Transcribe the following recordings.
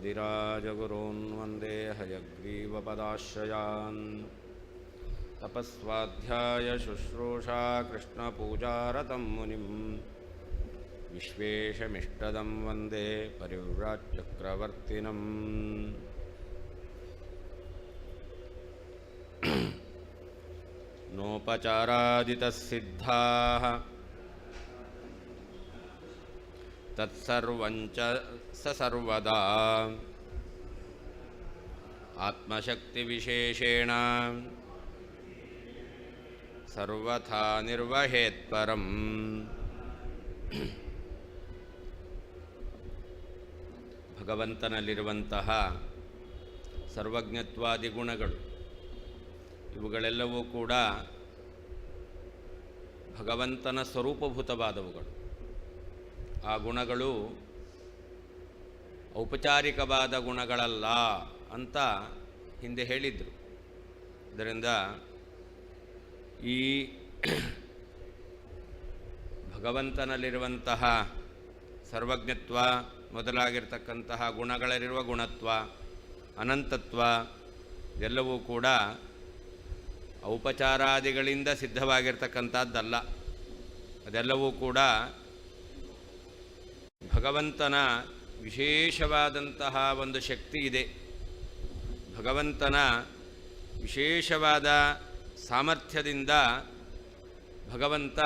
ವಾದಿರಾಜಗುರೂನ್ ವಂದೇ ಹಯಗ್ರೀವಪದಾಶ್ರಯಾನ್. ತಪಸ್ವಾಧ್ಯಾಯ ಶುಶ್ರೂಷಾ ಕೃಷ್ಣಪೂಜಾರತಂ ಮುನಿಂ ವಿಶ್ವೇಶಮಿಷ್ಟದಂ ವಂದೇ ಪರಿವ್ರಾಟ್ಚಕ್ರವರ್ತಿನಂ. ನೋಪಚಾರಾದಿತಸ್ಸಿದ್ಧಾಃ ತತ್ಸರ್ವಂಚ ಸರ್ವದಾ ಆತ್ಮಶಕ್ತಿವಿಶೇಷೇಣ ಸರ್ವಥಾ ನಿರ್ವಹೇತ್ಪರಂ. ಭಗವಂತನಲ್ಲಿರುವಂತಹ ಸರ್ವಜ್ಞತ್ವಾದಿ ಗುಣಗಳು ಇವುಗಳೆಲ್ಲವೂ ಕೂಡ ಭಗವಂತನ ಸ್ವರೂಪಭೂತವಾದವುಗಳು. ಆ ಗುಣಗಳು ಔಪಚಾರಿಕವಾದ ಗುಣಗಳಲ್ಲ ಅಂತ ಹಿಂದೆ ಹೇಳಿದರು. ಇದರಿಂದ ಈ ಭಗವಂತನಲ್ಲಿರುವಂತಹ ಸರ್ವಜ್ಞತ್ವ ಮೊದಲಾಗಿರ್ತಕ್ಕಂತಹ ಗುಣಗಳಲ್ಲಿರುವ ಗುಣತ್ವ, ಅನಂತತ್ವ ಇದೆಲ್ಲವೂ ಕೂಡ ಔಪಚಾರಾದಿಗಳಿಂದ ಸಿದ್ಧವಾಗಿರ್ತಕ್ಕಂಥದ್ದಲ್ಲ. ಅದೆಲ್ಲವೂ ಕೂಡ ಭಗವಂತನ ವಿಶೇಷವಾದಂತಹ ಒಂದು ಶಕ್ತಿ ಇದೆ. ಭಗವಂತನ ವಿಶೇಷವಾದ ಸಾಮರ್ಥ್ಯದಿಂದ ಭಗವಂತ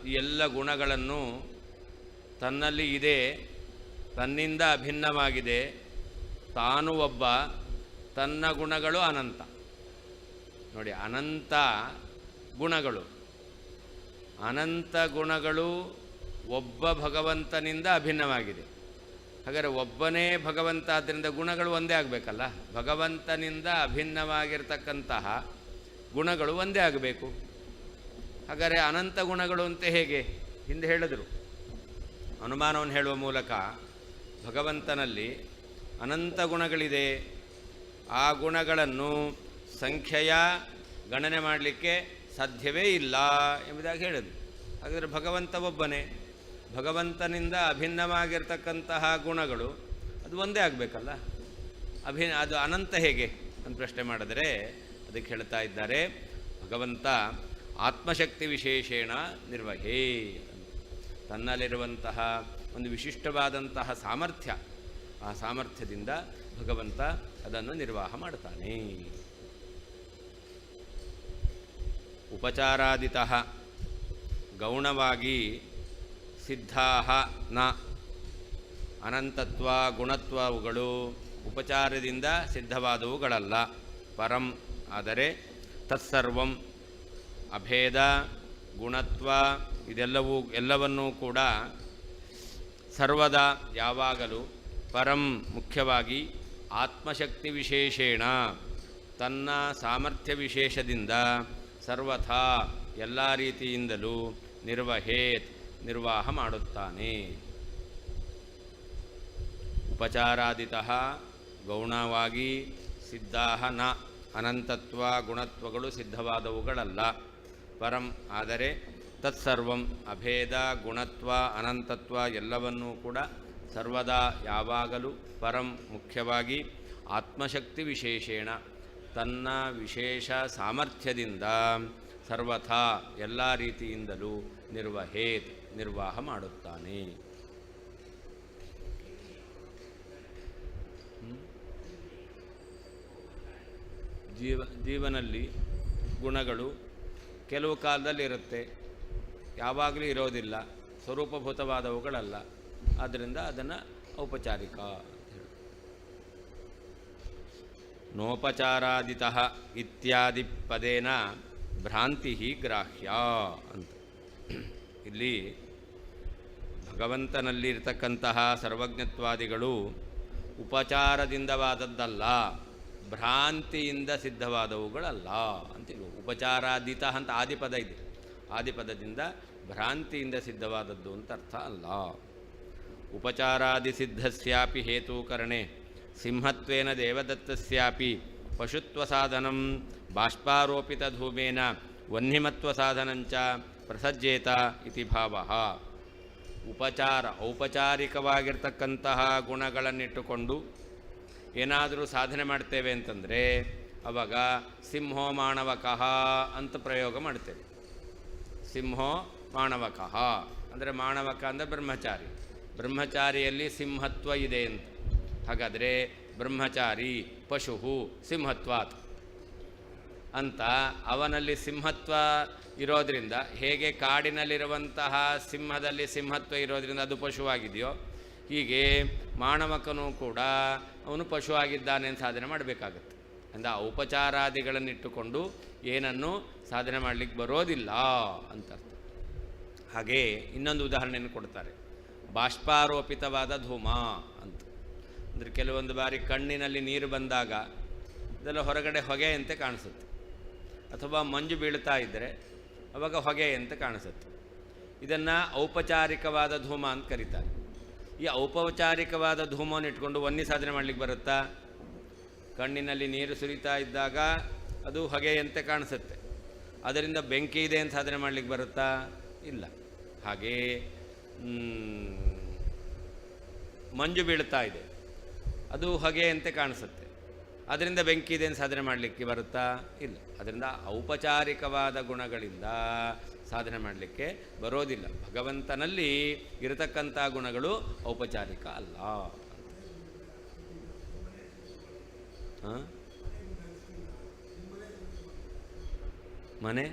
ಈ ಎಲ್ಲ ಗುಣಗಳನ್ನು ತನ್ನಲ್ಲಿ ಇದೆ, ತನ್ನಿಂದ ಅಭಿನ್ನವಾಗಿದೆ. ತಾನು ಒಬ್ಬ, ತನ್ನ ಗುಣಗಳು ಅನಂತ. ನೋಡಿ, ಅನಂತ ಗುಣಗಳು, ಅನಂತ ಗುಣಗಳು ಒಬ್ಬ ಭಗವಂತನಿಂದ ಅಭಿನ್ನವಾಗಿದೆ. ಹಾಗಾದರೆ ಒಬ್ಬನೇ ಭಗವಂತ, ಆದ್ದರಿಂದ ಗುಣಗಳು ಒಂದೇ ಆಗಬೇಕಲ್ಲ. ಭಗವಂತನಿಂದ ಅಭಿನ್ನವಾಗಿರ್ತಕ್ಕಂತಹ ಗುಣಗಳು ಒಂದೇ ಆಗಬೇಕು. ಹಾಗಾದರೆ ಅನಂತ ಗುಣಗಳು ಅಂತ ಹೇಗೆ? ಹಿಂದೆ ಹೇಳಿದರು. ಅನುಮಾನವನ್ನು ಹೇಳುವ ಮೂಲಕ ಭಗವಂತನಲ್ಲಿ ಅನಂತ ಗುಣಗಳಿದೆ, ಆ ಗುಣಗಳನ್ನು ಸಂಖ್ಯೆಯ ಗಣನೆ ಮಾಡಲಿಕ್ಕೆ ಸಾಧ್ಯವೇ ಇಲ್ಲ ಎಂಬುದಾಗಿ ಹೇಳಿದರು. ಹಾಗಾದರೆ ಭಗವಂತ ಒಬ್ಬನೇ, ಭಗವಂತನಿಂದ ಅಭಿನ್ನವಾಗಿರ್ತಕ್ಕಂತಹ ಗುಣಗಳು ಅದು ಒಂದೇ ಆಗಬೇಕಲ್ಲ. ಅದು ಅನಂತ ಹೇಗೆ ಅಂತ ಪ್ರಶ್ನೆ ಮಾಡಿದರೆ ಅದಕ್ಕೆ ಹೇಳ್ತಾ ಇದ್ದಾರೆ, ಭಗವಂತ ಆತ್ಮಶಕ್ತಿ ವಿಶೇಷೇಣ ನಿರ್ವಹೇ. ತನ್ನಲ್ಲಿರುವಂತಹ ಒಂದು ವಿಶಿಷ್ಟವಾದಂತಹ ಸಾಮರ್ಥ್ಯ, ಆ ಸಾಮರ್ಥ್ಯದಿಂದ ಭಗವಂತ ಅದನ್ನು ನಿರ್ವಾಹ ಮಾಡ್ತಾನೆ. ಉಪಚಾರಾದಿತಃ ಗೌಣವಾಗಿ ಸಿದ್ಧಾಃ ನ. ಅನಂತತ್ವ ಗುಣತ್ವಗಳು ಉಪಚಾರದಿಂದ ಸಿದ್ಧವಾದವುಗಳಲ್ಲ. ಪರಂ ಆದರೆ ತತ್ಸರ್ವಂ ಅಭೇದ ಗುಣತ್ವ ಎಲ್ಲವನ್ನೂ ಕೂಡ ಸರ್ವದಾ ಯಾವಾಗಲೂ ಪರಂ ಮುಖ್ಯವಾಗಿ ಆತ್ಮಶಕ್ತಿ ವಿಶೇಷೇಣ ತನ್ನ ಸಾಮರ್ಥ್ಯ ವಿಶೇಷದಿಂದ ಸರ್ವಥಾ ಎಲ್ಲ ರೀತಿಯಿಂದಲೂ ನಿರ್ವಹೇತ್ ನಿರ್ವಾಹ ಮಾಡುತ್ತಾನೆ. ಉಪಚಾರಾದಿತಃ ಗೌಣವಾಗಿ ಸಿದ್ಧಾಃ ನ. ಅನಂತತ್ವ ಗುಣತ್ವಗಳು ಸಿದ್ಧವಾದವುಗಳಲ್ಲ. ಪರಂ ಆದರೆ ತತ್ಸರ್ವಂ ಅಭೇದ ಗುಣತ್ವ ಅನಂತತ್ವ ಎಲ್ಲವನ್ನೂ ಕೂಡ ಸರ್ವದಾ ಯಾವಾಗಲೂ ಪರಂ ಮುಖ್ಯವಾಗಿ ಆತ್ಮಶಕ್ತಿ ವಿಶೇಷೇಣ ತನ್ನ ವಿಶೇಷ ಸಾಮರ್ಥ್ಯದಿಂದ ಸರ್ವಥಾ ಎಲ್ಲ ರೀತಿಯಿಂದಲೂ ನಿರ್ವಹೇತ್ ನಿರ್ವಾಹ ಮಾಡುತ್ತಾನೆ. ಜೀವನಲ್ಲಿ ಗುಣಗಳು ಕೆಲವು ಕಾಲದಲ್ಲಿ ಇರುತ್ತೆ, ಯಾವಾಗಲೂ ಇರೋದಿಲ್ಲ, ಸ್ವರೂಪಭೂತವಾದವುಗಳಲ್ಲ. ಆದ್ದರಿಂದ ಅದನ್ನು ಔಪಚಾರಿಕ ಅಂತ ಹೇಳಿ. ನೋಪಚಾರಾದಿತಃ ಇತ್ಯಾದಿ ಪದೇನ ಭ್ರಾಂತಿ ಗ್ರಾಹ್ಯ ಅಂತ. ಇಲ್ಲಿ ಭಗವಂತನಲ್ಲಿರ್ತಕ್ಕಂತಹ ಸರ್ವಜ್ಞತ್ವಾದಿಗಳು ಉಪಚಾರದಿಂದವಾದದ್ದಲ್ಲ, ಭ್ರಾಂತಿಯಿಂದ ಸಿದ್ಧವಾದವುಗಳಲ್ಲ ಅಂತಿಲ್ಲ. ಉಪಚಾರಾದಿತ ಅಂತ ಆದಿಪದ ಇದೆ, ಆದಿಪದದಿಂದ ಭ್ರಾಂತಿಯಿಂದ ಸಿದ್ಧವಾದದ್ದು ಅಂತ ಅರ್ಥ ಅಲ್ಲ. ಉಪಚಾರಾದಿಸಿದ್ಧಸ್ಯಾಪಿ ಹೇತುಕರಣೆ ಸಿಂಹತ್ವೇನ ದೇವದತ್ತಸ್ಯಾಪಿ ಪಶುತ್ವಸಾಧನಂ ಬಾಷ್ಪಾರೋಪಿತ ಧೂಮೇನ ವನ್ಹಿಮತ್ವಸಾಧನಂಚ ಪ್ರಸಜ್ಜೇತ ಇತಿ ಭಾವಃ. ಔಪಚಾರಿಕವಾಗಿರ್ತಕ್ಕಂತಹ ಗುಣಗಳನ್ನಿಟ್ಟುಕೊಂಡು ಏನಾದರೂ ಸಾಧನೆ ಮಾಡ್ತೇವೆ ಅಂತಂದರೆ ಅವಾಗ ಸಿಂಹೋ ಮಾಣವಕಃ ಅಂತ ಪ್ರಯೋಗ ಮಾಡ್ತೇವೆ. ಸಿಂಹೋ ಮಾಣವಕಃ ಅಂದರೆ ಮಾಣವಕ ಅಂದರೆ ಬ್ರಹ್ಮಚಾರಿ, ಬ್ರಹ್ಮಚಾರಿಯಲ್ಲಿ ಸಿಂಹತ್ವ ಇದೆ ಅಂತ. ಹಾಗಾದರೆ ಬ್ರಹ್ಮಚಾರಿ ಪಶು ಸಿಂಹತ್ವಾತ್ ಅಂತ ಅವನಲ್ಲಿ ಸಿಂಹತ್ವ ಇರೋದರಿಂದ, ಹೇಗೆ ಕಾಡಿನಲ್ಲಿರುವಂತಹ ಸಿಂಹದಲ್ಲಿ ಸಿಂಹತ್ವ ಇರೋದರಿಂದ ಅದು ಪಶುವಾಗಿದೆಯೋ, ಹೀಗೆ ಮಾನವಕನೂ ಕೂಡ ಅವನು ಪಶುವಾಗಿದ್ದಾನೆ ಅಂತ ಸಾಧನೆ ಮಾಡಬೇಕಾಗತ್ತೆ. ಅಂದರೆ ಔಪಚಾರಾದಿಗಳನ್ನಿಟ್ಟುಕೊಂಡು ಏನನ್ನು ಸಾಧನೆ ಮಾಡಲಿಕ್ಕೆ ಬರೋದಿಲ್ಲ ಅಂತ ಅರ್ಥ. ಹಾಗೆ ಇನ್ನೊಂದು ಉದಾಹರಣೆಯನ್ನು ಕೊಡ್ತಾರೆ, ಬಾಷ್ಪಾರೋಪಿತವಾದ ಧೂಮ ಅಂತ. ಅಂದರೆ ಕೆಲವೊಂದು ಬಾರಿ ಕಣ್ಣಿನಲ್ಲಿ ನೀರು ಬಂದಾಗ ಇದೆಲ್ಲ ಹೊರಗಡೆ ಹೊಗೆಯಂತೆ ಕಾಣಿಸುತ್ತೆ, ಅಥವಾ ಮಂಜು ಬೀಳ್ತಾ ಇದ್ದರೆ ಅವಾಗ ಹೊಗೆಯಂತೆ ಕಾಣಿಸುತ್ತೆ. ಇದನ್ನು ಔಪಚಾರಿಕವಾದ ಧೂಮ ಅಂತ ಕರೀತಾರೆ. ಈ ಔಪಚಾರಿಕವಾದ ಧೂಮವನ್ನು ಇಟ್ಕೊಂಡು ವನ್ನಿ ಸಾಧನೆ ಮಾಡಲಿಕ್ಕೆ ಬರುತ್ತಾ? ಕಣ್ಣಿನಲ್ಲಿ ನೀರು ಸುರಿತಾ ಇದ್ದಾಗ ಅದು ಹೊಗೆಯಂತೆ ಕಾಣಿಸುತ್ತೆ, ಅದರಿಂದ ಬೆಂಕಿ ಇದೆ ಅಂತ ಸಾಧನೆ ಮಾಡಲಿಕ್ಕೆ ಬರುತ್ತಾ? ಇಲ್ಲ. ಹಾಗೇ ಮಂಜು ಬೀಳ್ತಾ ಇದೆ, ಅದು ಹೊಗೆಯಂತೆ ಕಾಣಿಸುತ್ತೆ, ಅದರಿಂದ ಬೆಂಕಿ ಇದೆ ಅಂತ ಸಾಧನೆ ಮಾಡಲಿಕ್ಕೆ ಬರುತ್ತಾ? ಇಲ್ಲ. ಅದರಿಂದ ಔಪಚಾರಿಕವಾದ ಗುಣಗಳಿಂದ ಸಾಧನೆ ಮಾಡಲಿಕ್ಕೆ ಬರೋದಿಲ್ಲ. ಭಗವಂತನಲ್ಲಿ ಇರತಕ್ಕಂಥ ಗುಣಗಳು ಔಪಚಾರಿಕ ಅಲ್ಲ. ಮನೆ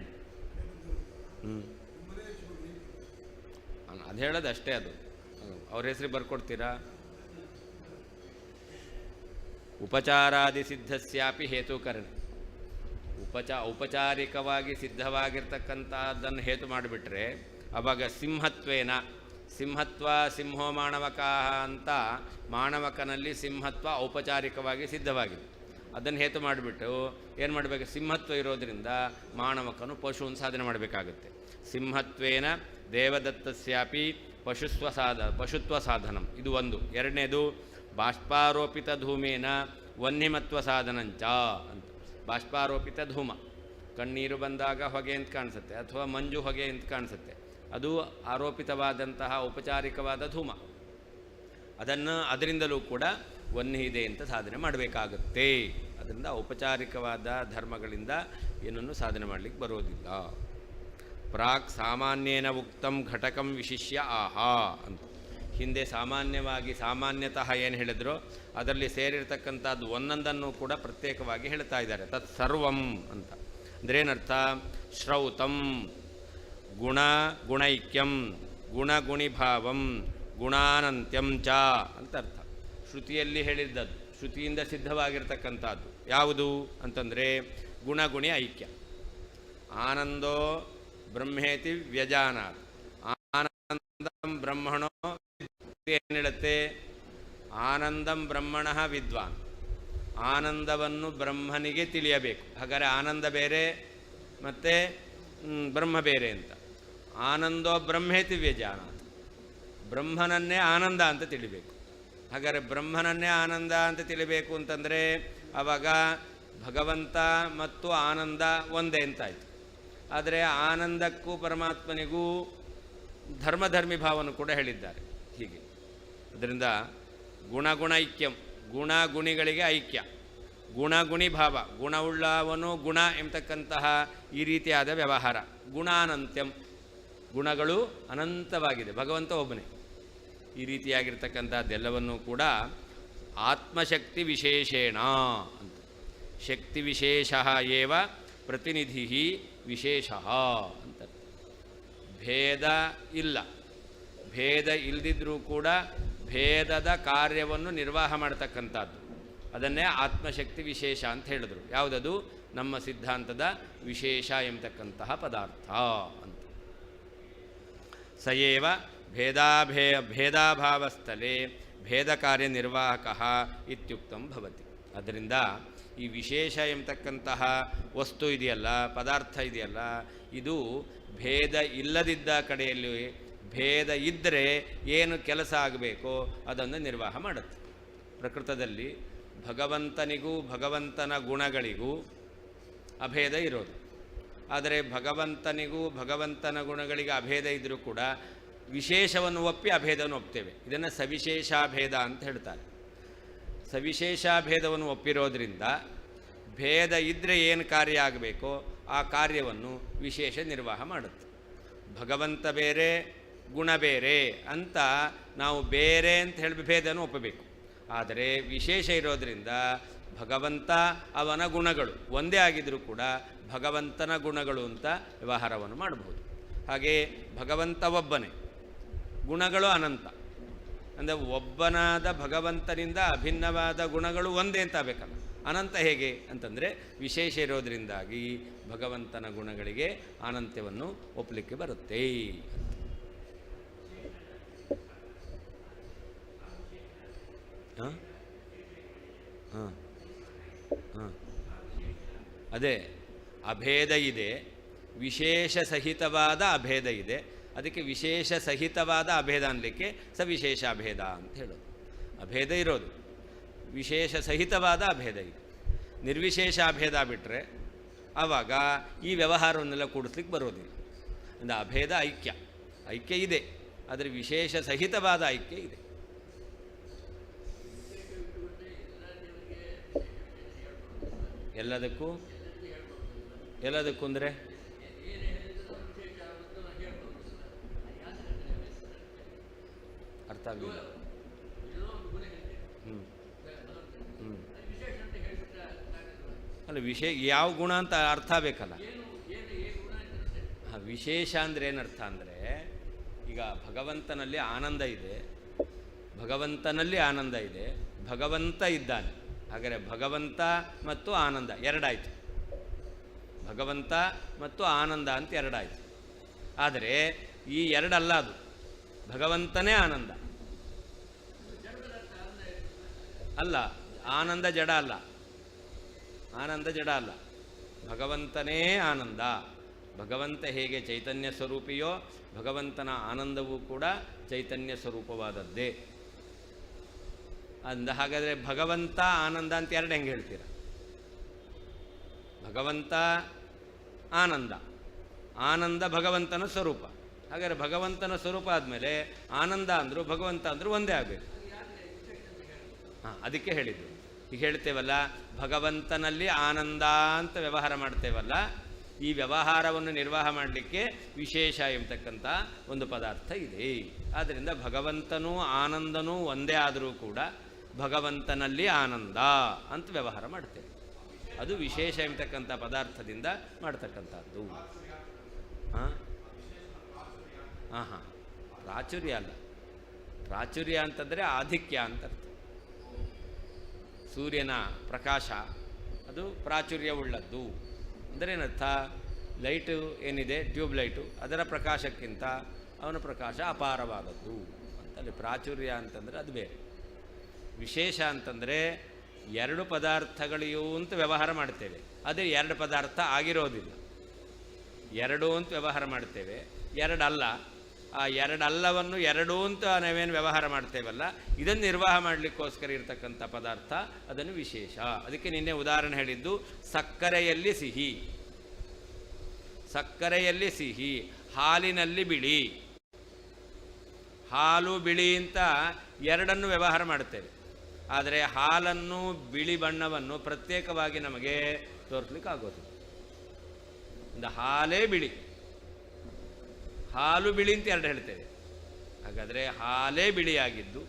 ಅದು ಹೇಳೋದು ಅಷ್ಟೇ. ಅದು ಅವ್ರ ಹೆಸರು ಬರ್ಕೊಡ್ತೀರಾ? ಉಪಚಾರಾದಿ ಸಿದ್ಧಸ್ಯಾಪಿ ಹೇತುಕರಣ. ಔಪಚಾರಿಕವಾಗಿ ಸಿದ್ಧವಾಗಿರ್ತಕ್ಕಂಥದ್ದನ್ನು ಹೇತು ಮಾಡಿಬಿಟ್ರೆ ಅವಾಗ ಸಿಂಹತ್ವೇನ, ಸಿಂಹತ್ವ ಸಿಂಹೋ ಮಾಣವಕಃ ಅಂತ ಮಾಣವಕನಲ್ಲಿ ಸಿಂಹತ್ವ ಔಪಚಾರಿಕವಾಗಿ ಸಿದ್ಧವಾಗಿದೆ. ಅದನ್ನು ಹೇತು ಮಾಡಿಬಿಟ್ಟು ಏನು ಮಾಡಬೇಕು? ಸಿಂಹತ್ವ ಇರೋದರಿಂದ ಮಾಣವಕನು ಪಶುವನ್ನು ಸಾಧನೆ ಮಾಡಬೇಕಾಗುತ್ತೆ. ಸಿಂಹತ್ವೇನ ದೇವದತ್ತಸ್ಯಾಪಿ ಪಶುತ್ವ ಸಾಧನಂ, ಇದು ಒಂದು. ಎರಡನೇದು ಬಾಷ್ಪಾರೋಪಿತ ಧೂಮೇನ ವನ್ಯಮತ್ವ ಸಾಧನಂಚ ಅಂತ. ಬಾಷ್ಪಾರೋಪಿತ ಧೂಮ, ಕಣ್ಣೀರು ಬಂದಾಗ ಹೊಗೆ ಅಂತ ಕಾಣಿಸುತ್ತೆ, ಅಥವಾ ಮಂಜು ಹೊಗೆ ಅಂತ ಕಾಣಿಸುತ್ತೆ, ಅದು ಆರೋಪಿತವಾದಂತಹ ಔಪಚಾರಿಕವಾದ ಧೂಮ. ಅದರಿಂದಲೂ ಕೂಡ ವನ್ಯ ಇದೆ ಅಂತ ಸಾಧನೆ ಮಾಡಬೇಕಾಗುತ್ತೆ. ಅದರಿಂದ ಔಪಚಾರಿಕವಾದ ಧರ್ಮಗಳಿಂದ ಏನನ್ನು ಸಾಧನೆ ಮಾಡಲಿಕ್ಕೆ ಬರೋದಿಲ್ಲ. ಪ್ರಾಕ್ ಸಾಮಾನ್ಯೇನ ಉಕ್ತಂ ಘಟಕಂ ವಿಶಿಷ್ಯ ಆಹಾ ಅಂತ. ಹಿಂದೆ ಸಾಮಾನ್ಯತಃ ಏನು ಹೇಳಿದ್ರು ಅದರಲ್ಲಿ ಸೇರಿರ್ತಕ್ಕಂಥದ್ದು ಒಂದೊಂದನ್ನು ಕೂಡ ಪ್ರತ್ಯೇಕವಾಗಿ ಹೇಳ್ತಾ ಇದ್ದಾರೆ. ತತ್ ಸರ್ವಂ ಅಂತ ಅಂದರೆ ಏನರ್ಥ? ಶ್ರೌತಂ ಗುಣೈಕ್ಯಂ ಗುಣಗುಣಿಭಾವಂ ಗುಣಾನಂತ್ಯಂ ಚ ಅಂತ ಅರ್ಥ. ಶ್ರುತಿಯಲ್ಲಿ ಹೇಳಿದ್ದದ್ದು, ಶ್ರುತಿಯಿಂದ ಸಿದ್ಧವಾಗಿರ್ತಕ್ಕಂಥದ್ದು ಯಾವುದು ಅಂತಂದರೆ ಗುಣಗುಣಿ ಐಕ್ಯ. ಆನಂದೋ ಬ್ರಹ್ಮೇತಿ ವ್ಯಜಾನಾತ್, ಆನಂದಂ ಬ್ರಹ್ಮಣೋ ಏನು ಹೇಳುತ್ತೆ? ಆನಂದಂ ಬ್ರಹ್ಮಣಃ ವಿದ್ವಾನ್, ಆನಂದವನ್ನು ಬ್ರಹ್ಮನಿಗೆ ತಿಳಿಯಬೇಕು. ಹಾಗಾದರೆ ಆನಂದ ಬೇರೆ ಮತ್ತು ಬ್ರಹ್ಮ ಬೇರೆ ಅಂತ. ಆನಂದೋ ಬ್ರಹ್ಮೇತಿ ವ್ಯಜಾನಾತ್, ಬ್ರಹ್ಮನನ್ನೇ ಆನಂದ ಅಂತ ತಿಳಿಬೇಕು. ಹಾಗಾದರೆ ಬ್ರಹ್ಮನನ್ನೇ ಆನಂದ ಅಂತ ತಿಳಿಬೇಕು ಅಂತಂದರೆ ಆವಾಗ ಭಗವಂತ ಮತ್ತು ಆನಂದ ಒಂದೇ ಅಂತಾಯಿತು. ಆದರೆ ಆನಂದಕ್ಕೂ ಪರಮಾತ್ಮನಿಗೂ ಧರ್ಮಧರ್ಮಿ ಭಾವನು ಕೂಡ ಹೇಳಿದ್ದಾರೆ ಹೀಗೆ. ಅದರಿಂದ ಗುಣೈಕ್ಯಂ, ಗುಣಿಗಳಿಗೆ ಐಕ್ಯ, ಗುಣಗುಣಿ ಭಾವ, ಗುಣವುಳ್ಳವನು ಗುಣ ಎಂಬತಕ್ಕಂತಹ ಈ ರೀತಿಯಾದ ವ್ಯವಹಾರ. ಗುಣಾನಂತ್ಯಂ, ಗುಣಗಳು ಅನಂತವಾಗಿದೆ, ಭಗವಂತ ಒಬ್ಬನೇ. ಈ ರೀತಿಯಾಗಿರ್ತಕ್ಕಂಥದ್ದೆಲ್ಲವನ್ನೂ ಕೂಡ ಆತ್ಮಶಕ್ತಿ ವಿಶೇಷೇಣ ಅಂತ. ಶಕ್ತಿ ವಿಶೇಷ ಏವ ಪ್ರತಿನಿಧಿ ವಿಶೇಷ ಅಂತ. ಭೇದ ಇಲ್ಲ, ಭೇದ ಇಲ್ಲದಿದ್ದರೂ ಕೂಡ ಭೇದದ ಕಾರ್ಯವನ್ನು ನಿರ್ವಾಹ ಮಾಡ್ತಕ್ಕಂಥದ್ದು, ಅದನ್ನೇ ಆತ್ಮಶಕ್ತಿ ವಿಶೇಷ ಅಂತ ಹೇಳಿದ್ರು. ಯಾವುದದು? ನಮ್ಮ ಸಿದ್ಧಾಂತದ ವಿಶೇಷ ಎಂಬತಕ್ಕಂತಹ ಪದಾರ್ಥ ಅಂತ. ಸಯೇವ ಭೇದಾಭಾವಸ್ಥಲೆ ಭೇದ ಕಾರ್ಯನಿರ್ವಾಹಕ ಇತ್ಯುಕ್ತಂ ಭವತಿ. ಅದರಿಂದ ಈ ವಿಶೇಷ ಎಂಬತಕ್ಕಂತಹ ವಸ್ತು ಇದೆಯಲ್ಲ, ಪದಾರ್ಥ ಇದೆಯಲ್ಲ, ಇದು ಭೇದ ಇಲ್ಲದಿದ್ದ ಕಡೆಯಲ್ಲಿ ಭೇದ ಇದ್ದರೆ ಏನು ಕೆಲಸ ಆಗಬೇಕೋ ಅದನ್ನು ನಿರ್ವಾಹ ಮಾಡುತ್ತೆ. ಪ್ರಕೃತದಲ್ಲಿ ಭಗವಂತನಿಗೂ ಭಗವಂತನ ಗುಣಗಳಿಗೂ ಅಭೇದ ಇರೋದು. ಆದರೆ ಭಗವಂತನಿಗೂ ಭಗವಂತನ ಗುಣಗಳಿಗೆ ಅಭೇದ ಇದ್ದರೂ ಕೂಡ ವಿಶೇಷವನ್ನು ಒಪ್ಪಿ ಅಭೇದವನ್ನು ಒಪ್ತೇವೆ. ಇದನ್ನು ಸವಿಶೇಷಾಭೇದ ಅಂತ ಹೇಳ್ತಾರೆ. ಸವಿಶೇಷಾಭೇದವನ್ನು ಒಪ್ಪಿರೋದ್ರಿಂದ ಭೇದ ಇದ್ದರೆ ಏನು ಕಾರ್ಯ ಆಗಬೇಕೋ ಆ ಕಾರ್ಯವನ್ನು ವಿಶೇಷ ನಿರ್ವಾಹ ಮಾಡುತ್ತೆ. ಭಗವಂತ ಬೇರೆ ಗುಣ ಬೇರೆ ಅಂತ ನಾವು ಬೇರೆ ಅಂತ ಹೇಳಿ ಭೇದವನ್ನು ಒಪ್ಪಬೇಕು. ಆದರೆ ವಿಶೇಷ ಇರೋದರಿಂದ ಭಗವಂತ ಅವನ ಗುಣಗಳು ಒಂದೇ ಆಗಿದ್ದರೂ ಕೂಡ ಭಗವಂತನ ಗುಣಗಳು ಅಂತ ವ್ಯವಹಾರವನ್ನು ಮಾಡಬಹುದು. ಹಾಗೆ ಭಗವಂತ ಒಬ್ಬನೇ, ಗುಣಗಳು ಅನಂತ. ಅಂದರೆ ಒಬ್ಬನಾದ ಭಗವಂತನಿಂದ ಅಭಿನ್ನವಾದ ಗುಣಗಳು ಒಂದೇ ಅಂತ ಆಗಬೇಕಲ್ಲ. ಅನಂತ ಹೇಗೆ ಅಂತಂದರೆ ವಿಶೇಷ ಇರೋದರಿಂದಾಗಿ ಭಗವಂತನ ಗುಣಗಳಿಗೆ ಅನಂತ್ಯವನ್ನು ಒಪ್ಪಲಿಕ್ಕೆ ಬರುತ್ತೆ. ಹಾಂ ಹಾಂ ಹಾಂ ಅದೇ ಅಭೇದ ಇದೆ, ವಿಶೇಷ ಸಹಿತವಾದ ಅಭೇದ ಇದೆ. ಅದಕ್ಕೆ ವಿಶೇಷ ಸಹಿತವಾದ ಅಭೇದ ಅನ್ನಲಿಕ್ಕೆ ಸವಿಶೇಷ ಅಭೇದ ಅಂತ ಹೇಳೋದು. ಅಭೇದ ಇರೋದು, ವಿಶೇಷ ಸಹಿತವಾದ ಅಭೇದ ಇದೆ. ನಿರ್ವಿಶೇಷ ಅಭೇದ ಬಿಟ್ಟರೆ ಆವಾಗ ಈ ವ್ಯವಹಾರವನ್ನೆಲ್ಲ ಕೂಡಿಸ್ಲಿಕ್ಕೆ ಬರೋದಿಲ್ಲ. ಅಂದರೆ ಅಭೇದ ಐಕ್ಯ ಇದೆ, ಆದರೆ ವಿಶೇಷ ಸಹಿತವಾದ ಐಕ್ಯ ಇದೆ. ಎಲ್ಲದಕ್ಕೂ ಅಂದರೆ ಅರ್ಥ ಆಗಲಿಲ್ಲ. ಅಲ್ಲ, ಯಾವ ಗುಣ ಅಂತ ಅರ್ಥ ಆಗಬೇಕಲ್ಲ. ಹಾಂ, ವಿಶೇಷ ಅಂದರೆ ಏನರ್ಥ ಅಂದರೆ, ಈಗ ಭಗವಂತನಲ್ಲಿ ಆನಂದ ಇದೆ, ಭಗವಂತ ಇದ್ದಾನೆ. ಹಾಗಾದರೆ ಭಗವಂತ ಮತ್ತು ಆನಂದ ಎರಡಾಯಿತು. ಭಗವಂತ ಮತ್ತು ಆನಂದ ಅಂತ ಎರಡಾಯಿತು. ಆದರೆ ಈ ಎರಡಲ್ಲ, ಅದು ಭಗವಂತನೇ ಆನಂದ ಅಲ್ಲ. ಆನಂದ ಜಡ ಅಲ್ಲ, ಭಗವಂತನೇ ಆನಂದ. ಭಗವಂತ ಹೇಗೆ ಚೈತನ್ಯ ಸ್ವರೂಪಿಯೋ ಭಗವಂತನ ಆನಂದವೂ ಕೂಡ ಚೈತನ್ಯ ಸ್ವರೂಪವಾದದ್ದೇ. ಹಾಗಾದರೆ ಭಗವಂತ ಆನಂದ ಅಂತ ಎರಡು ಹೆಂಗೆ ಹೇಳ್ತೀರ? ಭಗವಂತ ಆನಂದ ಭಗವಂತನ ಸ್ವರೂಪ. ಹಾಗಾದರೆ ಭಗವಂತನ ಸ್ವರೂಪ ಆದಮೇಲೆ ಆನಂದ ಅಂದರು ಭಗವಂತ ಅಂದರು ಒಂದೇ ಆಗಬೇಕು. ಹಾಂ, ಅದಕ್ಕೆ ಹೇಳಿದ್ದು. ಈಗ ಹೇಳ್ತೇವಲ್ಲ, ಭಗವಂತನಲ್ಲಿ ಆನಂದ ಅಂತ ವ್ಯವಹಾರ ಮಾಡ್ತೇವಲ್ಲ, ಈ ವ್ಯವಹಾರವನ್ನು ನಿರ್ವಾಹ ಮಾಡಲಿಕ್ಕೆ ವಿಶೇಷ ಎಂಬತಕ್ಕಂಥ ಒಂದು ಪದಾರ್ಥ ಇದೆ. ಆದ್ದರಿಂದ ಭಗವಂತನೂ ಆನಂದನೂ ಒಂದೇ ಆದರೂ ಕೂಡ ಭಗವಂತನಲ್ಲಿ ಆನಂದ ಅಂತ ವ್ಯವಹಾರ ಮಾಡ್ತೇವೆ. ಅದು ವಿಶೇಷ ಎಂಬತಕ್ಕಂಥ ಪದಾರ್ಥದಿಂದ ಮಾಡ್ತಕ್ಕಂಥದ್ದು. ಹಾಂ ಹಾಂ ಪ್ರಾಚುರ್ಯ ಅಲ್ಲ. ಪ್ರಾಚುರ್ಯ ಅಂತಂದರೆ ಆಧಿಕ್ಯ ಅಂತ ಅರ್ಥ. ಸೂರ್ಯನ ಪ್ರಕಾಶ ಅದು ಪ್ರಾಚುರ್ಯವುಳ್ಳದ್ದು. ಅಂದರೆ ಏನರ್ಥ? ಲೈಟು ಏನಿದೆ, ಟ್ಯೂಬ್ ಲೈಟು, ಅದರ ಪ್ರಕಾಶಕ್ಕಿಂತ ಅವನ ಪ್ರಕಾಶ ಅಪಾರವಾದದ್ದು ಅಂತಲ್ಲಿ ಪ್ರಾಚುರ್ಯ ಅಂತಂದರೆ ಅದು ಬೇರೆ. ವಿಶೇಷ ಅಂತಂದರೆ ಎರಡು ಪದಾರ್ಥಗಳಿಯೂ ಅಂತ ವ್ಯವಹಾರ ಮಾಡ್ತೇವೆ, ಅದೇ ಎರಡು ಪದಾರ್ಥ ಆಗಿರೋದಿಲ್ಲ. ಎರಡು ಅಂತ ವ್ಯವಹಾರ ಮಾಡ್ತೇವೆ, ಎರಡಲ್ಲ. ಆ ಎರಡಲ್ಲವನ್ನು ಎರಡು ಅಂತ ನಾವೇನು ವ್ಯವಹಾರ ಮಾಡ್ತೇವಲ್ಲ, ಇದನ್ನು ನಿರ್ವಾಹ ಮಾಡಲಿಕ್ಕೋಸ್ಕರ ಇರತಕ್ಕಂಥ ಪದಾರ್ಥ ಅದನ್ನು ವಿಶೇಷ. ಅದಕ್ಕೆ ನಿನ್ನೆ ಉದಾಹರಣೆ ಹೇಳಿದ್ದು ಸಕ್ಕರೆಯಲ್ಲಿ ಸಿಹಿ, ಹಾಲಿನಲ್ಲಿ ಬಿಳಿ. ಹಾಲು ಬಿಳಿ ಅಂತ ಎರಡನ್ನು ವ್ಯವಹಾರ ಮಾಡ್ತೇವೆ, ಆದರೆ ಹಾಲನ್ನು ಬಿಳಿ ಬಣ್ಣವನ್ನು ಪ್ರತ್ಯೇಕವಾಗಿ ನಮಗೆ ತೋರಿಸ್ಲಿಕ್ಕೆ ಆಗೋದು. ಹಾಲೇ ಬಿಳಿ, ಹಾಲು ಬಿಳಿ ಅಂತ ಎರಡು ಹೇಳ್ತೇವೆ. ಹಾಗಾದರೆ ಹಾಲೇ ಬಿಳಿಯಾಗಿದ್ದು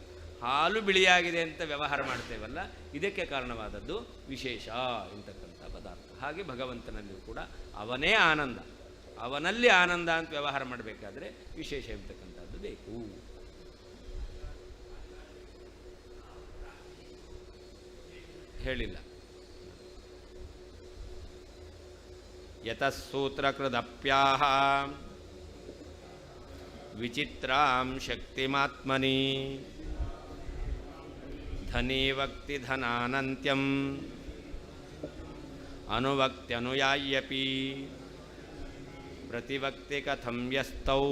ಹಾಲು ಬಿಳಿಯಾಗಿದೆ ಅಂತ ವ್ಯವಹಾರ ಮಾಡ್ತೇವಲ್ಲ, ಇದಕ್ಕೆ ಕಾರಣವಾದದ್ದು ವಿಶೇಷ ಎಂತಕ್ಕಂಥ ಪದಾರ್ಥ. ಹಾಗೆ ಭಗವಂತನಲ್ಲಿಯೂ ಕೂಡ ಅವನೇ ಆನಂದ, ಅವನಲ್ಲಿ ಆನಂದ ಅಂತ ವ್ಯವಹಾರ ಮಾಡಬೇಕಾದ್ರೆ ವಿಶೇಷ ಎಂಬತಕ್ಕಂಥದ್ದು ಬೇಕು. ಹೇಳಿಲ್ಲ. ಯತಸೂತ್ರಕೃದಪ್ಯಾಹ ವಿಚಿತ್ರಾಂ ಶಕ್ತಿಮಾತ್ಮನಿ ಧನೀವಕ್ತಿ ಧನಾನಂತ್ಯಂ ಅನುವಕ್ತ್ಯನುಯಾಯ್ಯಪಿ ಪ್ರತಿವಕ್ತಿ ಕಥಂ ಯಸ್ತೌ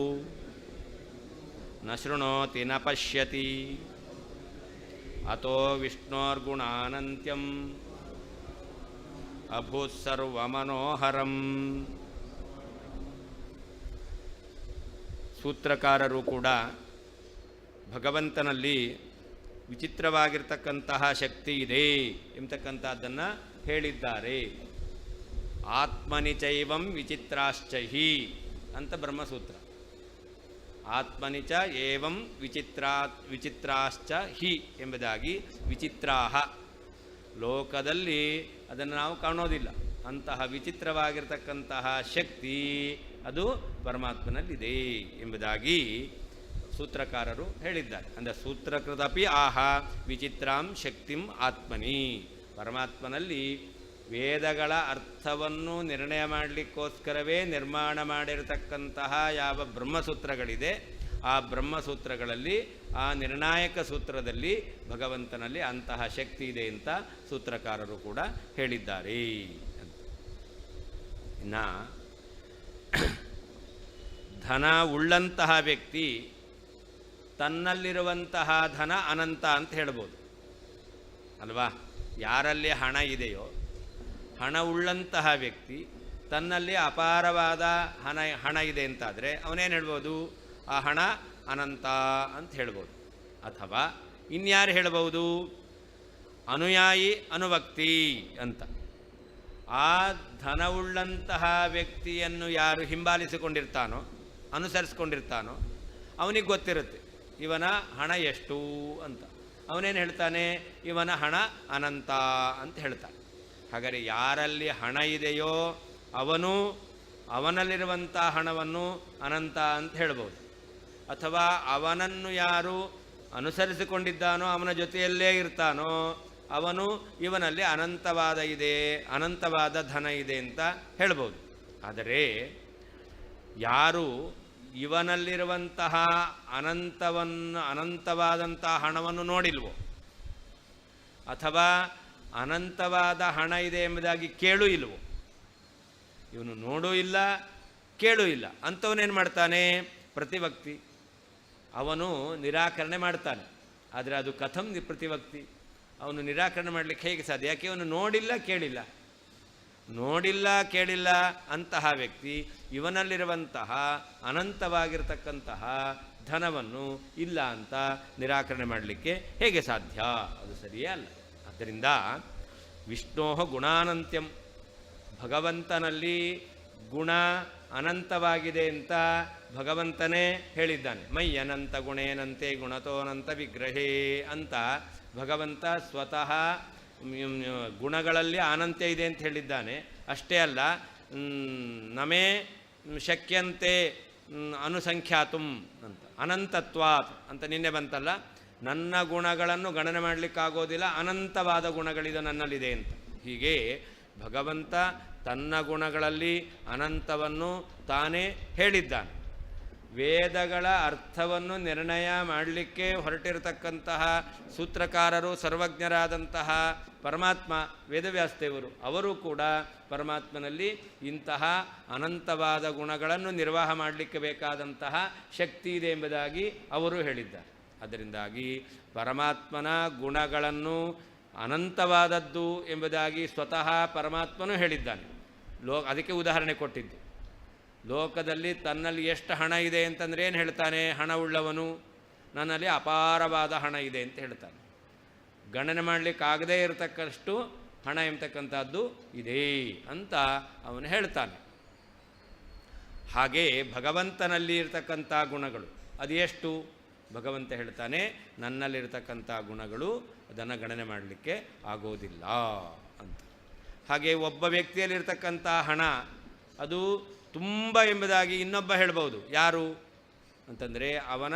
ನ ಶೃಣೋತಿ ನ ಪಶ್ಯತಿ ಅತೋ ವಿಷ್ಣೋರ್ಗುಣಾನಂತ್ಯಂ ಅಭೂತ್ ಸರ್ವಮನೋಹರಂ. ಸೂತ್ರಕಾರರು ಕೂಡ ಭಗವಂತನಲ್ಲಿ ವಿಚಿತ್ರವಾಗಿರ್ತಕ್ಕಂತಹ ಶಕ್ತಿ ಇದೆ ಎಂಬತಕ್ಕಂಥದ್ದನ್ನು ಹೇಳಿದ್ದಾರೆ. ಆತ್ಮನಿ ಚೈವಂ ವಿಚಿತ್ರಾಶ್ಚಹಿ ಅಂತ ಬ್ರಹ್ಮಸೂತ್ರ. ಆತ್ಮನಿ ಚ ಏವಂ ವಿಚಿತ್ರಾಶ್ಚ ಹಿ ಎಂಬುದಾಗಿ ವಿಚಿತ್ರಾಹ, ಲೋಕದಲ್ಲಿ ಅದನ್ನು ನಾವು ಕಾಣೋದಿಲ್ಲ, ಅಂತಹ ವಿಚಿತ್ರವಾಗಿರ್ತಕ್ಕಂತಹ ಶಕ್ತಿ ಅದು ಪರಮಾತ್ಮನಲ್ಲಿದೆ ಎಂಬುದಾಗಿ ಸೂತ್ರಕಾರರು ಹೇಳಿದ್ದಾರೆ. ಅಂದರೆ ಸೂತ್ರಕೃತಪಿ ಆಹ ವಿಚಿತ್ರಾಂ ಶಕ್ತಿಂ ಆತ್ಮನಿ, ಪರಮಾತ್ಮನಲ್ಲಿ ವೇದಗಳ ಅರ್ಥವನ್ನು ನಿರ್ಣಯ ಮಾಡಲಿಕ್ಕೋಸ್ಕರವೇ ನಿರ್ಮಾಣ ಮಾಡಿರತಕ್ಕಂತಹ ಯಾವ ಬ್ರಹ್ಮಸೂತ್ರಗಳಿದೆ, ಆ ಬ್ರಹ್ಮಸೂತ್ರಗಳಲ್ಲಿ ಆ ನಿರ್ಣಾಯಕ ಸೂತ್ರದಲ್ಲಿ ಭಗವಂತನಲ್ಲಿ ಅಂತಹ ಶಕ್ತಿ ಇದೆ ಅಂತ ಸೂತ್ರಕಾರರು ಕೂಡ ಹೇಳಿದ್ದಾರೆ ಅಂತ. ಇನ್ನು ಧನ ಉಳ್ಳಂತಹ ವ್ಯಕ್ತಿ ತನ್ನಲ್ಲಿರುವಂತಹ ಧನ ಅನಂತ ಅಂತ ಹೇಳ್ಬೋದು ಅಲ್ವಾ. ಯಾರಲ್ಲಿ ಹಣ ಇದೆಯೋ, ಹಣ ಉಳ್ಳಂತಹ ವ್ಯಕ್ತಿ ತನ್ನಲ್ಲಿ ಅಪಾರವಾದ ಹಣ ಇದೆ ಅಂತಾದರೆ ಅವನೇನು ಹೇಳ್ಬೋದು, ಆ ಹಣ ಅನಂತ ಅಂತ ಹೇಳ್ಬೋದು. ಅಥವಾ ಇನ್ಯಾರು ಹೇಳ್ಬೋದು, ಅನುಯಾಯಿ ಅನುವಕ್ತಿ ಅಂತ. ಆ ಧನವುಳ್ಳಂತಹ ವ್ಯಕ್ತಿಯನ್ನು ಯಾರು ಹಿಂಬಾಲಿಸಿಕೊಂಡಿರ್ತಾನೋ, ಅನುಸರಿಸ್ಕೊಂಡಿರ್ತಾನೋ, ಅವನಿಗೆ ಗೊತ್ತಿರುತ್ತೆ ಇವನ ಹಣ ಎಷ್ಟು ಅಂತ. ಅವನೇನು ಹೇಳ್ತಾನೆ, ಇವನ ಹಣ ಅನಂತ ಅಂತ ಹೇಳ್ತಾನೆ. ಹಾಗಾದರೆ ಯಾರಲ್ಲಿ ಹಣ ಇದೆಯೋ ಅವನು ಅವನಲ್ಲಿರುವಂಥ ಹಣವನ್ನು ಅನಂತ ಅಂತ ಹೇಳ್ಬೋದು. ಅಥವಾ ಅವನನ್ನು ಯಾರು ಅನುಸರಿಸಿಕೊಂಡಿದ್ದಾನೋ, ಅವನ ಜೊತೆಯಲ್ಲೇ ಇರ್ತಾನೋ, ಅವನು ಇವನಲ್ಲಿ ಅನಂತವಾದ ಧನ ಇದೆ ಅಂತ ಹೇಳ್ಬೋದು. ಆದರೆ ಯಾರು ಇವನಲ್ಲಿರುವಂತಹ ಅನಂತವಾದಂತಹ ಹಣವನ್ನು ನೋಡಿಲ್ವೋ, ಅಥವಾ ಅನಂತವಾದ ಹಣ ಇದೆ ಎಂಬುದಾಗಿ ಕೇಳೂ ಇಲ್ವೋ, ಇವನು ನೋಡೂ ಇಲ್ಲ ಕೇಳೂ ಇಲ್ಲ ಅಂಥವನೇನು ಮಾಡ್ತಾನೆ, ಪ್ರತಿವಕ್ತಿ, ಅವನು ನಿರಾಕರಣೆ ಮಾಡ್ತಾನೆ. ಆದರೆ ಅದು ಕಥಂ ಪ್ರತಿವಕ್ತಿ, ಅವನು ನಿರಾಕರಣೆ ಮಾಡಲಿಕ್ಕೆ ಹೇಗೆ ಸಾಧ್ಯ? ಯಾಕೆ ಅವನು ನೋಡಿಲ್ಲ ಕೇಳಿಲ್ಲ ಅಂತಹ ವ್ಯಕ್ತಿ ಇವನಲ್ಲಿರುವಂತಹ ಅನಂತವಾಗಿರ್ತಕ್ಕಂತಹ ಧನವನ್ನು ಇಲ್ಲ ಅಂತ ನಿರಾಕರಣೆ ಮಾಡಲಿಕ್ಕೆ ಹೇಗೆ ಸಾಧ್ಯ? ಅದು ಸರಿಯೇ ಅಲ್ಲ. ಆದ್ದರಿಂದ ವಿಷ್ಣೋ ಗುಣಾನಂತ್ಯಂ, ಭಗವಂತನಲ್ಲಿ ಗುಣ ಅನಂತವಾಗಿದೆ ಅಂತ ಭಗವಂತನೇ ಹೇಳಿದ್ದಾನೆ. ಮೈ ಅನಂತ ಗುಣೇನಂತೆ ಗುಣತೋನಂತ ವಿಗ್ರಹೇ ಅಂತ ಭಗವಂತ ಸ್ವತಃ ಗುಣಗಳಲ್ಲಿ ಅನಂತ್ಯ ಇದೆ ಅಂತ ಹೇಳಿದ್ದಾನೆ. ಅಷ್ಟೇ ಅಲ್ಲ, ನಮೇ ಶಕ್ಯಂತೆ ಅನುಸಂಖ್ಯಾತುಂ ಅಂತ, ಅನಂತತ್ವಾತ್ ಅಂತ ನಿನ್ನೆ ಬಂತಲ್ಲ, ನನ್ನ ಗುಣಗಳನ್ನು ಗಣನೆ ಮಾಡಲಿಕ್ಕಾಗೋದಿಲ್ಲ, ಅನಂತವಾದ ಗುಣಗಳಿದು ನನ್ನಲ್ಲಿದೆ ಅಂತ. ಹೀಗೆ ಭಗವಂತ ತನ್ನ ಗುಣಗಳಲ್ಲಿ ಅನಂತವನ್ನು ತಾನೇ ಹೇಳಿದ್ದಾನೆ. ವೇದಗಳ ಅರ್ಥವನ್ನು ನಿರ್ಣಯ ಮಾಡಲಿಕ್ಕೆ ಹೊರಟಿರತಕ್ಕಂತಹ ಸೂತ್ರಕಾರರು, ಸರ್ವಜ್ಞರಾದಂತಹ ಪರಮಾತ್ಮ ವೇದವ್ಯಾಸದೇವರು, ಅವರು ಕೂಡ ಪರಮಾತ್ಮನಲ್ಲಿ ಇಂತಹ ಅನಂತವಾದ ಗುಣಗಳನ್ನು ನಿರ್ವಾಹ ಮಾಡಲಿಕ್ಕೆ ಬೇಕಾದಂತಹ ಶಕ್ತಿ ಇದೆ ಎಂಬುದಾಗಿ ಅವರು ಹೇಳಿದ್ದಾರೆ. ಅದರಿಂದಾಗಿ ಪರಮಾತ್ಮನ ಗುಣಗಳನ್ನು ಅನಂತವಾದದ್ದು ಎಂಬುದಾಗಿ ಸ್ವತಃ ಪರಮಾತ್ಮನೂ ಹೇಳಿದ್ದಾನೆ. ಅದಕ್ಕೆ ಉದಾಹರಣೆ ಕೊಟ್ಟಿದ್ದು, ಲೋಕದಲ್ಲಿ ತನ್ನಲ್ಲಿ ಎಷ್ಟು ಹಣ ಇದೆ ಅಂತಂದರೆ ಏನು ಹೇಳ್ತಾನೆ, ಹಣ ಉಳ್ಳವನು ನನ್ನಲ್ಲಿ ಅಪಾರವಾದ ಹಣ ಇದೆ ಅಂತ ಹೇಳ್ತಾನೆ. ಗಣನೆ ಮಾಡಲಿಕ್ಕಾಗದೇ ಇರತಕ್ಕಷ್ಟು ಹಣ ಎಂಬತಕ್ಕಂಥದ್ದು ಇದೆ ಅಂತ ಅವನು ಹೇಳ್ತಾನೆ. ಹಾಗೆ ಭಗವಂತನಲ್ಲಿ ಇರತಕ್ಕಂಥ ಗುಣಗಳು ಅದು ಎಷ್ಟು? ಭಗವಂತ ಹೇಳ್ತಾನೆ, ನನ್ನಲ್ಲಿರ್ತಕ್ಕಂಥ ಗುಣಗಳು ಅದನ್ನು ಗಣನೆ ಮಾಡಲಿಕ್ಕೆ ಆಗೋದಿಲ್ಲ ಅಂತ. ಹಾಗೆ ಒಬ್ಬ ವ್ಯಕ್ತಿಯಲ್ಲಿರ್ತಕ್ಕಂಥ ಹಣ ಅದು ತುಂಬ ಎಂಬುದಾಗಿ ಇನ್ನೊಬ್ಬ ಹೇಳ್ಬೋದು. ಯಾರು ಅಂತಂದರೆ ಅವನ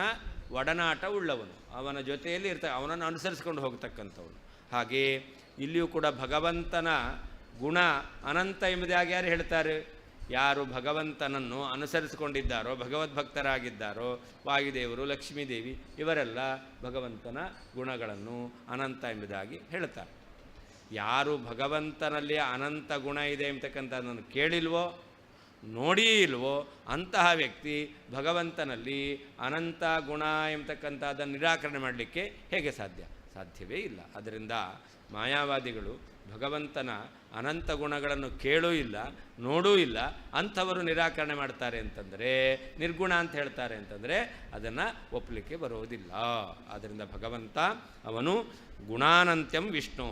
ಒಡನಾಟ ಉಳ್ಳವನು, ಅವನ ಜೊತೆಯಲ್ಲಿ ಅವನನ್ನು ಅನುಸರಿಸ್ಕೊಂಡು ಹೋಗ್ತಕ್ಕಂಥವನು. ಹಾಗೆ ಇಲ್ಲಿಯೂ ಕೂಡ ಭಗವಂತನ ಗುಣ ಅನಂತ ಎಂಬುದಾಗಿ ಯಾರು ಹೇಳ್ತಾರೆ? ಯಾರು ಭಗವಂತನನ್ನು ಅನುಸರಿಸಿಕೊಂಡಿದ್ದಾರೋ, ಭಗವದ್ಭಕ್ತರಾಗಿದ್ದಾರೋ, ವಾಯುದೇವರು, ಲಕ್ಷ್ಮೀದೇವಿ, ಇವರೆಲ್ಲ ಭಗವಂತನ ಗುಣಗಳನ್ನು ಅನಂತ ಎಂಬುದಾಗಿ ಹೇಳ್ತಾರೆ. ಯಾರು ಭಗವಂತನಲ್ಲಿ ಅನಂತ ಗುಣ ಇದೆ ಎಂಬತಕ್ಕಂಥದ್ದನ್ನು ಕೇಳಿಲ್ವೋ, ನೋಡಿಯೇ ಇಲ್ವೋ, ಅಂತಹ ವ್ಯಕ್ತಿ ಭಗವಂತನಲ್ಲಿ ಅನಂತ ಗುಣ ಎಂಬತಕ್ಕಂಥದ್ದನ್ನು ನಿರಾಕರಣೆ ಮಾಡಲಿಕ್ಕೆ ಹೇಗೆ ಸಾಧ್ಯ? ಸಾಧ್ಯವೇ ಇಲ್ಲ. ಅದರಿಂದ ಮಾಯಾವಾದಿಗಳು ಭಗವಂತನ ಅನಂತ ಗುಣಗಳನ್ನು ಕೇಳೂ ಇಲ್ಲ, ನೋಡೂ ಇಲ್ಲ, ಅಂಥವರು ನಿರಾಕರಣೆ ಮಾಡ್ತಾರೆ ಅಂತಂದರೆ, ನಿರ್ಗುಣ ಅಂತ ಹೇಳ್ತಾರೆ ಅಂತಂದರೆ ಅದನ್ನು ಒಪ್ಪಲಿಕ್ಕೆ ಬರೋದಿಲ್ಲ. ಆದ್ದರಿಂದ ಭಗವಂತ ಅವನು ಗುಣಾನಂತ್ಯಂ ವಿಷ್ಣು,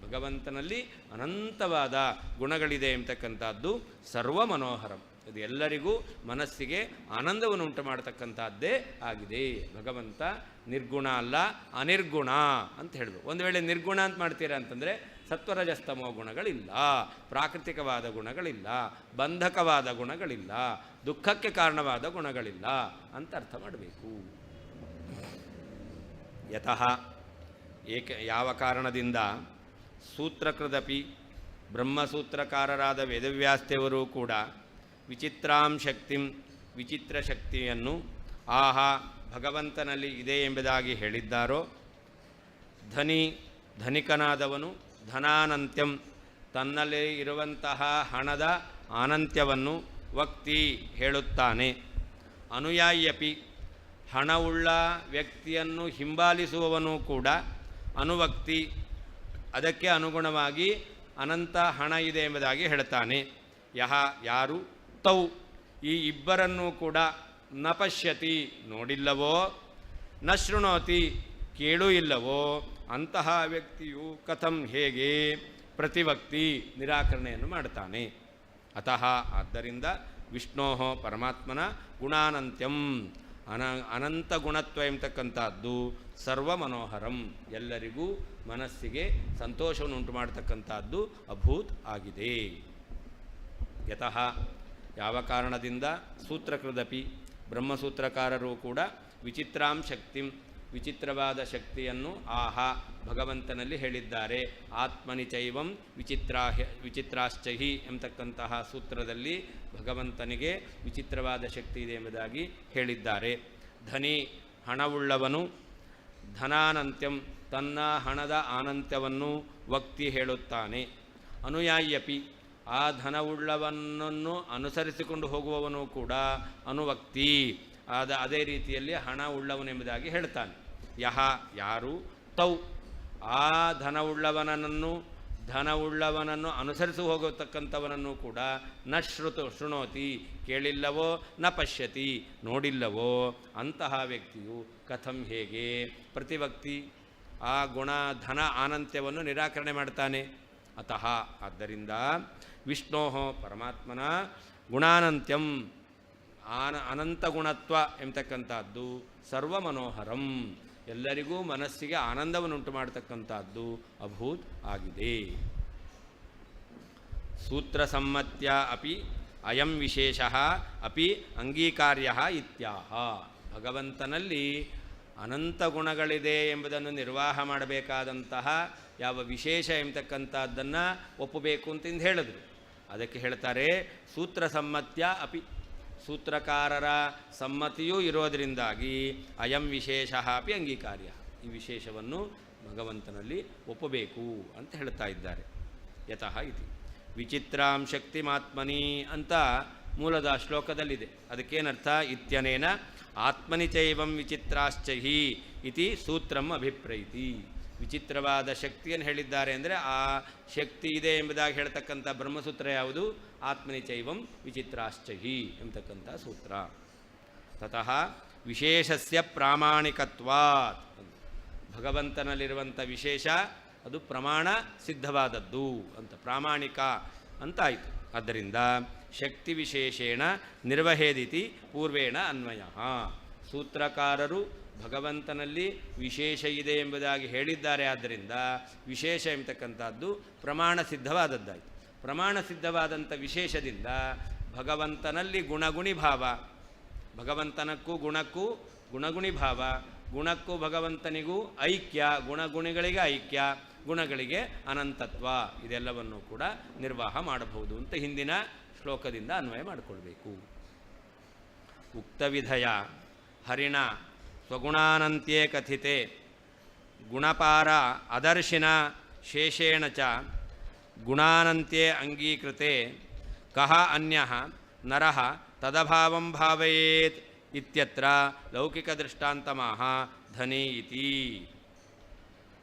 ಭಗವಂತನಲ್ಲಿ ಅನಂತವಾದ ಗುಣಗಳಿದೆ ಎಂಬತಕ್ಕಂಥದ್ದು ಸರ್ವ ಮನೋಹರಂ, ಅದು ಎಲ್ಲರಿಗೂ ಮನಸ್ಸಿಗೆ ಆನಂದವನ್ನು ಉಂಟು ಮಾಡತಕ್ಕಂಥದ್ದೇ ಆಗಿದೆ. ಭಗವಂತ ನಿರ್ಗುಣ ಅಲ್ಲ, ಅನಿರ್ಗುಣ ಅಂತ ಹೇಳಿದ್ರು. ಒಂದು ವೇಳೆ ನಿರ್ಗುಣ ಅಂತ ಮಾಡ್ತೀರಾ ಅಂತಂದರೆ ಸತ್ವರಜಸ್ತಮೋ ಗುಣಗಳಿಲ್ಲ, ಪ್ರಾಕೃತಿಕವಾದ ಗುಣಗಳಿಲ್ಲ, ಬಂಧಕವಾದ ಗುಣಗಳಿಲ್ಲ, ದುಃಖಕ್ಕೆ ಕಾರಣವಾದ ಗುಣಗಳಿಲ್ಲ ಅಂತ ಅರ್ಥ ಮಾಡಬೇಕು. ಯತಃ ಯಾವ ಕಾರಣದಿಂದ ಸೂತ್ರಕೃದಪಿ ಬ್ರಹ್ಮಸೂತ್ರಕಾರರಾದ ವೇದವ್ಯಾಸದೇವರು ಕೂಡ ವಿಚಿತ್ರಾಂ ಶಕ್ತಿಂ, ವಿಚಿತ್ರ ಶಕ್ತಿಯನ್ನು ಆಹಾ ಭಗವಂತನಲ್ಲಿ ಇದೆ ಎಂಬುದಾಗಿ ಹೇಳಿದ್ದಾರೋ, ಧನಿಕನಾದವನು ಧನಾನಂತ್ಯಂ, ತನ್ನಲ್ಲಿ ಇರುವಂತಹ ಹಣದ ಅನಂತ್ಯವನ್ನು ವಕ್ತಿ ಹೇಳುತ್ತಾನೆ. ಅನುಯಾಯ್ಯಪಿ, ಹಣವುಳ್ಳ ವ್ಯಕ್ತಿಯನ್ನು ಹಿಂಬಾಲಿಸುವವನು ಕೂಡ ಅನುವಕ್ತಿ, ಅದಕ್ಕೆ ಅನುಗುಣವಾಗಿ ಅನಂತ ಹಣ ಇದೆ ಎಂಬುದಾಗಿ ಹೇಳ್ತಾನೆ. ಯಾರು ತೌ, ಈ ಇಬ್ಬರನ್ನೂ ಕೂಡ ನ ಪಶ್ಯತಿ, ನೋಡಿಲ್ಲವೋ, ನ ಶೃಣೋತಿ, ಕೇಳೂ ಇಲ್ಲವೋ, ಅಂತಹ ವ್ಯಕ್ತಿಯು ಕಥಂ, ಹೇಗೆ, ಪ್ರತಿವಕ್ತಿ, ನಿರಾಕರಣೆಯನ್ನು ಮಾಡ್ತಾನೆ. ಅತಃ, ಆದ್ದರಿಂದ ವಿಷ್ಣೋ ಪರಮಾತ್ಮನ ಗುಣಾನಂತ್ಯಂ, ಅನಂತ ಗುಣತ್ವ ಎಂಬತಕ್ಕಂಥದ್ದು ಸರ್ವ ಮನೋಹರಂ, ಎಲ್ಲರಿಗೂ ಮನಸ್ಸಿಗೆ ಸಂತೋಷವನ್ನು ಉಂಟು ಮಾಡತಕ್ಕಂಥದ್ದು ಅಭೂತ್ ಆಗಿದೆ. ಯತಃ ಯಾವ ಕಾರಣದಿಂದ ಸೂತ್ರಕೃದಪಿ ಬ್ರಹ್ಮಸೂತ್ರಕಾರರು ಕೂಡ ವಿಚಿತ್ರಾಂ ಶಕ್ತಿಂ, ವಿಚಿತ್ರವಾದ ಶಕ್ತಿಯನ್ನು ಆಹಾ ಭಗವಂತನಲ್ಲಿ ಹೇಳಿದ್ದಾರೆ. ಆತ್ಮನಿ ಚೈವಂ ವಿಚಿತ್ರಾಶ್ಚಹಿ ಎಂಬತಕ್ಕಂತಹ ಸೂತ್ರದಲ್ಲಿ ಭಗವಂತನಿಗೆ ವಿಚಿತ್ರವಾದ ಶಕ್ತಿ ಇದೆ ಎಂಬುದಾಗಿ ಹೇಳಿದ್ದಾರೆ. ಧನಿ, ಹಣವುಳ್ಳವನು, ಧನಾನಂತ್ಯಂ, ತನ್ನ ಹಣದ ಅನಂತ್ಯವನ್ನು ವಕ್ತಿ ಹೇಳುತ್ತಾನೆ. ಅನುಯಾಯ್ಯಪಿ, ಆ ಧನವುಳ್ಳವನನ್ನು ಅನುಸರಿಸಿಕೊಂಡು ಹೋಗುವವನು ಕೂಡ ಅನುವಕ್ತಿ, ಅದೇ ರೀತಿಯಲ್ಲಿ ಹಣ ಉಳ್ಳವನೆಂಬುದಾಗಿ ಹೇಳ್ತಾನೆ. ಯಾರು ತೌ, ಆ ಧನವುಳ್ಳವನನ್ನು ಅನುಸರಿಸಿ ಹೋಗತಕ್ಕಂಥವನನ್ನು ಕೂಡ ನ ಶೃಣೋತಿ, ಕೇಳಿಲ್ಲವೋ, ನ ಪಶ್ಯತಿ, ನೋಡಿಲ್ಲವೋ, ಅಂತಹ ವ್ಯಕ್ತಿಯು ಕಥಂ, ಹೇಗೆ, ಪ್ರತಿವಕ್ತಿ, ಆ ಗುಣ ಧನ ಅನಂತ್ಯವನ್ನು ನಿರಾಕರಣೆ ಮಾಡ್ತಾನೆ. ಅತಃ, ಆದ್ದರಿಂದ ವಿಷ್ಣೋ ಪರಮಾತ್ಮನ ಗುಣಾನಂತ್ಯಂ, ಅನಂತ ಗುಣತ್ವ ಎಂಬತಕ್ಕಂಥದ್ದು ಸರ್ವ ಮನೋಹರಂ, ಎಲ್ಲರಿಗೂ ಮನಸ್ಸಿಗೆ ಆನಂದವನ್ನುಂಟು ಮಾಡತಕ್ಕಂಥದ್ದು ಅಭೂತ್ ಆಗಿದೆ. ಸೂತ್ರಸಮ್ಮತ್ಯ ಅಪಿ ಅಯಂ ವಿಶೇಷ ಅಪಿ ಅಂಗೀಕಾರ್ಯ ಇತ್ಯಾಹ. ಭಗವಂತನಲ್ಲಿ ಅನಂತ ಗುಣಗಳಿದೆ ಎಂಬುದನ್ನು ನಿರ್ವಾಹ ಮಾಡಬೇಕಾದಂತಹ ಯಾವ ವಿಶೇಷ ಎಂಬತಕ್ಕಂಥದ್ದನ್ನು ಒಪ್ಪಬೇಕು ಅಂತಂದು ಹೇಳಿದ್ರು. ಅದಕ್ಕೆ ಹೇಳ್ತಾರೆ ಸೂತ್ರಸಮ್ಮತ್ಯ ಅಪಿ, ಸೂತ್ರಕಾರರ ಸಮ್ಮತಿಯೂ ಇರೋದರಿಂದಾಗಿ ಅಯಂ ವಿಶೇಷ ಅಪಿ ಅಂಗೀಕಾರ್ಯ, ಈ ವಿಶೇಷವನ್ನು ಭಗವಂತನಲ್ಲಿ ಒಪ್ಪಬೇಕು ಅಂತ ಹೇಳ್ತಾ ಇದ್ದಾರೆ. ಯತಃ ಇತಿ ವಿಚಿತ್ರಾಂ ಶಕ್ತಿಮಾತ್ಮನಿ ಅಂತ ಮೂಲದ ಶ್ಲೋಕದಲ್ಲಿದೆ. ಅದಕ್ಕೇನರ್ಥ, ಇತ್ಯನೇನ ಆತ್ಮನಿ ಚೈವಂ ವಿಚಿತ್ರಾಶ್ಚಹಿ ಇತಿ ಸೂತ್ರಂ ಅಭಿಪ್ರೈತಿ. ವಿಚಿತ್ರವಾದ ಶಕ್ತಿಯನ್ನು ಹೇಳಿದ್ದಾರೆ ಅಂದರೆ ಆ ಶಕ್ತಿ ಇದೆ ಎಂಬುದಾಗಿ ಹೇಳ್ತಕ್ಕಂಥ ಬ್ರಹ್ಮಸೂತ್ರ ಯಾವುದು? ಆತ್ಮನಿ ಚೈವಂ ವಿಚಿತ್ರಾಶ್ಚಹಿ ಎಂಬತಕ್ಕಂಥ ಸೂತ್ರ. ತತಃ ವಿಶೇಷಸ್ಯ ಪ್ರಾಮಾಣಿಕತ್ವಾತ್, ಭಗವಂತನಲ್ಲಿರುವಂಥ ವಿಶೇಷ ಅದು ಪ್ರಮಾಣ ಸಿದ್ಧವಾದದ್ದು ಅಂತ, ಪ್ರಾಮಾಣಿಕ ಅಂತ ಆಯಿತು. ಆದ್ದರಿಂದ ಶಕ್ತಿ ವಿಶೇಷೇಣ ನಿರ್ವಹೇದಿತಿ ಪೂರ್ವೇಣ ಅನ್ವಯ. ಸೂತ್ರಕಾರರು ಭಗವಂತನಲ್ಲಿ ವಿಶೇಷ ಇದೆ ಎಂಬುದಾಗಿ ಹೇಳಿದ್ದಾರೆ. ಆದ್ದರಿಂದ ವಿಶೇಷ ಎಂಬತಕ್ಕಂಥದ್ದು ಪ್ರಮಾಣ ಸಿದ್ಧವಾದದ್ದಾಯಿತು. ಪ್ರಮಾಣ ಸಿದ್ಧವಾದಂಥ ವಿಶೇಷದಿಂದ ಭಗವಂತನಲ್ಲಿ ಗುಣಗುಣಿ ಭಾವ, ಭಗವಂತನಕ್ಕೂ ಗುಣಕ್ಕೂ ಗುಣಗುಣಿ ಭಾವ, ಗುಣಕ್ಕೂ ಭಗವಂತನಿಗೂ ಐಕ್ಯ, ಗುಣಗುಣಿಗಳಿಗೆ ಐಕ್ಯ, ಗುಣಗಳಿಗೆ ಅನಂತತ್ವ, ಇದೆಲ್ಲವನ್ನು ಕೂಡ ನಿರ್ವಾಹ ಮಾಡಬಹುದು ಅಂತ ಹಿಂದಿನ ಶ್ಲೋಕದಿಂದ ಅನ್ವಯ ಮಾಡಿಕೊಳ್ಬೇಕು. ಉಕ್ತವಿಧಯ ಹರಿಣ ಸ್ವಗುಣಾನಂತ್ಯೇ ಕಥಿತೆ ಗುಣಪಾರ ಅದರ್ಶಿನ ಶೇಷೇಣ ಚ ಗುಣಾನಂತ್ಯೇ ಅಂಗೀಕೃತೆ ಕಹ ಅನ್ಯಃ ನರಃ ತದಭಾವಂ ಭಾವಯೇತ್ ಇತ್ಯತ್ರ ಲೌಕಿಕ ದೃಷ್ಟಾಂತಮಾಹ ಧನಿ ಇತಿ.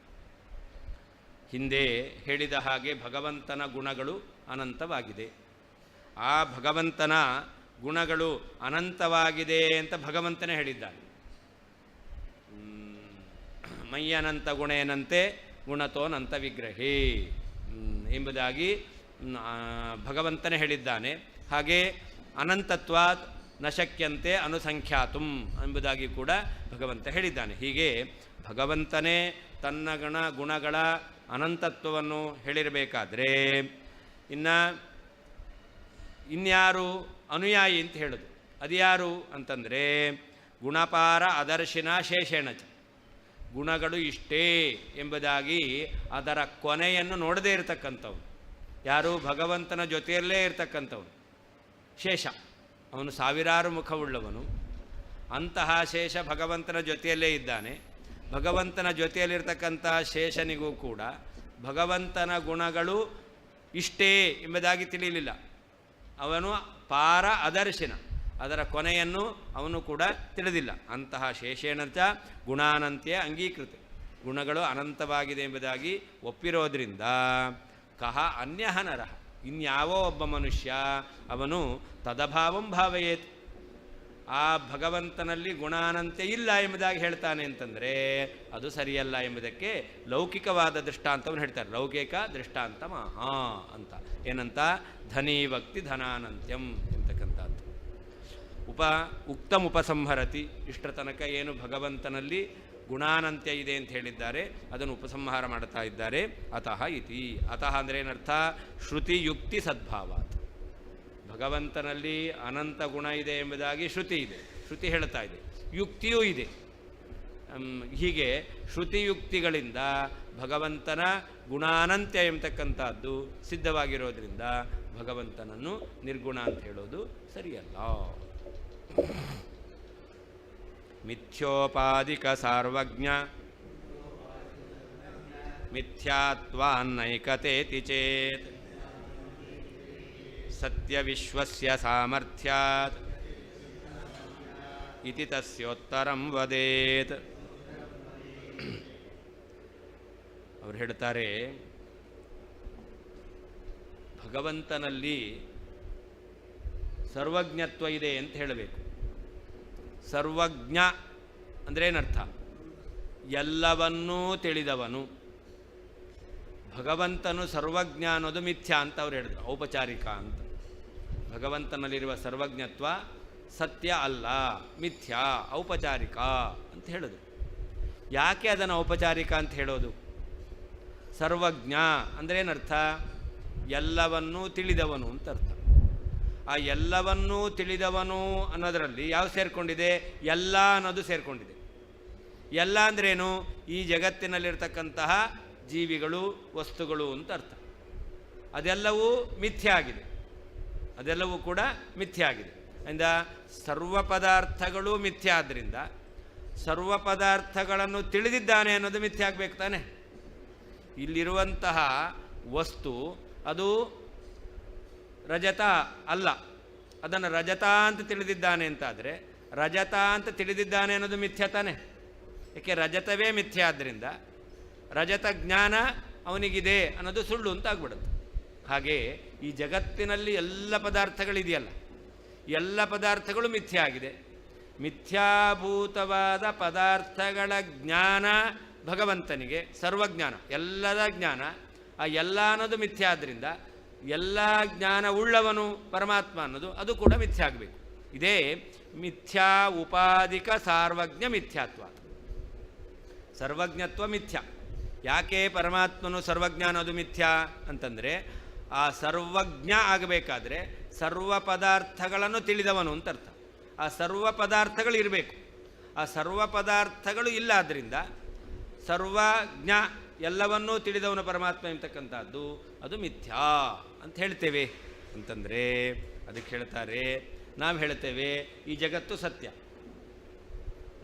ಹಿಂದೆ ಹೇಳಿದ ಹಾಗೆ ಭಗವಂತನ ಗುಣಗಳು ಅನಂತವಾಗಿದೆ. ಆ ಭಗವಂತನ ಗುಣಗಳು ಅನಂತವಾಗಿದೆ ಅಂತ ಭಗವಂತನೇ ಹೇಳಿದ್ದಾನೆ. ಮಯ್ಯನಂತ ಗುಣೇನಂತೆ ಗುಣತೋನಂತ ವಿಗ್ರಹೇ ಎಂಬುದಾಗಿ ಭಗವಂತನೇ ಹೇಳಿದ್ದಾನೆ. ಹಾಗೆ ಅನಂತತ್ವಾತ್ ನ ಶಕ್ಯಂತೆ ಅನುಸಂಖ್ಯಾತುಂ ಎಂಬುದಾಗಿ ಕೂಡ ಭಗವಂತ ಹೇಳಿದ್ದಾನೆ. ಹೀಗೆ ಭಗವಂತನೇ ತನ್ನ ಗುಣಗಳ ಅನಂತತ್ವವನ್ನು ಹೇಳಿರಬೇಕಾದ್ರೆ ಇನ್ಯಾರು ಅನುಯಾಯಿ ಅಂತ ಹೇಳೋದು? ಅದ್ಯಾರು ಅಂತಂದರೆ ಗುಣಪಾರ ಅದರ್ಶಿನ ಶೇಷೇಣಚ. ಗುಣಗಳು ಇಷ್ಟೇ ಎಂಬುದಾಗಿ ಅದರ ಕೊನೆಯನ್ನು ನೋಡದೇ ಇರತಕ್ಕಂಥವ್ನು ಯಾರು? ಭಗವಂತನ ಜೊತೆಯಲ್ಲೇ ಇರತಕ್ಕಂಥವನು ಶೇಷ. ಅವನು ಸಾವಿರಾರು ಮುಖವುಳ್ಳವನು. ಅಂತಹ ಶೇಷ ಭಗವಂತನ ಜೊತೆಯಲ್ಲೇ ಇದ್ದಾನೆ. ಭಗವಂತನ ಜೊತೆಯಲ್ಲಿರ್ತಕ್ಕಂಥ ಶೇಷನಿಗೂ ಕೂಡ ಭಗವಂತನ ಗುಣಗಳು ಇಷ್ಟೇ ಎಂಬುದಾಗಿ ತಿಳಿಯಲಿಲ್ಲ. ಅವನು ಪಾರ ಅದರ್ಶಿನ, ಅದರ ಕೊನೆಯನ್ನು ಅವನು ಕೂಡ ತಿಳಿದಿಲ್ಲ. ಅಂತಹ ಶೇಷೇಣಚ ಗುಣಾನಂತ್ಯ ಅಂಗೀಕೃತ. ಗುಣಗಳು ಅನಂತವಾಗಿದೆ ಎಂಬುದಾಗಿ ಒಪ್ಪಿರೋದ್ರಿಂದ ಕಹ ಅನ್ಯಃ ನರಃ, ಇನ್ಯಾವೋ ಒಬ್ಬ ಮನುಷ್ಯ ಅವನು ತದಭಾವಂ ಭಾವಯೇತ್, ಆ ಭಗವಂತನಲ್ಲಿ ಗುಣಾನಂತ್ಯ ಇಲ್ಲ ಎಂಬುದಾಗಿ ಹೇಳ್ತಾನೆ ಅಂತಂದರೆ ಅದು ಸರಿಯಲ್ಲ ಎಂಬುದಕ್ಕೆ ಲೌಕಿಕವಾದ ದೃಷ್ಟಾಂತವನ್ನು ಹೇಳ್ತಾರೆ. ಲೌಕಿಕ ದೃಷ್ಟಾಂತ ಮಹಾ ಅಂತ. ಏನಂತ? ಧನೀಭಕ್ತಿ ಧನಾನಂತ್ಯಂ ಎಂತಕ್ಕಂಥದ್ದು. ಉಕ್ತಂ ಉಪಸಂಹರತಿ. ಇಷ್ಟರ ತನಕ ಏನು ಭಗವಂತನಲ್ಲಿ ಗುಣಾನಂತ್ಯ ಇದೆ ಅಂತ ಹೇಳಿದ್ದಾರೆ ಅದನ್ನು ಉಪಸಂಹಾರ ಮಾಡ್ತಾ ಇದ್ದಾರೆ. ಅತಃ ಇತಿ. ಅತಃ ಅಂದರೆ ಏನರ್ಥ? ಶ್ರುತಿಯುಕ್ತಿ ಸದ್ಭಾವಾತ್. ಭಗವಂತನಲ್ಲಿ ಅನಂತ ಗುಣ ಇದೆ ಎಂಬುದಾಗಿ ಶ್ರುತಿ ಇದೆ, ಶ್ರುತಿ ಹೇಳ್ತಾ ಇದೆ. ಯುಕ್ತಿಯೂ ಇದೆ. ಹೀಗೆ ಶ್ರುತಿಯುಕ್ತಿಗಳಿಂದ ಭಗವಂತನ ಗುಣಾನಂತ್ಯ ಎಂಬತಕ್ಕಂಥದ್ದು ಸಿದ್ಧವಾಗಿರೋದ್ರಿಂದ ಭಗವಂತನನ್ನು ನಿರ್ಗುಣ ಅಂತ ಹೇಳೋದು ಸರಿಯಲ್ಲ. ಮಿಥ್ಯೋಪಾದಿಕ ಸಾರ್ವಜ್ಞ ಮಿಥ್ಯಾತ್ವಾನ್ನೈಕತೇತಿ ಚೇತ್ ಸತ್ಯವಿಶ್ವಸ್ಯ ಸಾಮರ್ಥ್ಯಾತ್ ಇತಿ ತಸ್ಯೋತ್ತರಂ ವದೇತ್. ಅವರು ಹೇಳ್ತಾರೆ, ಭಗವಂತನಲ್ಲಿ ಸರ್ವಜ್ಞತ್ವ ಇದೆ ಅಂತ ಹೇಳಬೇಕು. ಸರ್ವಜ್ಞ ಅಂದರೆ ಏನರ್ಥ? ಎಲ್ಲವನ್ನೂ ತಿಳಿದವನು. ಭಗವಂತನು ಸರ್ವಜ್ಞ ಅನ್ನೋದು ಮಿಥ್ಯಾ ಅಂತ ಅವ್ರು ಹೇಳಿದ್ರು, ಔಪಚಾರಿಕ ಅಂತ. ಭಗವಂತನಲ್ಲಿರುವ ಸರ್ವಜ್ಞತ್ವ ಸತ್ಯ ಅಲ್ಲ, ಮಿಥ್ಯಾ, ಔಪಚಾರಿಕ ಅಂತ ಹೇಳೋದು. ಯಾಕೆ ಅದನ್ನು ಔಪಚಾರಿಕ ಅಂತ ಹೇಳೋದು? ಸರ್ವಜ್ಞ ಅಂದರೆ ಏನರ್ಥ? ಎಲ್ಲವನ್ನೂ ತಿಳಿದವನು ಅಂತ ಅರ್ಥ. ಆ ಎಲ್ಲವನ್ನೂ ತಿಳಿದವನು ಅನ್ನೋದರಲ್ಲಿ ಯಾವ ಸೇರಿಕೊಂಡಿದೆ? ಎಲ್ಲ ಅನ್ನೋದು ಸೇರಿಕೊಂಡಿದೆ. ಎಲ್ಲ ಅಂದ್ರೇನು? ಈ ಜಗತ್ತಿನಲ್ಲಿರ್ತಕ್ಕಂತಹ ಜೀವಿಗಳು, ವಸ್ತುಗಳು ಅಂತ ಅರ್ಥ. ಅದೆಲ್ಲವೂ ಮಿಥ್ಯೆ ಆಗಿದೆ, ಅದೆಲ್ಲವೂ ಕೂಡ ಮಿಥ್ಯೆ ಆಗಿದೆ. ಅಂದರೆ ಸರ್ವ ಪದಾರ್ಥಗಳು ಮಿಥ್ಯೆ ಆದ್ದರಿಂದ ಸರ್ವ ಪದಾರ್ಥಗಳನ್ನು ತಿಳಿದಿದ್ದಾನೆ ಅನ್ನೋದು ಮಿಥ್ಯೆ ಆಗಬೇಕು ತಾನೆ. ಇಲ್ಲಿರುವಂತಹ ವಸ್ತು ಅದು ರಜತ ಅಲ್ಲ, ಅದನ್ನು ರಜತ ಅಂತ ತಿಳಿದಿದ್ದಾನೆ ಅಂತಾದರೆ ರಜತ ಅಂತ ತಿಳಿದಿದ್ದಾನೆ ಅನ್ನೋದು ಮಿಥ್ಯ ತಾನೆ. ಏಕೆ? ರಜತವೇ ಮಿಥ್ಯೆ ಆದ್ದರಿಂದ ರಜತ ಜ್ಞಾನ ಅವನಿಗಿದೆ ಅನ್ನೋದು ಸುಳ್ಳು ಅಂತ ಆಗ್ಬಿಡುತ್ತೆ. ಹಾಗೆ ಈ ಜಗತ್ತಿನಲ್ಲಿ ಎಲ್ಲ ಪದಾರ್ಥಗಳಿದೆಯಲ್ಲ, ಎಲ್ಲ ಪದಾರ್ಥಗಳು ಮಿಥ್ಯೆ ಆಗಿದೆ. ಮಿಥ್ಯಾಭೂತವಾದ ಪದಾರ್ಥಗಳ ಜ್ಞಾನ ಭಗವಂತನಿಗೆ ಸರ್ವಜ್ಞಾನ, ಎಲ್ಲದ ಜ್ಞಾನ. ಆ ಎಲ್ಲ ಅನ್ನೋದು ಮಿಥ್ಯೆ ಆದ್ದರಿಂದ ಎಲ್ಲ ಜ್ಞಾನ ಉಳ್ಳವನು ಪರಮಾತ್ಮ ಅನ್ನೋದು ಅದು ಕೂಡ ಮಿಥ್ಯೆ ಆಗಬೇಕು. ಇದೇ ಮಿಥ್ಯಾ ಉಪಾದಿಕ ಸಾರ್ವಜ್ಞ ಮಿಥ್ಯಾತ್ವ. ಸರ್ವಜ್ಞತ್ವ ಮಿಥ್ಯ. ಯಾಕೆ ಪರಮಾತ್ಮನು ಸರ್ವಜ್ಞ ಅನ್ನೋದು ಮಿಥ್ಯಾ ಅಂತಂದರೆ ಆ ಸರ್ವಜ್ಞ ಆಗಬೇಕಾದ್ರೆ ಸರ್ವ ಪದಾರ್ಥಗಳನ್ನು ತಿಳಿದವನು ಅಂತ ಅರ್ಥ. ಆ ಸರ್ವ ಪದಾರ್ಥಗಳು ಇರಬೇಕು. ಆ ಸರ್ವ ಪದಾರ್ಥಗಳು ಇಲ್ಲ, ಆದ್ದರಿಂದ ಸರ್ವಜ್ಞ ಎಲ್ಲವನ್ನೂ ತಿಳಿದವನು ಪರಮಾತ್ಮ ಎಂತಕ್ಕಂಥದ್ದು ಅದು ಮಿಥ್ಯಾ ಅಂತ ಹೇಳ್ತೇವೆ. ಅಂತಂದರೆ ಅದಕ್ಕೆ ಹೇಳ್ತಾರೆ, ನಾವು ಹೇಳ್ತೇವೆ ಈ ಜಗತ್ತು ಸತ್ಯ,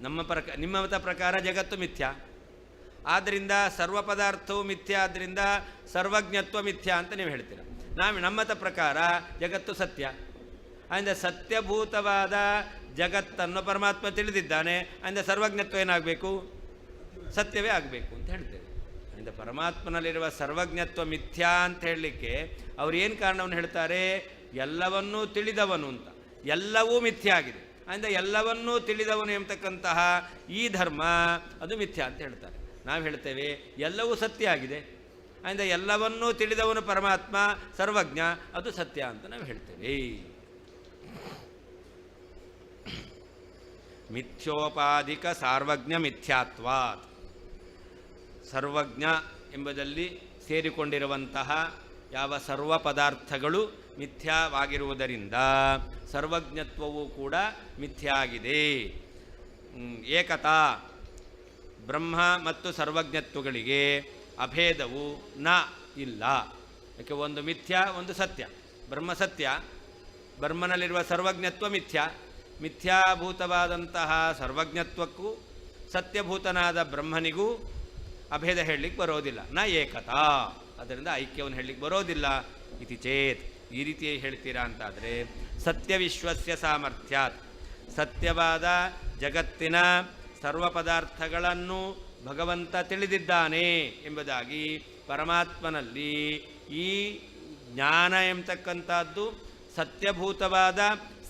ನಿಮ್ಮ ಮತ ಪ್ರಕಾರ ಜಗತ್ತು ಮಿಥ್ಯಾ, ಆದ್ದರಿಂದ ಸರ್ವ ಪದಾರ್ಥವು ಮಿಥ್ಯಾ, ಆದ್ದರಿಂದ ಸರ್ವಜ್ಞತ್ವ ಮಿಥ್ಯಾ ಅಂತ ನೀವು ಹೇಳ್ತೀರ. ನಮ್ಮತ ಪ್ರಕಾರ ಜಗತ್ತು ಸತ್ಯ, ಅಂದರೆ ಸತ್ಯಭೂತವಾದ ಜಗತ್ತನ್ನು ಪರಮಾತ್ಮ ತಿಳಿದಿದ್ದಾನೆ, ಅಂದರೆ ಸರ್ವಜ್ಞತ್ವ ಏನಾಗಬೇಕು? ಸತ್ಯವೇ ಆಗಬೇಕು ಅಂತ ಹೇಳ್ತೇವೆ. ಇಂದ ಪರಮಾತ್ಮನಲ್ಲಿರುವ ಸರ್ವಜ್ಞತ್ವ ಮಿಥ್ಯಾ ಅಂತ ಹೇಳಲಿಕ್ಕೆ ಅವ್ರು ಏನು ಕಾರಣವನ್ನು ಹೇಳ್ತಾರೆ? ಎಲ್ಲವನ್ನೂ ತಿಳಿದವನು ಅಂತ. ಎಲ್ಲವೂ ಮಿಥ್ಯಾ ಆಗಿದೆ. ಅಂದರೆ ಎಲ್ಲವನ್ನೂ ತಿಳಿದವನು ಎಂಬತಕ್ಕಂತಹ ಈ ಧರ್ಮ ಅದು ಮಿಥ್ಯಾ ಅಂತ ಹೇಳ್ತಾರೆ. ನಾವು ಹೇಳ್ತೇವೆ ಎಲ್ಲವೂ ಸತ್ಯ ಆಗಿದೆ. ಅಂದರೆ ಎಲ್ಲವನ್ನೂ ತಿಳಿದವನು ಪರಮಾತ್ಮ ಸರ್ವಜ್ಞ, ಅದು ಸತ್ಯ ಅಂತ ನಾವು ಹೇಳ್ತೇವೆ. ಮಿಥ್ಯೋಪಾಧಿಕ ಸಾರ್ವಜ್ಞ ಮಿಥ್ಯಾತ್ವಾತ್. ಸರ್ವಜ್ಞ ಎಂಬುದಲ್ಲಿ ಸೇರಿಕೊಂಡಿರುವಂತಹ ಯಾವ ಸರ್ವ ಪದಾರ್ಥಗಳು ಮಿಥ್ಯಾವಾಗಿರುವುದರಿಂದ ಸರ್ವಜ್ಞತ್ವವೂ ಕೂಡ ಮಿಥ್ಯಾ ಆಗಿದೆ. ಏಕತಾ ಬ್ರಹ್ಮ ಮತ್ತು ಸರ್ವಜ್ಞತ್ವಗಳಿಗೆ ಅಭೇದವು ಇಲ್ಲ. ಯಾಕೆ? ಒಂದು ಮಿಥ್ಯ, ಒಂದು ಸತ್ಯ. ಬ್ರಹ್ಮ ಸತ್ಯ, ಬ್ರಹ್ಮನಲ್ಲಿರುವ ಸರ್ವಜ್ಞತ್ವ ಮಿಥ್ಯ. ಮಿಥ್ಯಾಭೂತವಾದಂತಹ ಸರ್ವಜ್ಞತ್ವಕ್ಕೂ ಸತ್ಯಭೂತನಾದ ಬ್ರಹ್ಮನಿಗೂ ಅಭೇದ ಹೇಳಲಿಕ್ಕೆ ಬರೋದಿಲ್ಲ. ಏಕತಾ, ಅದರಿಂದ ಐಕ್ಯವನ್ನು ಹೇಳಲಿಕ್ಕೆ ಬರೋದಿಲ್ಲ. ಇತಿ ಚೇತ್, ಈ ರೀತಿ ಹೇಳ್ತೀರಾ ಅಂತಾದರೆ ಸತ್ಯವಿಶ್ವಸ್ಯ ಸಾಮರ್ಥ್ಯಾತ್, ಸತ್ಯವಾದ ಜಗತ್ತಿನ ಸರ್ವ ಪದಾರ್ಥಗಳನ್ನು ಭಗವಂತ ತಿಳಿದಿದ್ದಾನೆ ಎಂಬುದಾಗಿ ಪರಮಾತ್ಮನಲ್ಲಿ ಈ ಜ್ಞಾನ ಎಂಬತಕ್ಕಂಥದ್ದು ಸತ್ಯಭೂತವಾದ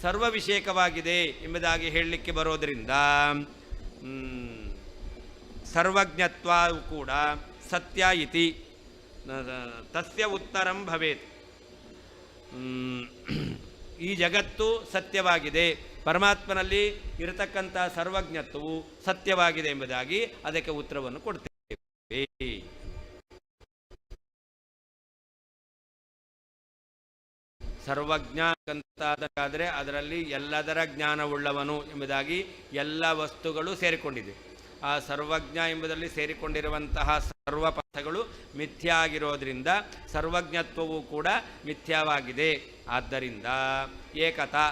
ಸರ್ವವಿಷೇಕವಾಗಿದೆ ಎಂಬುದಾಗಿ ಹೇಳಲಿಕ್ಕೆ ಬರೋದರಿಂದ ಸರ್ವಜ್ಞತ್ವವು ಕೂಡ ಸತ್ಯ ಇತಿ ತಸ್ಯ ಉತ್ತರಂ ಭವೇತ್. ಈ ಜಗತ್ತು ಸತ್ಯವಾಗಿದೆ, ಪರಮಾತ್ಮನಲ್ಲಿ ಇರತಕ್ಕಂಥ ಸರ್ವಜ್ಞತ್ವವು ಸತ್ಯವಾಗಿದೆ ಎಂಬುದಾಗಿ ಅದಕ್ಕೆ ಉತ್ತರವನ್ನು ಕೊಡ್ತೇವೆ. ಸರ್ವಜ್ಞ ಅಂತಾದರೆ ಅದರಲ್ಲಿ ಎಲ್ಲದರ ಜ್ಞಾನವುಳ್ಳವನು ಎಂಬುದಾಗಿ ಎಲ್ಲ ವಸ್ತುಗಳು ಸೇರಿಕೊಂಡಿದೆ. ಆ ಸರ್ವಜ್ಞ ಎಂಬುದರಲ್ಲಿ ಸೇರಿಕೊಂಡಿರುವಂತಹ ಸರ್ವ ಪದಾರ್ಥಗಳು ಮಿಥ್ಯಾ ಆಗಿರೋದ್ರಿಂದ ಸರ್ವಜ್ಞತ್ವವೂ ಕೂಡ ಮಿಥ್ಯಾವಾಗಿದೆ. ಆದ್ದರಿಂದ ಏಕತಾ,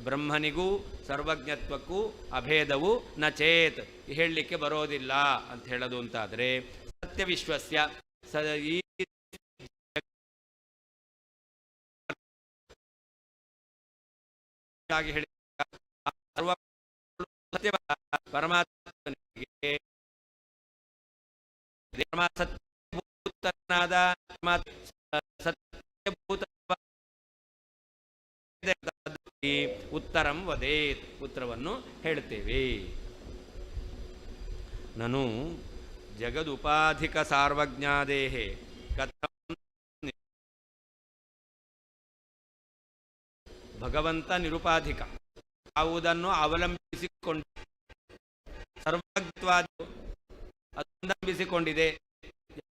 ಬ್ರಹ್ಮನಿಗೂ ಸರ್ವಜ್ಞತ್ವಕ್ಕೂ ಅಭೇದವು ನ ಚೇತ್, ಹೇಳಲಿಕ್ಕೆ ಬರೋದಿಲ್ಲ ಅಂತ ಹೇಳೋದು ಅಂತಾದರೆ ಸತ್ಯವಿಶ್ವಸ್ಯ ಈ ಹೇಳಿ ಪರಮಾತ್ಮನಿಗೆ ಸತ್ಯಭೂತನಾದ ಸತ್ಯಭೂತ ಉತ್ತರಂ ವದೇತ್, ಉತ್ತರವನ್ನು ಹೇಳ್ತೇವೆ. ನನು ಜಗದುಪಾಧಿಕ ಸಾರ್ವಜ್ಞಾದೇಹೇ ಕಥಂ ಭಗವಂತ ನಿರುಪಾಧಿಕ, ಯಾವುದನ್ನು ಅವಲಂಬಿಸಿಕೊಂಡು ಸರ್ವಜ್ಞತ್ವಾದ ಅವಲಂಬಿಸಿಕೊಂಡಿದೆ.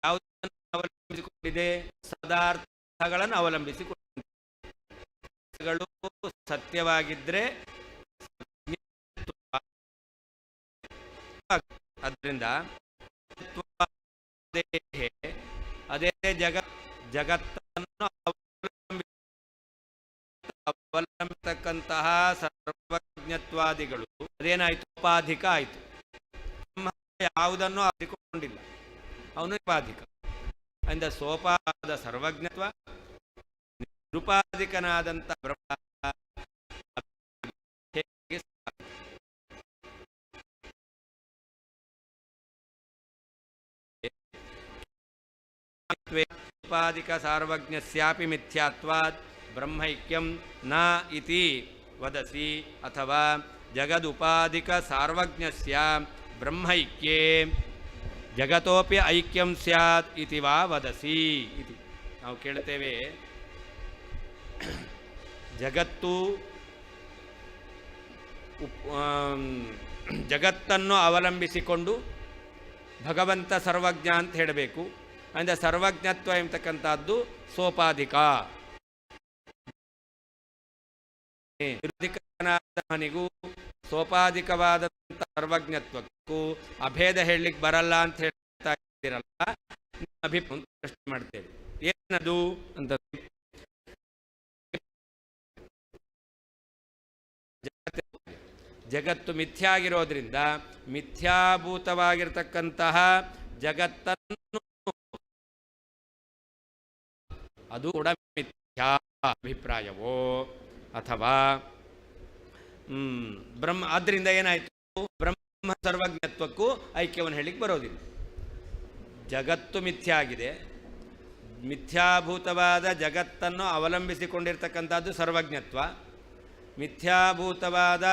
ಯಾವುದನ್ನು ಅವಲಂಬಿಸಿಕೊಂಡಿದೆ? ಸದಾರ್ಥಗಳನ್ನು ಅವಲಂಬಿಸಿಕೊಂಡಿದೆ. ಸತ್ಯವಾಗಿದ್ದರೆ ಅದರಿಂದ ಅದೇ ಜಗತ್ತನ್ನು ಅವಲಂಬಿಸತಕ್ಕಂತಹ ಸರ್ವಜ್ಞತ್ವಾದಿಗಳು ಅದೇನಾಯಿತು? ಉಪಾಧಿಕ ಆಯಿತು. ಯಾವುದನ್ನು ಅರಿತುಕೊಂಡಿಲ್ಲ, ಅವನು ಉಪಾಧಿಕ. ಅಂದರೆ ಸೋಪಾದ ಸರ್ವಜ್ಞತ್ವ, ನಿರುಪಾಧಿಕನಾದಂಥ ಬ್ರಹ್ಮ ಉಪಾಧಿಕ ಸಾರ್ವಜ್ಞಸ್ಯಾಪಿ ಮಿಥ್ಯಾತ್ವಾತ್ ಬ್ರಹ್ಮೈಕ್ಯಂ ನ ಇತಿ ವದಸಿ, ಅಥವಾ ಜಗದುಪಾಧಿಕ ಸಾರ್ವಜ್ಞಸ್ಯ ಬ್ರಹ್ಮೈಕ್ಯೇ ಜಗತೋಪಿ ಐಕ್ಯಂ ಸ್ಯಾತ್ ಇತಿ ವಾ ವದಸಿ ಇತಿ. ನಾವು ಕೇಳ್ತೇವೆ, ಜಗತ್ತು ಜಗತ್ತನ್ನು ಅವಲಂಬಿಸಿಕೊಂಡು ಭಗವಂತ ಸರ್ವಜ್ಞ ಅಂತ ಹೇಳಬೇಕು. ಅಂದರೆ ಸರ್ವಜ್ಞತ್ವ ಎಂಬತಕ್ಕಂಥದ್ದು ಸೋಪಾಧಿಕ. ನಿರುಪಾಧಿಕನಾದವನಿಗೂ ಸೋಪಾಧಿಕವಾದಂಥ ಸರ್ವಜ್ಞತ್ವಕ್ಕೂ ಅಭೇದ ಹೇಳಲಿಕ್ಕೆ ಬರಲ್ಲ ಅಂತ ಹೇಳ್ತಾ ಇದ್ದೀರಲ್ಲ, ಅಭಿಪ್ರಾಯ ಪ್ರಶ್ನೆ ಮಾಡ್ತೇವೆ. ಏನದು ಅಂತ. ಜಗತ್ತು ಮಿಥ್ಯಾ ಆಗಿರೋದ್ರಿಂದ ಮಿಥ್ಯಾಭೂತವಾಗಿರತಕ್ಕಂತಹ ಜಗತ್ತನ್ನು ಅದು ಕೂಡ ಮಿಥ್ಯಾ ಅಭಿಪ್ರಾಯವೋ ಅಥವಾ ಬ್ರಹ್ಮ. ಆದ್ದರಿಂದ ಏನಾಯಿತು? ಬ್ರಹ್ಮ ಸರ್ವಜ್ಞತ್ವಕ್ಕೂ ಐಕ್ಯವನ್ನು ಹೇಳಲಿಕ್ಕೆ ಬರೋದಿಲ್ಲ. ಜಗತ್ತು ಮಿಥ್ಯಾ ಆಗಿದೆ. ಮಿಥ್ಯಾಭೂತವಾದ ಜಗತ್ತನ್ನು ಅವಲಂಬಿಸಿಕೊಂಡಿರ್ತಕ್ಕಂಥದ್ದು ಸರ್ವಜ್ಞತ್ವ. ಮಿಥ್ಯಾಭೂತವಾದ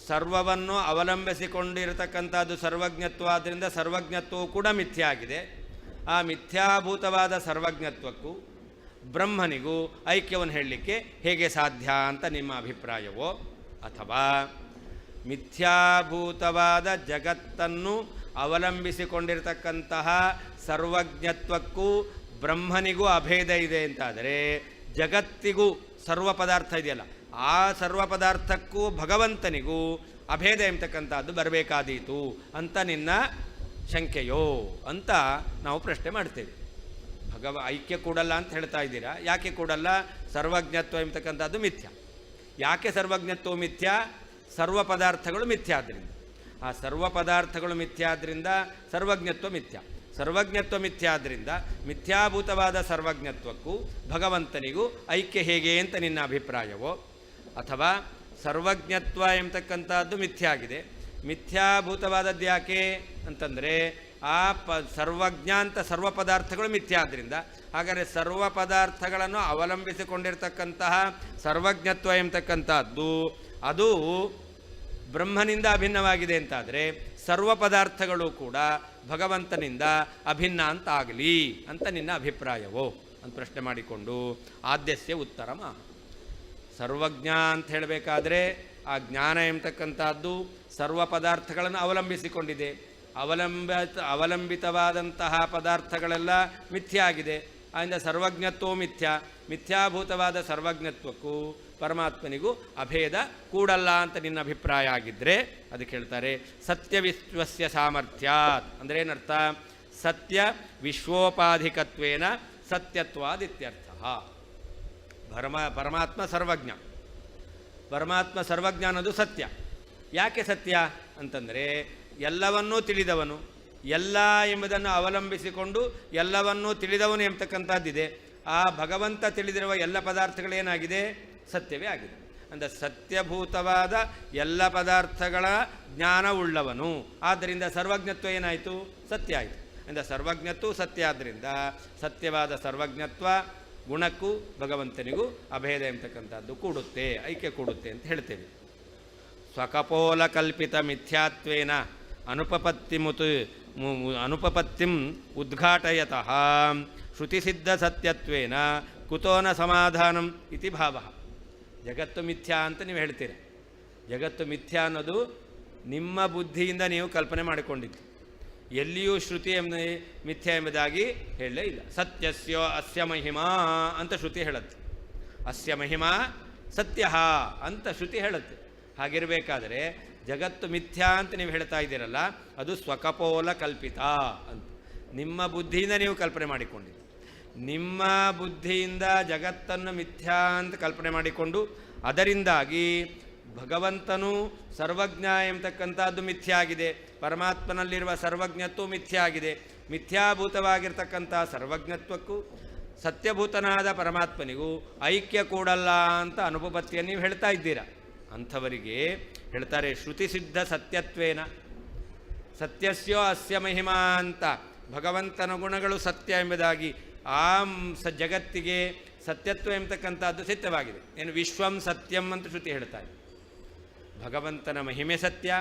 ಸರ್ವವನ್ನು ಅವಲಂಬಿಸಿಕೊಂಡಿರತಕ್ಕಂಥದ್ದು ಸರ್ವಜ್ಞತ್ವ. ಆದ್ದರಿಂದ ಸರ್ವಜ್ಞತ್ವವು ಕೂಡ ಮಿಥ್ಯಾ ಆಗಿದೆ. ಆ ಮಿಥ್ಯಾಭೂತವಾದ ಸರ್ವಜ್ಞತ್ವಕ್ಕೂ ಬ್ರಹ್ಮನಿಗೂ ಐಕ್ಯವನ್ನು ಹೇಳಲಿಕ್ಕೆ ಹೇಗೆ ಸಾಧ್ಯ ಅಂತ ನಿಮ್ಮ ಅಭಿಪ್ರಾಯವೋ, ಅಥವಾ ಮಿಥ್ಯಾಭೂತವಾದ ಜಗತ್ತನ್ನು ಅವಲಂಬಿಸಿಕೊಂಡಿರತಕ್ಕಂತಹ ಸರ್ವಜ್ಞತ್ವಕ್ಕೂ ಬ್ರಹ್ಮನಿಗೂ ಅಭೇದ ಇದೆ ಅಂತಾದರೆ ಜಗತ್ತಿಗೂ ಸರ್ವ ಪದಾರ್ಥ ಇದೆಯಲ್ಲ, ಆ ಸರ್ವ ಪದಾರ್ಥಕ್ಕೂ ಭಗವಂತನಿಗೂ ಅಭೇದ ಎಂಬತಕ್ಕಂಥದ್ದು ಬರಬೇಕಾದೀತು ಅಂತ ನಿನ್ನ ಶಂಕೆಯೋ ಅಂತ ನಾವು ಪ್ರಶ್ನೆ ಮಾಡ್ತೇವೆ. ಐಕ್ಯ ಕೂಡಲ್ಲ ಅಂತ ಹೇಳ್ತಾ ಇದ್ದೀರಾ. ಯಾಕೆ ಕೂಡಲ್ಲ? ಸರ್ವಜ್ಞತ್ವ ಎಂಬತಕ್ಕಂಥದ್ದು ಮಿಥ್ಯ. ಯಾಕೆ ಸರ್ವಜ್ಞತ್ವ ಮಿಥ್ಯ? ಸರ್ವ ಪದಾರ್ಥಗಳು ಮಿಥ್ಯ ಆದ್ದರಿಂದ. ಆ ಸರ್ವ ಪದಾರ್ಥಗಳು ಮಿಥ್ಯ ಆದ್ದರಿಂದ ಸರ್ವಜ್ಞತ್ವ ಮಿಥ್ಯ. ಸರ್ವಜ್ಞತ್ವ ಮಿಥ್ಯ ಆದ್ದರಿಂದ ಮಿಥ್ಯಾಭೂತವಾದ ಸರ್ವಜ್ಞತ್ವಕ್ಕೂ ಭಗವಂತನಿಗೂ ಐಕ್ಯ ಹೇಗೆ ಅಂತ ನಿನ್ನ ಅಭಿಪ್ರಾಯವೋ, ಅಥವಾ ಸರ್ವಜ್ಞತ್ವ ಎಂಬತಕ್ಕಂಥದ್ದು ಮಿಥ್ಯ ಆಗಿದೆ, ಮಿಥ್ಯಾಭೂತವಾದದ್ದು ಯಾಕೆ ಅಂತಂದರೆ ಆ ಸರ್ವಜ್ಞ ಅಂತ ಸರ್ವ ಪದಾರ್ಥಗಳು ಮಿಥ್ಯ ಆದ್ದರಿಂದ, ಹಾಗಾದರೆ ಸರ್ವ ಪದಾರ್ಥಗಳನ್ನು ಅವಲಂಬಿಸಿಕೊಂಡಿರ್ತಕ್ಕಂತಹ ಸರ್ವಜ್ಞತ್ವ ಎಂಬತಕ್ಕಂಥದ್ದು ಅದು ಬ್ರಹ್ಮನಿಂದ ಅಭಿನ್ನವಾಗಿದೆ ಅಂತಾದರೆ ಸರ್ವ ಪದಾರ್ಥಗಳು ಕೂಡ ಭಗವಂತನಿಂದ ಅಭಿನ್ನ ಅಂತ ಆಗಲಿ ಅಂತ ನಿನ್ನ ಅಭಿಪ್ರಾಯವೋ ಅಂತ ಪ್ರಶ್ನೆ ಮಾಡಿಕೊಂಡು ಆದ್ಯಸ್ಯ ಉತ್ತರಮ. ಸರ್ವಜ್ಞ ಅಂತ ಹೇಳಬೇಕಾದ್ರೆ ಆ ಜ್ಞಾನ ಎಂಬತಕ್ಕಂಥದ್ದು ಸರ್ವ ಪದಾರ್ಥಗಳನ್ನು ಅವಲಂಬಿಸಿಕೊಂಡಿದೆ. ಅವಲಂಬಿತವಾದಂತಹ ಪದಾರ್ಥಗಳೆಲ್ಲ ಮಿಥ್ಯ ಆಗಿದೆ. ಆದ್ದರಿಂದ ಸರ್ವಜ್ಞತ್ವವು ಮಿಥ್ಯ. ಮಿಥ್ಯಾಭೂತವಾದ ಸರ್ವಜ್ಞತ್ವಕ್ಕೂ ಪರಮಾತ್ಮನಿಗೂ ಅಭೇದ ಕೂಡಲ್ಲ ಅಂತ ನಿನ್ನ ಅಭಿಪ್ರಾಯ ಆಗಿದ್ದರೆ ಅದಕ್ಕೆ ಹೇಳ್ತಾರೆ ಸತ್ಯವಿಶ್ವಸ್ಯ ಸಾಮರ್ಥ್ಯಾತ್. ಅಂದರೆ ಏನರ್ಥ? ಸತ್ಯ ವಿಶ್ವೋಪಾಧಿಕತ್ವೇನ ಸತ್ಯತ್ವಾದಿತ್ಯರ್ಥ. ಪರಮಾತ್ಮ ಸರ್ವಜ್ಞ. ಪರಮಾತ್ಮ ಸರ್ವಜ್ಞ ಅನ್ನೋದು ಸತ್ಯ. ಯಾಕೆ ಸತ್ಯ ಅಂತಂದರೆ ಎಲ್ಲವನ್ನೂ ತಿಳಿದವನು, ಎಲ್ಲ ಎಂಬುದನ್ನು ಅವಲಂಬಿಸಿಕೊಂಡು ಎಲ್ಲವನ್ನೂ ತಿಳಿದವನು ಎಂಬತಕ್ಕಂಥದ್ದಿದೆ. ಆ ಭಗವಂತ ತಿಳಿದಿರುವ ಎಲ್ಲ ಪದಾರ್ಥಗಳೇನಾಗಿದೆ? ಸತ್ಯವೇ ಆಗಿದೆ. ಅಂದರೆ ಸತ್ಯಭೂತವಾದ ಎಲ್ಲ ಪದಾರ್ಥಗಳ ಜ್ಞಾನವುಳ್ಳವನು. ಆದ್ದರಿಂದ ಸರ್ವಜ್ಞತ್ವ ಏನಾಯಿತು? ಸತ್ಯ ಆಯಿತು. ಅಂದರೆ ಸರ್ವಜ್ಞತ್ವ ಸತ್ಯ. ಆದ್ದರಿಂದ ಸತ್ಯವಾದ ಸರ್ವಜ್ಞತ್ವ ಗುಣಕ್ಕೂ ಭಗವಂತನಿಗೂ ಅಭೇದ ಎಂಬತಕ್ಕಂಥದ್ದು ಕೂಡುತ್ತೆ, ಐಕ್ಯ ಕೂಡುತ್ತೆ ಅಂತ ಹೇಳ್ತೇವೆ. ಸ್ವಕಪೋಲ ಕಲ್ಪಿತ ಮಿಥ್ಯಾತ್ವೇನ ಅನುಪಪತ್ತಿಂ ಉದ್ಘಾಟಯತಃ ಶ್ರುತಿಸಿದ್ಧ ಸತ್ಯತ್ವೇನ ಕುತೋನ ಸಮಾಧಾನಂ ಇತಿ ಭಾವ. ಜಗತ್ತು ಮಿಥ್ಯಾ ಅಂತ ನೀವು ಹೇಳ್ತೀರ. ಜಗತ್ತು ಮಿಥ್ಯಾ ಅನ್ನೋದು ನಿಮ್ಮ ಬುದ್ಧಿಯಿಂದ ನೀವು ಕಲ್ಪನೆ ಮಾಡಿಕೊಂಡಿದ್ದು. ಎಲ್ಲಿಯೂ ಶ್ರುತಿ ಮಿಥ್ಯಾ ಎಂಬುದಾಗಿ ಹೇಳಲೇ ಇಲ್ಲ. ಸತ್ಯಸ್ಯ ಅಸ್ಯ ಮಹಿಮಾ ಅಂತ ಶ್ರುತಿ ಹೇಳುತ್ತೆ. ಅಸ್ಯ ಮಹಿಮಾ ಸತ್ಯ ಅಂತ ಶ್ರುತಿ ಹೇಳುತ್ತೆ. ಹಾಗಿರಬೇಕಾದರೆ ಜಗತ್ತು ಮಿಥ್ಯಾ ಅಂತ ನೀವು ಹೇಳ್ತಾ ಇದ್ದೀರಲ್ಲ, ಅದು ಸ್ವಕಪೋಲ ಕಲ್ಪಿತ ಅಂತ ನಿಮ್ಮ ಬುದ್ಧಿಯಿಂದ ನೀವು ಕಲ್ಪನೆ ಮಾಡಿಕೊಂಡಿದ್ದೀರಿ. ನಿಮ್ಮ ಬುದ್ಧಿಯಿಂದ ಜಗತ್ತನ್ನು ಮಿಥ್ಯಾ ಅಂತ ಕಲ್ಪನೆ ಮಾಡಿಕೊಂಡು ಅದರಿಂದಾಗಿ ಭಗವಂತನು ಸರ್ವಜ್ಞ ಎಂಬತಕ್ಕಂಥದ್ದು ಮಿಥ್ಯಾ ಆಗಿದೆ. ಪರಮಾತ್ಮನಲ್ಲಿರುವ ಸರ್ವಜ್ಞತ್ವ ಮಿಥ್ಯಾ ಆಗಿದೆ. ಮಿಥ್ಯಾಭೂತವಾಗಿರ್ತಕ್ಕಂಥ ಸರ್ವಜ್ಞತ್ವಕ್ಕೂ ಸತ್ಯಭೂತನಾದ ಪರಮಾತ್ಮನಿಗೂ ಐಕ್ಯ ಕೂಡಲ್ಲ ಅಂತ ಅನುಪಪತ್ತಿಯನ್ನು ನೀವು ಹೇಳ್ತಾ ಇದ್ದೀರಾ. ಅಂಥವರಿಗೆ ಹೇಳ್ತಾರೆ ಶ್ರುತಿಸಿದ್ಧ ಸತ್ಯತ್ವೇನ. ಸತ್ಯಸ್ಯೋ ಅಸ್ಯ ಮಹಿಮಾ ಅಂತ ಭಗವಂತನ ಗುಣಗಳು ಸತ್ಯ ಎಂಬುದಾಗಿ ಆ ಜಗತ್ತಿಗೆ ಸತ್ಯತ್ವ ಎಂಬತಕ್ಕಂಥದ್ದು ಸತ್ಯವಾಗಿದೆ. ಏನು ವಿಶ್ವಂ ಸತ್ಯಂ ಅಂತ ಶ್ರುತಿ ಹೇಳ್ತಾರೆ. ಭಗವಂತನ ಮಹಿಮೆ ಸತ್ಯ,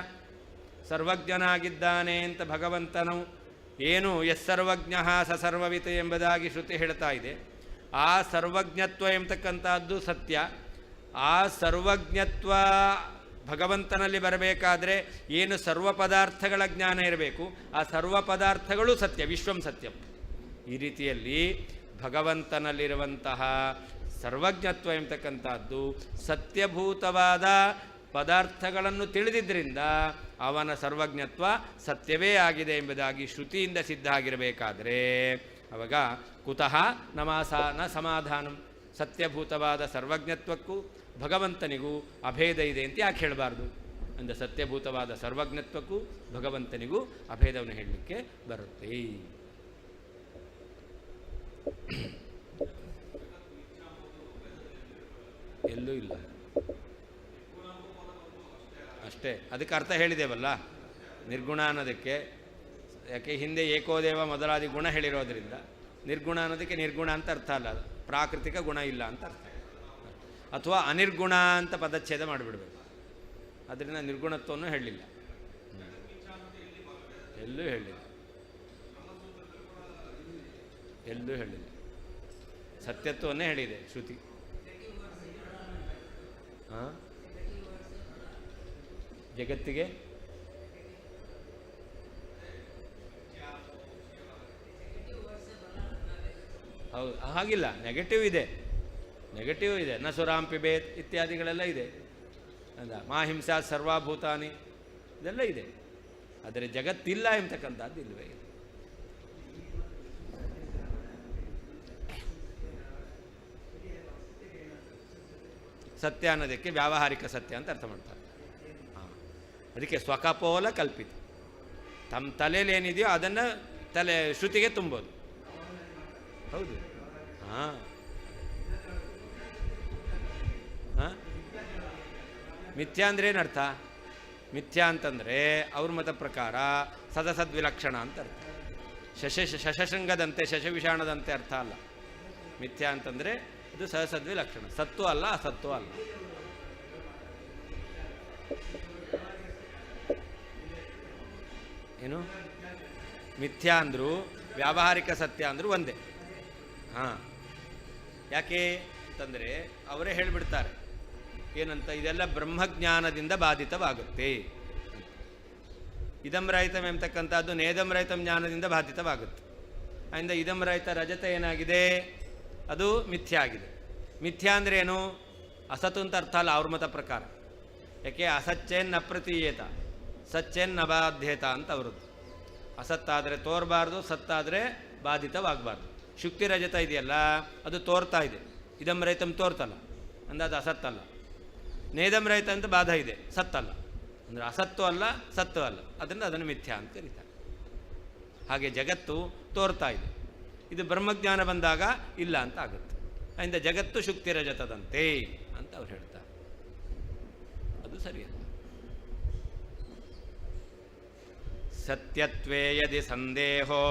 ಸರ್ವಜ್ಞನಾಗಿದ್ದಾನೆ ಅಂತ ಭಗವಂತನು ಏನು ಯಸ್ಸರ್ವಜ್ಞ ಸ ಸರ್ವವಿತ್ ಎಂಬುದಾಗಿ ಶ್ರುತಿ ಹೇಳ್ತಾ ಇದೆ. ಆ ಸರ್ವಜ್ಞತ್ವ ಎಂಬತಕ್ಕಂಥದ್ದು ಸತ್ಯ. ಆ ಸರ್ವಜ್ಞತ್ವ ಭಗವಂತನಲ್ಲಿ ಬರಬೇಕಾದ್ರೆ ಏನು ಸರ್ವ ಪದಾರ್ಥಗಳ ಜ್ಞಾನ ಇರಬೇಕು, ಆ ಸರ್ವ ಪದಾರ್ಥಗಳು ಸತ್ಯ, ವಿಶ್ವಂ ಸತ್ಯಂ. ಈ ರೀತಿಯಲ್ಲಿ ಭಗವಂತನಲ್ಲಿರುವಂತಹ ಸರ್ವಜ್ಞತ್ವ ಎಂಬತಕ್ಕಂಥದ್ದು ಸತ್ಯಭೂತವಾದ ಪದಾರ್ಥಗಳನ್ನು ತಿಳಿದಿದ್ದರಿಂದ ಅವನ ಸರ್ವಜ್ಞತ್ವ ಸತ್ಯವೇ ಆಗಿದೆ ಎಂಬುದಾಗಿ ಶ್ರುತಿಯಿಂದ ಸಿದ್ಧ ಆಗಿರಬೇಕಾದರೆ ಅವಾಗ ಕುತಃ ನ ಸಮಾಧಾನಂ. ಸತ್ಯಭೂತವಾದ ಸರ್ವಜ್ಞತ್ವಕ್ಕೂ ಭಗವಂತನಿಗೂ ಅಭೇದ ಇದೆ ಅಂತ ಯಾಕೆ ಹೇಳಬಾರ್ದು? ಅಂದರೆ ಸತ್ಯಭೂತವಾದ ಸರ್ವಜ್ಞತ್ವಕ್ಕೂ ಭಗವಂತನಿಗೂ ಅಭೇದವನ್ನು ಹೇಳಲಿಕ್ಕೆ ಬರುತ್ತೆ. ಎಲ್ಲೂ ಇಲ್ಲ ಅಷ್ಟೇ. ಅದಕ್ಕೆ ಅರ್ಥ ಹೇಳಿದೇವಲ್ಲ, ನಿರ್ಗುಣ ಅನ್ನೋದಕ್ಕೆ ಯಾಕೆ ಹಿಂದೆ ಏಕೋದೇವ ಮೊದಲಾದಿ ಗುಣ ಹೇಳಿರೋದ್ರಿಂದ ನಿರ್ಗುಣ ಅನ್ನೋದಕ್ಕೆ ನಿರ್ಗುಣ ಅಂತ ಅರ್ಥ ಅಲ್ಲ, ಪ್ರಾಕೃತಿಕ ಗುಣ ಇಲ್ಲ ಅಂತ ಅರ್ಥ. ಅಥವಾ ಅನಿರ್ಗುಣ ಅಂತ ಪದಚ್ಛೇದ ಮಾಡಿಬಿಡ್ಬೇಕು, ಅದರಿಂದ ನಿರ್ಗುಣತ್ವವನ್ನು ಹೇಳಲಿಲ್ಲ, ಎಲ್ಲೂ ಹೇಳಿಲ್ಲ, ಎಲ್ಲೂ ಹೇಳಿಲ್ಲ. ಸತ್ಯತ್ವವನ್ನೇ ಹೇಳಿದೆ ಶ್ರುತಿ. ಜಗತ್ತಿಗೆ ಹೌದು, ಹಾಗಿಲ್ಲ, ನೆಗೆಟಿವ್ ಇದೆ, ನೆಗೆಟಿವ್ ಇದೆ. ನಸುರಾಂ ಪಿಬೇತ್ ಇತ್ಯಾದಿಗಳೆಲ್ಲ ಇದೆ ಅಲ್ಲ, ಮಾಹಿಂಸಾ ಸರ್ವಾಭೂತಾನಿ ಇದೆಲ್ಲ ಇದೆ. ಆದರೆ ಜಗತ್ತಿಲ್ಲ ಎಂಬತಕ್ಕಂಥದ್ದು ಇಲ್ಲವೇ ಇಲ್ಲ. ಸತ್ಯ ಅನ್ನೋದಕ್ಕೆ ವ್ಯಾವಹಾರಿಕ ಸತ್ಯ ಅಂತ ಅರ್ಥ ಮಾಡ್ತಾರೆ. ಅದಕ್ಕೆ ಸ್ವಕಪೋಲ ಕಲ್ಪಿತ, ತಮ್ಮ ತಲೆಯಲ್ಲಿ ಏನಿದೆಯೋ ಅದನ್ನು ಶ್ರುತಿಗೆ ತುಂಬೋದು. ಹೌದು. ಹಾಂ ಹಾಂ ಮಿಥ್ಯಾ ಅಂದರೆ ಏನರ್ಥ? ಮಿಥ್ಯಾ ಅಂತಂದರೆ ಅವ್ರ ಮತ ಪ್ರಕಾರ ಸದಸದ್ವಿಲಕ್ಷಣ ಅಂತ ಅರ್ಥ. ಶಶಶೃಂಗದಂತೆ ಶಶವಿಷಾಣದಂತೆ ಅರ್ಥ ಅಲ್ಲ. ಮಿಥ್ಯಾ ಅಂತಂದರೆ ಇದು ಸಹಸದ್ವಿಲಕ್ಷಣ, ಸತ್ತು ಅಲ್ಲ ಅಸತ್ತು ಅಲ್ಲ. ಏನು ಮಿಥ್ಯಾ ಅಂದರೂ ವ್ಯಾವಹಾರಿಕ ಸತ್ಯ ಅಂದರೂ ಒಂದೇ. ಹಾಂ, ಯಾಕೆ ಅಂತಂದರೆ ಅವರೇ ಹೇಳಿಬಿಡ್ತಾರೆ ಏನಂತ, ಇದೆಲ್ಲ ಬ್ರಹ್ಮಜ್ಞಾನದಿಂದ ಬಾಧಿತವಾಗುತ್ತೆ. ಇದಂ ರಹಿತಂ ಎಂಬತಕ್ಕಂಥದ್ದು ನೇದಂ ರಹಿತಂ ಜ್ಞಾನದಿಂದ ಬಾಧಿತವಾಗುತ್ತೆ. ಆದ್ದರಿಂದ ಇದಂ ರಹಿತ ರಜತ ಏನಾಗಿದೆ, ಅದು ಮಿಥ್ಯಾ ಆಗಿದೆ. ಮಿಥ್ಯಾ ಅಂದರೆ ಏನು? ಅಸತ್ತು ಅಂತ ಅರ್ಥ ಅಲ್ಲ ಅವ್ರ ಮತ ಪ್ರಕಾರ. ಯಾಕೆ ಅಸಚ್ಚೇನ್ ಅಪ್ರತೀಯೇತ ಸಚ್ಚೇನ್ ನಬಾಧ್ಯೇತ ಅಂತ ಅವರದ್ದು. ಅಸತ್ತಾದರೆ ತೋರಬಾರ್ದು, ಸತ್ತಾದರೆ ಬಾಧಿತವಾಗಬಾರ್ದು. ಶುಕ್ತಿ ರಜತ ಇದೆಯಲ್ಲ ಅದು ತೋರ್ತಾ ಇದೆ, ಇದಂ ರಹಿತಂ ತೋರ್ತಲ್ಲ ಅಂದರೆ ಅದು ಅಸತ್ತಲ್ಲ. ನೇದಂ ರಹಿತ ಅಂತ ಬಾಧ ಇದೆ, ಸತ್ತಲ್ಲ ಅಂದರೆ ಅಸತ್ತು ಅಲ್ಲ ಸತ್ತು ಅಲ್ಲ, ಅದರಿಂದ ಅದನ್ನು ಮಿಥ್ಯಾ ಅಂತ ಕರೀತಾರೆ. ಹಾಗೆ ಜಗತ್ತು ತೋರ್ತಾ ಇದೆ, ಇದು ಬ್ರಹ್ಮಜ್ಞಾನ ಬಂದಾಗ ಇಲ್ಲ ಅಂತ ಆಗುತ್ತೆ. ಅದರಿಂದ ಜಗತ್ತು ಶುಕ್ತಿ ರಜತದಂತೆ ಅಂತ ಅವ್ರು ಹೇಳ್ತಾರೆ. ಅದು ಸರಿಯಲ್ಲ. ಸತ್ಯತ್ವೇ ಯದಿ ಸಂದೇಹೋ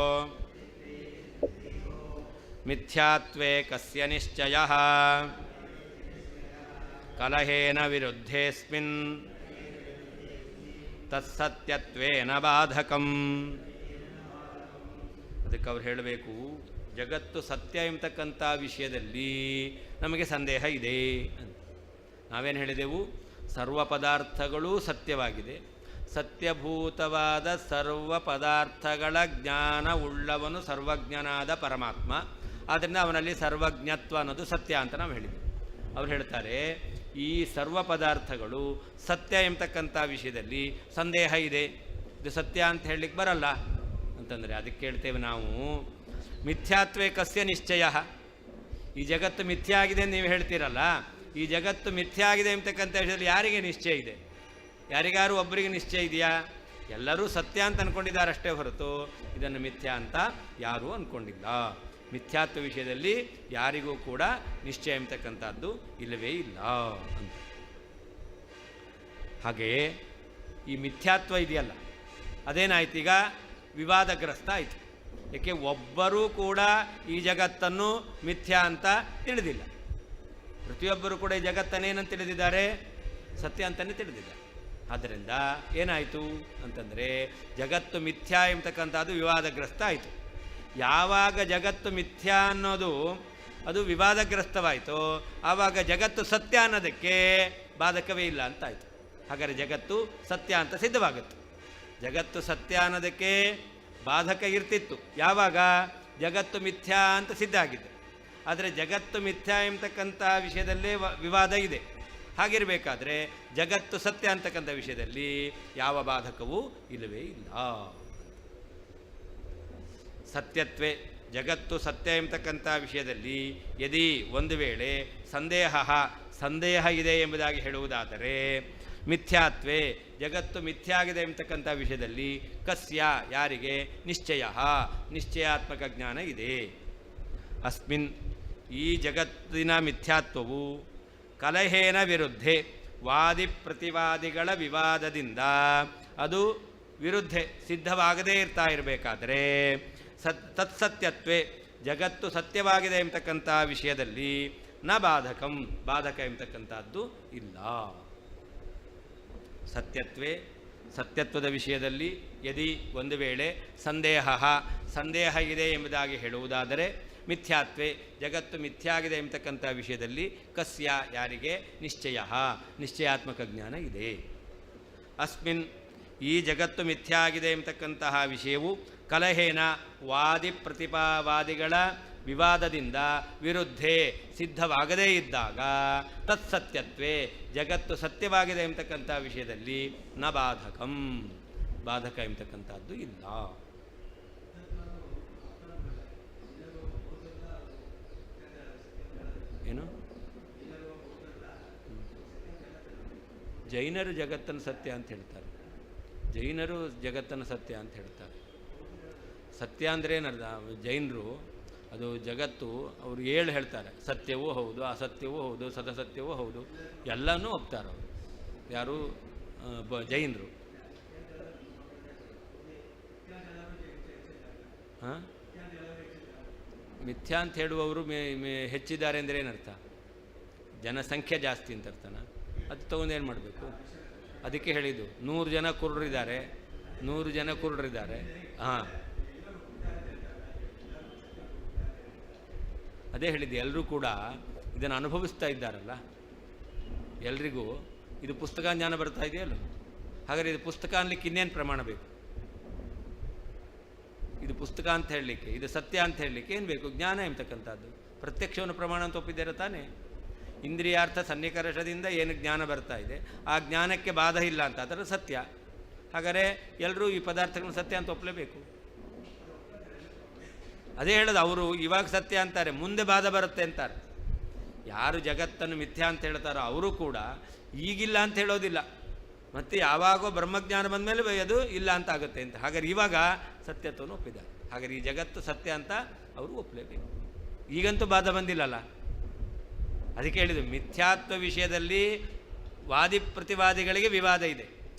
ಮಿಥ್ಯಾತ್ವೇ ಕಸ್ಯ ನಿಶ್ಚಯಃ ಕಲಹೇನ ವಿರುದ್ಧೇಸ್ಮಿನ್ ತತ್ಸತ್ಯತ್ವೇನ ಬಾಧಕಂ. ಅದಕ್ಕೆ ಅವ್ರು ಹೇಳಬೇಕು, ಜಗತ್ತು ಸತ್ಯ ಎಂಬತಕ್ಕಂಥ ವಿಷಯದಲ್ಲಿ ನಮಗೆ ಸಂದೇಹ ಇದೆ ಅಂತ. ನಾವೇನು ಹೇಳಿದೆವು? ಸರ್ವ ಪದಾರ್ಥಗಳೂ ಸತ್ಯವಾಗಿದೆ, ಸತ್ಯಭೂತವಾದ ಸರ್ವ ಪದಾರ್ಥಗಳ ಜ್ಞಾನ ಉಳ್ಳವನು ಸರ್ವಜ್ಞನಾದ ಪರಮಾತ್ಮ. ಆದ್ದರಿಂದ ಅವನಲ್ಲಿ ಸರ್ವಜ್ಞತ್ವ ಅನ್ನೋದು ಸತ್ಯ ಅಂತ ನಾವು ಹೇಳಿದ್ವಿ. ಅವ್ರು ಹೇಳ್ತಾರೆ, ಈ ಸರ್ವ ಪದಾರ್ಥಗಳು ಸತ್ಯ ಎಂಬತಕ್ಕಂಥ ವಿಷಯದಲ್ಲಿ ಸಂದೇಹ ಇದೆ, ಇದು ಸತ್ಯ ಅಂತ ಹೇಳಲಿಕ್ಕೆ ಬರಲ್ಲ ಅಂತಂದರೆ ಅದಕ್ಕೆ ಹೇಳ್ತೇವೆ ನಾವು, ಮಿಥ್ಯಾತ್ವೇ ಕಸ್ಯ ನಿಶ್ಚಯ. ಈ ಜಗತ್ತು ಮಿಥ್ಯಾ ಆಗಿದೆ ಅಂತ ನೀವು ಹೇಳ್ತೀರಲ್ಲ, ಈ ಜಗತ್ತು ಮಿಥ್ಯಾ ಆಗಿದೆ ಎಂಬತಕ್ಕಂಥ ವಿಷಯದಲ್ಲಿ ಯಾರಿಗೆ ನಿಶ್ಚಯ ಇದೆ? ಯಾರಿಗಾರು ಒಬ್ಬರಿಗೆ ನಿಶ್ಚಯ ಇದೆಯಾ? ಎಲ್ಲರೂ ಸತ್ಯ ಅಂತ ಅಂದ್ಕೊಂಡಿದ್ದಾರೆ ಅಷ್ಟೇ ಹೊರತು ಇದನ್ನು ಮಿಥ್ಯಾ ಅಂತ ಯಾರೂ ಅಂದ್ಕೊಂಡಿಲ್ಲ. ಮಿಥ್ಯಾತ್ವ ವಿಷಯದಲ್ಲಿ ಯಾರಿಗೂ ಕೂಡ ನಿಶ್ಚಯ ಎಂಬತಕ್ಕಂಥದ್ದು ಇಲ್ಲವೇ ಇಲ್ಲ ಅಂತ. ಹಾಗೆಯೇ ಈ ಮಿಥ್ಯಾತ್ವ ಇದೆಯಲ್ಲ ಅದೇನಾಯ್ತು, ಈಗ ವಿವಾದಗ್ರಸ್ತ ಆಯಿತು. ಏಕೆ ಒಬ್ಬರೂ ಕೂಡ ಈ ಜಗತ್ತನ್ನು ಮಿಥ್ಯಾ ಅಂತ ತಿಳಿದಿಲ್ಲ. ಪ್ರತಿಯೊಬ್ಬರೂ ಕೂಡ ಈ ಜಗತ್ತನ್ನೇನಂತ ತಿಳಿದಿದ್ದಾರೆ? ಸತ್ಯ ಅಂತಲೇ ತಿಳಿದಿದ್ದಾರೆ. ಆದ್ದರಿಂದ ಏನಾಯಿತು ಅಂತಂದರೆ ಜಗತ್ತು ಮಿಥ್ಯಾ ಎಂಬತಕ್ಕಂಥದ್ದು ವಿವಾದಗ್ರಸ್ತ ಆಯಿತು. ಯಾವಾಗ ಜಗತ್ತು ಮಿಥ್ಯಾ ಅನ್ನೋದು ಅದು ವಿವಾದಗ್ರಸ್ತವಾಯಿತು, ಆವಾಗ ಜಗತ್ತು ಸತ್ಯ ಅನ್ನೋದಕ್ಕೆ ಬಾಧಕವೇ ಇಲ್ಲ ಅಂತಾಯಿತು. ಹಾಗಾದರೆ ಜಗತ್ತು ಸತ್ಯ ಅಂತ ಸಿದ್ಧವಾಗುತ್ತೆ. ಜಗತ್ತು ಸತ್ಯ ಅನ್ನೋದಕ್ಕೆ ಬಾಧಕ ಇರ್ತಿತ್ತು ಯಾವಾಗ ಜಗತ್ತು ಮಿಥ್ಯಾ ಅಂತ ಸಿದ್ಧ ಆಗಿದೆ. ಆದರೆ ಜಗತ್ತು ಮಿಥ್ಯಾ ಎಂಬತಕ್ಕಂಥ ವಿಷಯದಲ್ಲೇ ವಿವಾದ ಇದೆ. ಹಾಗಿರಬೇಕಾದ್ರೆ ಜಗತ್ತು ಸತ್ಯ ಅಂತಕ್ಕಂಥ ವಿಷಯದಲ್ಲಿ ಯಾವ ಬಾಧಕವೂ ಇಲ್ಲವೇ ಇಲ್ಲ. ಸತ್ಯತ್ವೇ, ಜಗತ್ತು ಸತ್ಯ ಎಂಬತಕ್ಕಂಥ ವಿಷಯದಲ್ಲಿ ಯದಿ ಒಂದು ವೇಳೆ ಸಂದೇಹ ಇದೆ ಎಂಬುದಾಗಿ ಹೇಳುವುದಾದರೆ, ಮಿಥ್ಯಾತ್ವೇ, ಜಗತ್ತು ಮಿಥ್ಯಾಗಿದೆ ಎಂಬತಕ್ಕಂಥ ವಿಷಯದಲ್ಲಿ ಕಸ್ಯ, ಯಾರಿಗೆ, ನಿಶ್ಚಯಾತ್ಮಕ ಜ್ಞಾನ ಇದೆ. ಅಸ್ಮಿನ್, ಈ ಜಗತ್ತಿನ ಮಿಥ್ಯಾತ್ವವು ಕಲಹೇನ ವಿರುದ್ಧೆ, ವಾದಿ ಪ್ರತಿವಾದಿಗಳ ವಿವಾದದಿಂದ ಅದು ವಿರುದ್ಧೆ ಸಿದ್ಧವಾಗದೇ ಇರ್ತಾ ಇರಬೇಕಾದ್ರೆ ತತ್ಸತ್ಯತ್ವೇ ಜಗತ್ತು ಸತ್ಯವಾಗಿದೆ ಎಂಬತಕ್ಕಂಥ ವಿಷಯದಲ್ಲಿ ನ ಬಾಧಕಂ ಬಾಧಕ ಎಂಬತಕ್ಕಂಥದ್ದು ಇಲ್ಲ. ಸತ್ಯತ್ವದ ವಿಷಯದಲ್ಲಿ ಯದಿ ಒಂದು ವೇಳೆ ಸಂದೇಹ ಇದೆ ಎಂಬುದಾಗಿ ಹೇಳುವುದಾದರೆ, ಮಿಥ್ಯಾತ್ವೇ ಜಗತ್ತು ಮಿಥ್ಯಾಗಿದೆ ಎಂಬತಕ್ಕಂಥ ವಿಷಯದಲ್ಲಿ ಕಸ್ಯ ಯಾರಿಗೆ ನಿಶ್ಚಯಾತ್ಮಕ ಜ್ಞಾನ ಇದೆ. ಅಸ್ಮಿನ್ ಈ ಜಗತ್ತು ಮಿಥ್ಯಾ ಆಗಿದೆ ಎಂಬತಕ್ಕಂತಹ ವಿಷಯವು ಕಲಹೇನ ಪ್ರತಿಪಾವಾದಿಗಳ ವಿವಾದದಿಂದ ವಿರುದ್ಧೇ ಸಿದ್ಧವಾಗದೇ ಇದ್ದಾಗ ತತ್ಸತ್ಯತ್ವೇ ಜಗತ್ತು ಸತ್ಯವಾಗಿದೆ ಎಂಬತಕ್ಕಂಥ ವಿಷಯದಲ್ಲಿ ನ ಬಾಧಕಂ ಬಾಧಕ ಎಂಬತಕ್ಕಂಥದ್ದು ಇಲ್ಲ. ಏನು ಜೈನರು ಜಗತ್ತನ್ನು ಸತ್ಯ ಅಂತ ಹೇಳ್ತಾರೆ. ಜೈನರು ಜಗತ್ತನ್ನು ಸತ್ಯ ಅಂತ ಹೇಳ್ತಾರೆ. ಸತ್ಯ ಅಂದರೆ ಏನರ್ಥ? ಜೈನರು ಅದು ಜಗತ್ತು ಅವರು ಹೇಳ್ತಾರೆ, ಸತ್ಯವೂ ಹೌದು, ಅಸತ್ಯವೂ ಹೌದು, ಸದಸತ್ಯವೂ ಹೌದು, ಎಲ್ಲನೂ ಒಪ್ತಾರೆ ಅವರು. ಯಾರು? ಜೈನರು. ಹಾಂ, ಮಿಥ್ಯಾ ಅಂತ ಹೇಳುವವರು ಹೆಚ್ಚಿದ್ದಾರೆ ಅಂದರೆ ಏನರ್ಥ? ಜನಸಂಖ್ಯೆ ಜಾಸ್ತಿ ಅಂತ ಅರ್ಥನ? ಅದು ತಗೊಂಡೇನು ಮಾಡಬೇಕು? ಅದಕ್ಕೆ ಹೇಳಿದ್ದು 100 ಜನ ಕುರುಡರಿದ್ದಾರೆ, 100 ಜನ ಕುರುಡರಿದ್ದಾರೆ. ಹಾಂ, ಅದೇ ಹೇಳಿದ್ದು, ಎಲ್ಲರೂ ಕೂಡ ಇದನ್ನು ಅನುಭವಿಸ್ತಾ ಇದ್ದಾರಲ್ಲ, ಎಲ್ರಿಗೂ ಇದು ಪುಸ್ತಕ ಜ್ಞಾನ ಬರ್ತಾ ಇದೆಯಲ್ಲ. ಹಾಗಾದರೆ ಇದು ಪುಸ್ತಕ ಅನ್ಲಿಕ್ಕೆ ಇನ್ನೇನು ಪ್ರಮಾಣ ಬೇಕು? ಇದು ಪುಸ್ತಕ ಅಂತ ಹೇಳಲಿಕ್ಕೆ, ಇದು ಸತ್ಯ ಅಂತ ಹೇಳಲಿಕ್ಕೆ ಏನು ಬೇಕು? ಜ್ಞಾನ ಎಂಬತಕ್ಕಂಥದ್ದು. ಪ್ರತ್ಯಕ್ಷವನ್ನು ಪ್ರಮಾಣ ಅಂತ ಒಪ್ಪಿದ್ದೀರ ತಾನೇ? ಇಂದ್ರಿಯಾರ್ಥ ಸನ್ನಿಕರ್ಷದಿಂದ ಏನು ಜ್ಞಾನ ಬರ್ತಾ ಇದೆ, ಆ ಜ್ಞಾನಕ್ಕೆ ಬಾಧ ಇಲ್ಲ ಅಂತ ಅದರ ಸತ್ಯ. ಹಾಗಾದರೆ ಎಲ್ಲರೂ ಈ ಪದಾರ್ಥಗಳನ್ನ ಸತ್ಯ ಅಂತ ಒಪ್ಪಲೇಬೇಕು. ಅದೇ ಹೇಳೋದು, ಅವರು ಇವಾಗ ಸತ್ಯ ಅಂತಾರೆ, ಮುಂದೆ ಬಾಧ ಬರುತ್ತೆ ಅಂತಾರೆ. ಯಾರು ಜಗತ್ತನ್ನು ಮಿಥ್ಯಾ ಅಂತ ಹೇಳ್ತಾರೋ ಅವರು ಕೂಡ ಈಗಿಲ್ಲ ಅಂತ ಹೇಳೋದಿಲ್ಲ, ಮತ್ತು ಯಾವಾಗೋ ಬ್ರಹ್ಮಜ್ಞಾನ ಬಂದ ಮೇಲೆ ಅದು ಇಲ್ಲ ಅಂತ ಆಗುತ್ತೆ ಅಂತ. ಹಾಗಾದ್ರೆ ಇವಾಗ ಸತ್ಯತ್ವವನ್ನು ಒಪ್ಪಿದ್ದಾರೆ. ಹಾಗಾದ್ರೆ ಈ ಜಗತ್ತು ಸತ್ಯ ಅಂತ ಅವರು ಒಪ್ಪಲೇಬೇಕು. ಈಗಂತೂ ಬಾಧ ಬಂದಿಲ್ಲಲ್ಲ. ಅದಕ್ಕೆ ಹೇಳಿದ್ದು, ಮಿಥ್ಯಾತ್ವ ವಿಷಯದಲ್ಲಿ ವಾದಿ ಪ್ರತಿವಾದಿಗಳಿಗೆ ವಿವಾದ ಇದೆ,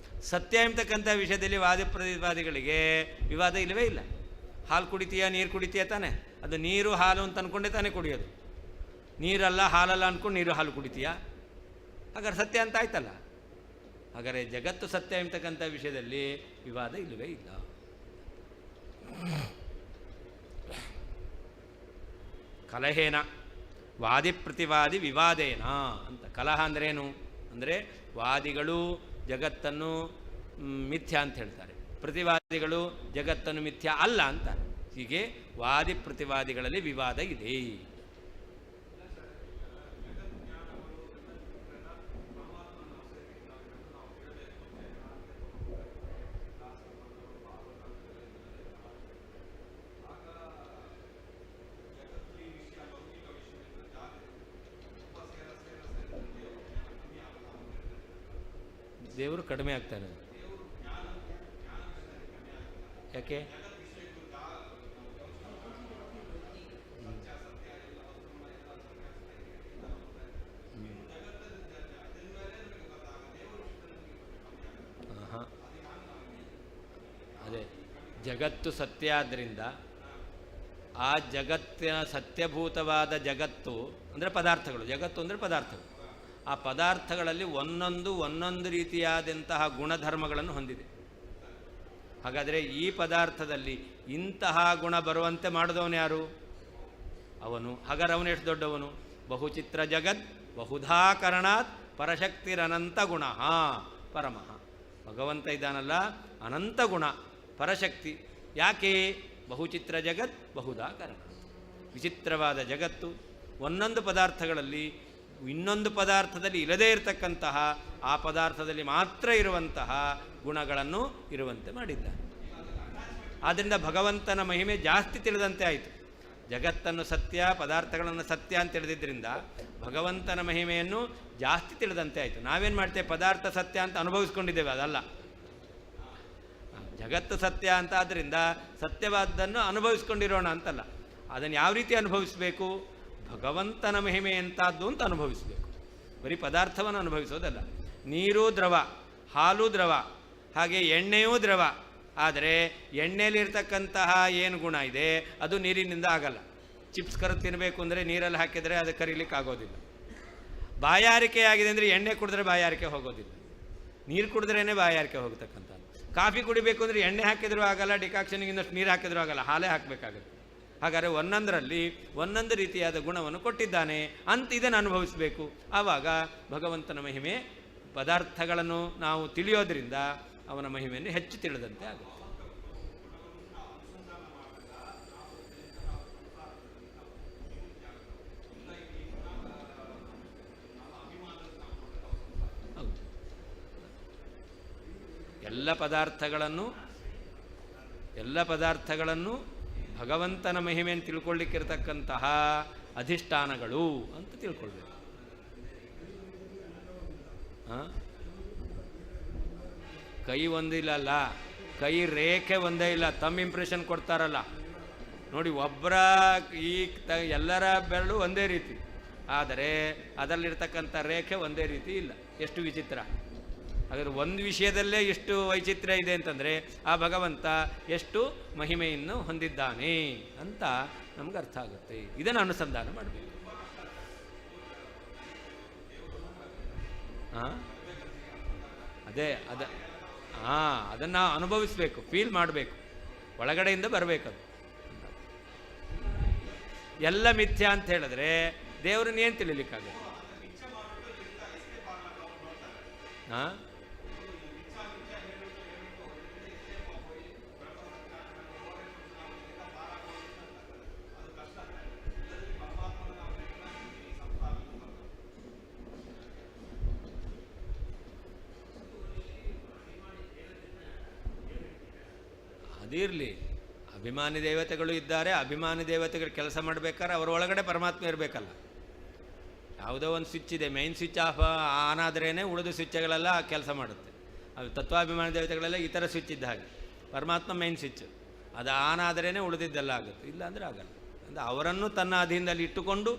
ಸತ್ಯ ಎಂಬತಕ್ಕಂಥ ವಿಷಯದಲ್ಲಿ ವಾದಿ ಪ್ರತಿವಾದಿಗಳಿಗೆ ವಿವಾದ ಇಲ್ಲವೇ ಇಲ್ಲ. ಹಾಲು ಕುಡಿತೀಯ, ನೀರು ಕುಡಿತೀಯ ತಾನೆ? ಅದು ನೀರು ಹಾಲು ಅಂತ ಅಂದ್ಕೊಂಡೇ ತಾನೇ ಕುಡಿಯೋದು. ನೀರಲ್ಲ ಹಾಲಲ್ಲ ಅಂದ್ಕೊಂಡು ನೀರು ಹಾಲು ಕುಡಿತೀಯ, ಹಾಗಾದ್ರೆ ಸತ್ಯ ಅಂತ ಆಯ್ತಲ್ಲ. ಹಾಗಾದರೆ ಜಗತ್ತು ಸತ್ಯ ಎಂಬತಕ್ಕಂಥ ವಿಷಯದಲ್ಲಿ ವಿವಾದ ಇಲ್ಲವೇ ಇಲ್ಲ. ಕಲಹೇನ ವಾದಿ ಪ್ರತಿವಾದಿ ವಿವಾದೇನ ಅಂತ. ಕಲಹ ಅಂದ್ರೇನು ಅಂದರೆ ವಾದಿಗಳು ಜಗತ್ತನ್ನು ಮಿಥ್ಯಾ ಅಂತ ಹೇಳ್ತಾರೆ, ಪ್ರತಿವಾದಿಗಳು ಜಗತ್ತನ್ನು ಮಿಥ್ಯಾ ಅಲ್ಲ ಅಂತಾರೆ. ಹೀಗೆ ವಾದಿ ಪ್ರತಿವಾದಿಗಳಲ್ಲಿ ವಿವಾದ ಇದೆ. ದೇವರು ಕಡಿಮೆ ಆಗ್ತಾನೆ. ಯಾಕೆ? ಅದೇ ಜಗತ್ತು ಸತ್ಯ ಆದ್ದರಿಂದ ಆ ಜಗತ್ತಿನ ಸತ್ಯಭೂತವಾದ ಜಗತ್ತು ಅಂದರೆ ಪದಾರ್ಥಗಳು. ಜಗತ್ತು ಅಂದರೆ ಪದಾರ್ಥಗಳು. ಆ ಪದಾರ್ಥಗಳಲ್ಲಿ ಒಂದೊಂದು ರೀತಿಯಾದಂತಹ ಗುಣಧರ್ಮಗಳನ್ನು ಹೊಂದಿದೆ. ಹಾಗಾದರೆ ಈ ಪದಾರ್ಥದಲ್ಲಿ ಇಂತಹ ಗುಣ ಬರುವಂತೆ ಮಾಡಿದವನು ಯಾರು? ಅವನು. ಹಾಗಾದ್ರೆ ಅವನು ಎಷ್ಟು ದೊಡ್ಡವನು? ಬಹುಚಿತ್ರ ಜಗತ್ ಬಹುಧಾ ಕರಣಾತ್ ಪರಶಕ್ತಿರನಂತ ಗುಣ ಪರಮಃ. ಭಗವಂತ ಇದ್ದಾನಲ್ಲ, ಅನಂತ ಗುಣ, ಪರಶಕ್ತಿ. ಯಾಕೆ? ಬಹುಚಿತ್ರ ಜಗತ್ ಬಹುಧಾ ಕರಣ. ವಿಚಿತ್ರವಾದ ಜಗತ್ತು, ಒಂದೊಂದು ಪದಾರ್ಥಗಳಲ್ಲಿ ಇನ್ನೊಂದು ಪದಾರ್ಥದಲ್ಲಿ ಇಲ್ಲದೇ ಇರತಕ್ಕಂತಹ, ಆ ಪದಾರ್ಥದಲ್ಲಿ ಮಾತ್ರ ಇರುವಂತಹ ಗುಣಗಳನ್ನು ಇರುವಂತೆ ಮಾಡಿದ್ದಾನೆ. ಆದ್ದರಿಂದ ಭಗವಂತನ ಮಹಿಮೆ ಜಾಸ್ತಿ ತಿಳಿದಂತೆ ಆಯಿತು. ಜಗತ್ತನ್ನು ಸತ್ಯ, ಪದಾರ್ಥಗಳನ್ನು ಸತ್ಯ ಅಂತ ತಿಳಿದಿದ್ದರಿಂದ ಭಗವಂತನ ಮಹಿಮೆಯನ್ನು ಜಾಸ್ತಿ ತಿಳಿದಂತೆ ಆಯಿತು. ನಾವೇನು ಮಾಡ್ತೇವೆ? ಪದಾರ್ಥ ಸತ್ಯ ಅಂತ ಅನುಭವಿಸ್ಕೊಂಡಿದ್ದೇವೆ, ಅದಲ್ಲ. ಜಗತ್ತು ಸತ್ಯ ಅಂತ ಆದ್ದರಿಂದ ಸತ್ಯವಾದ್ದನ್ನು ಅನುಭವಿಸ್ಕೊಂಡಿರೋಣ ಅಂತಲ್ಲ. ಅದನ್ನು ಯಾವ ರೀತಿ ಅನುಭವಿಸಬೇಕು? ಭಗವಂತನ ಮಹಿಮೆ ಎಂಥದ್ದು ಅಂತ ಅನುಭವಿಸಬೇಕು. ಬರೀ ಪದಾರ್ಥವನ್ನು ಅನುಭವಿಸೋದಲ್ಲ. ನೀರು ದ್ರವ, ಹಾಲು ದ್ರವ, ಹಾಗೆ ಎಣ್ಣೆಯೂ ದ್ರವ, ಆದರೆ ಎಣ್ಣೆಯಲ್ಲಿರ್ತಕ್ಕಂತಹ ಏನು ಗುಣ ಇದೆ ಅದು ನೀರಿನಿಂದ ಆಗಲ್ಲ. ಚಿಪ್ಸ್ ಕರು ತಿನ್ನಬೇಕು ಅಂದರೆ ನೀರಲ್ಲಿ ಹಾಕಿದರೆ ಅದು ಕರೀಲಿಕ್ಕೆ ಆಗೋದಿಲ್ಲ. ಬಾಯಾರಿಕೆ ಆಗಿದೆ ಅಂದರೆ ಎಣ್ಣೆ ಕುಡಿದ್ರೆ ಬಾಯಾರಿಕೆ ಹೋಗೋದಿಲ್ಲ, ನೀರು ಕುಡಿದ್ರೇ ಬಾಯಾರಿಕೆ ಹೋಗ್ತಕ್ಕಂಥದ್ದು. ಕಾಫಿ ಕುಡಿಬೇಕು ಅಂದರೆ ಎಣ್ಣೆ ಹಾಕಿದ್ರೂ ಆಗಲ್ಲ, ಡಿಕಾಕ್ಷನ್ಗೆ ಇನ್ನಷ್ಟು ನೀರು ಹಾಕಿದ್ರೂ ಆಗಲ್ಲ, ಹಾಲೇ ಹಾಕಬೇಕಾಗುತ್ತೆ. ಹಾಗಾದರೆ ಒಂದೊಂದರಲ್ಲಿ ಒಂದೊಂದು ರೀತಿಯಾದ ಗುಣವನ್ನು ಕೊಟ್ಟಿದ್ದಾನೆ ಅಂತ ಇದನ್ನು ಅನುಭವಿಸಬೇಕು. ಆವಾಗ ಭಗವಂತನ ಮಹಿಮೆ ಪದಾರ್ಥಗಳನ್ನು ನಾವು ತಿಳಿಯೋದ್ರಿಂದ ಅವನ ಮಹಿಮೆಯನ್ನು ಹೆಚ್ಚು ತಿಳಿದಂತೆ ಆಗುತ್ತೆ. ಹೌದು, ಎಲ್ಲ ಪದಾರ್ಥಗಳನ್ನು ಭಗವಂತನ ಮಹಿಮೆಯನ್ನು ತಿಳ್ಕೊಳ್ಳಿಕ್ಕಿರ್ತಕ್ಕಂತಹ ಅಧಿಷ್ಠಾನಗಳು ಅಂತ ತಿಳ್ಕೊಳ್ಬೇಕು. ಕೈ ಒಂದಿಲ್ಲಲ್ಲ, ಕೈ ರೇಖೆ ಒಂದೇ ಇಲ್ಲ. ತಮ್ಮ ಇಂಪ್ರೆಷನ್ ಕೊಡ್ತಾರಲ್ಲ ನೋಡಿ, ಒಬ್ಬರ ಎಲ್ಲರ ಬೆರಳು ಒಂದೇ ರೀತಿ, ಆದರೆ ಅದರಲ್ಲಿರ್ತಕ್ಕಂಥ ರೇಖೆ ಒಂದೇ ರೀತಿ ಇಲ್ಲ. ಎಷ್ಟು ವಿಚಿತ್ರ! ಹಾಗಾದರೆ ಒಂದು ವಿಷಯದಲ್ಲೇ ಎಷ್ಟು ವೈಚಿತ್ರ್ಯ ಇದೆ ಅಂತಂದರೆ ಆ ಭಗವಂತ ಎಷ್ಟು ಮಹಿಮೆಯನ್ನು ಹೊಂದಿದ್ದಾನೆ ಅಂತ ನಮ್ಗೆ ಅರ್ಥ ಆಗುತ್ತೆ. ಇದನ್ನು ಅನುಸಂಧಾನ ಮಾಡಬೇಕು. ಅದನ್ನು ಅನುಭವಿಸಬೇಕು, ಫೀಲ್ ಮಾಡಬೇಕು, ಒಳಗಡೆಯಿಂದ ಬರಬೇಕದು. ಎಲ್ಲ ಮಿಥ್ಯ ಅಂತ ಹೇಳಿದ್ರೆ ದೇವ್ರನ್ನ ಏನು ತಿಳಿಲಿಕ್ಕಾಗುತ್ತೆ? ಅದಿರಲಿ, ಅಭಿಮಾನಿ ದೇವತೆಗಳು ಇದ್ದಾರೆ. ಅಭಿಮಾನಿ ದೇವತೆಗಳು ಕೆಲಸ ಮಾಡಬೇಕಾದ್ರೆ ಅವರ ಒಳಗಡೆ ಪರಮಾತ್ಮ ಇರಬೇಕಲ್ಲ. ಯಾವುದೋ ಒಂದು ಸ್ವಿಚ್ ಇದೆ, ಮೈನ್ ಸ್ವಿಚ್ ಆನ್ ಆದ್ರೇ ಉಳಿದ ಸ್ವಿಚ್ಗಳೆಲ್ಲ ಕೆಲಸ ಮಾಡುತ್ತೆ. ಅದು ತತ್ವಾಭಿಮಾನಿ ದೇವತೆಗಳೆಲ್ಲ ಈ ಥರ ಸ್ವಿಚ್ ಇದ್ದ ಹಾಗೆ. ಪರಮಾತ್ಮ ಮೈನ್ ಸ್ವಿಚ್, ಅದು ಆನ್ ಆದ್ರೇ ಉಳಿದಿದ್ದೆಲ್ಲ ಆಗುತ್ತೆ, ಇಲ್ಲ ಅಂದರೆ ಆಗಲ್ಲ. ಅಂದರೆ ಅವರನ್ನು ತನ್ನ ಅಧೀನದಲ್ಲಿ ಇಟ್ಟುಕೊಂಡು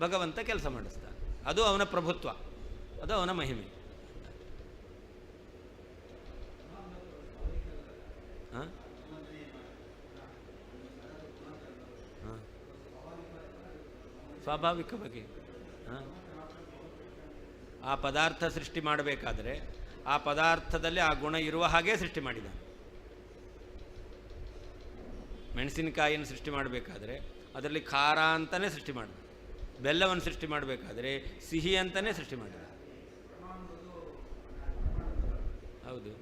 ಭಗವಂತ ಕೆಲಸ ಮಾಡಿಸ್ತಾನೆ. ಅದು ಅವನ ಪ್ರಭುತ್ವ, ಅದು ಅವನ ಮಹಿಮೆ. ಸ್ವಾಭಾವಿಕವಾಗಿ ಆ ಪದಾರ್ಥ ಸೃಷ್ಟಿ ಮಾಡಬೇಕಾದ್ರೆ ಆ ಪದಾರ್ಥದಲ್ಲಿ ಆ ಗುಣ ಇರುವ ಹಾಗೆ ಸೃಷ್ಟಿ ಮಾಡಿದ. ಮೆಣಸಿನಕಾಯಿಯನ್ನು ಸೃಷ್ಟಿ ಮಾಡಬೇಕಾದ್ರೆ ಅದರಲ್ಲಿ ಖಾರ ಅಂತಲೇ ಸೃಷ್ಟಿ ಮಾಡಿದ. ಬೆಲ್ಲವನ್ನು ಸೃಷ್ಟಿ ಮಾಡಬೇಕಾದ್ರೆ ಸಿಹಿ ಅಂತಲೇ ಸೃಷ್ಟಿ ಮಾಡಿದ. ಹೌದು,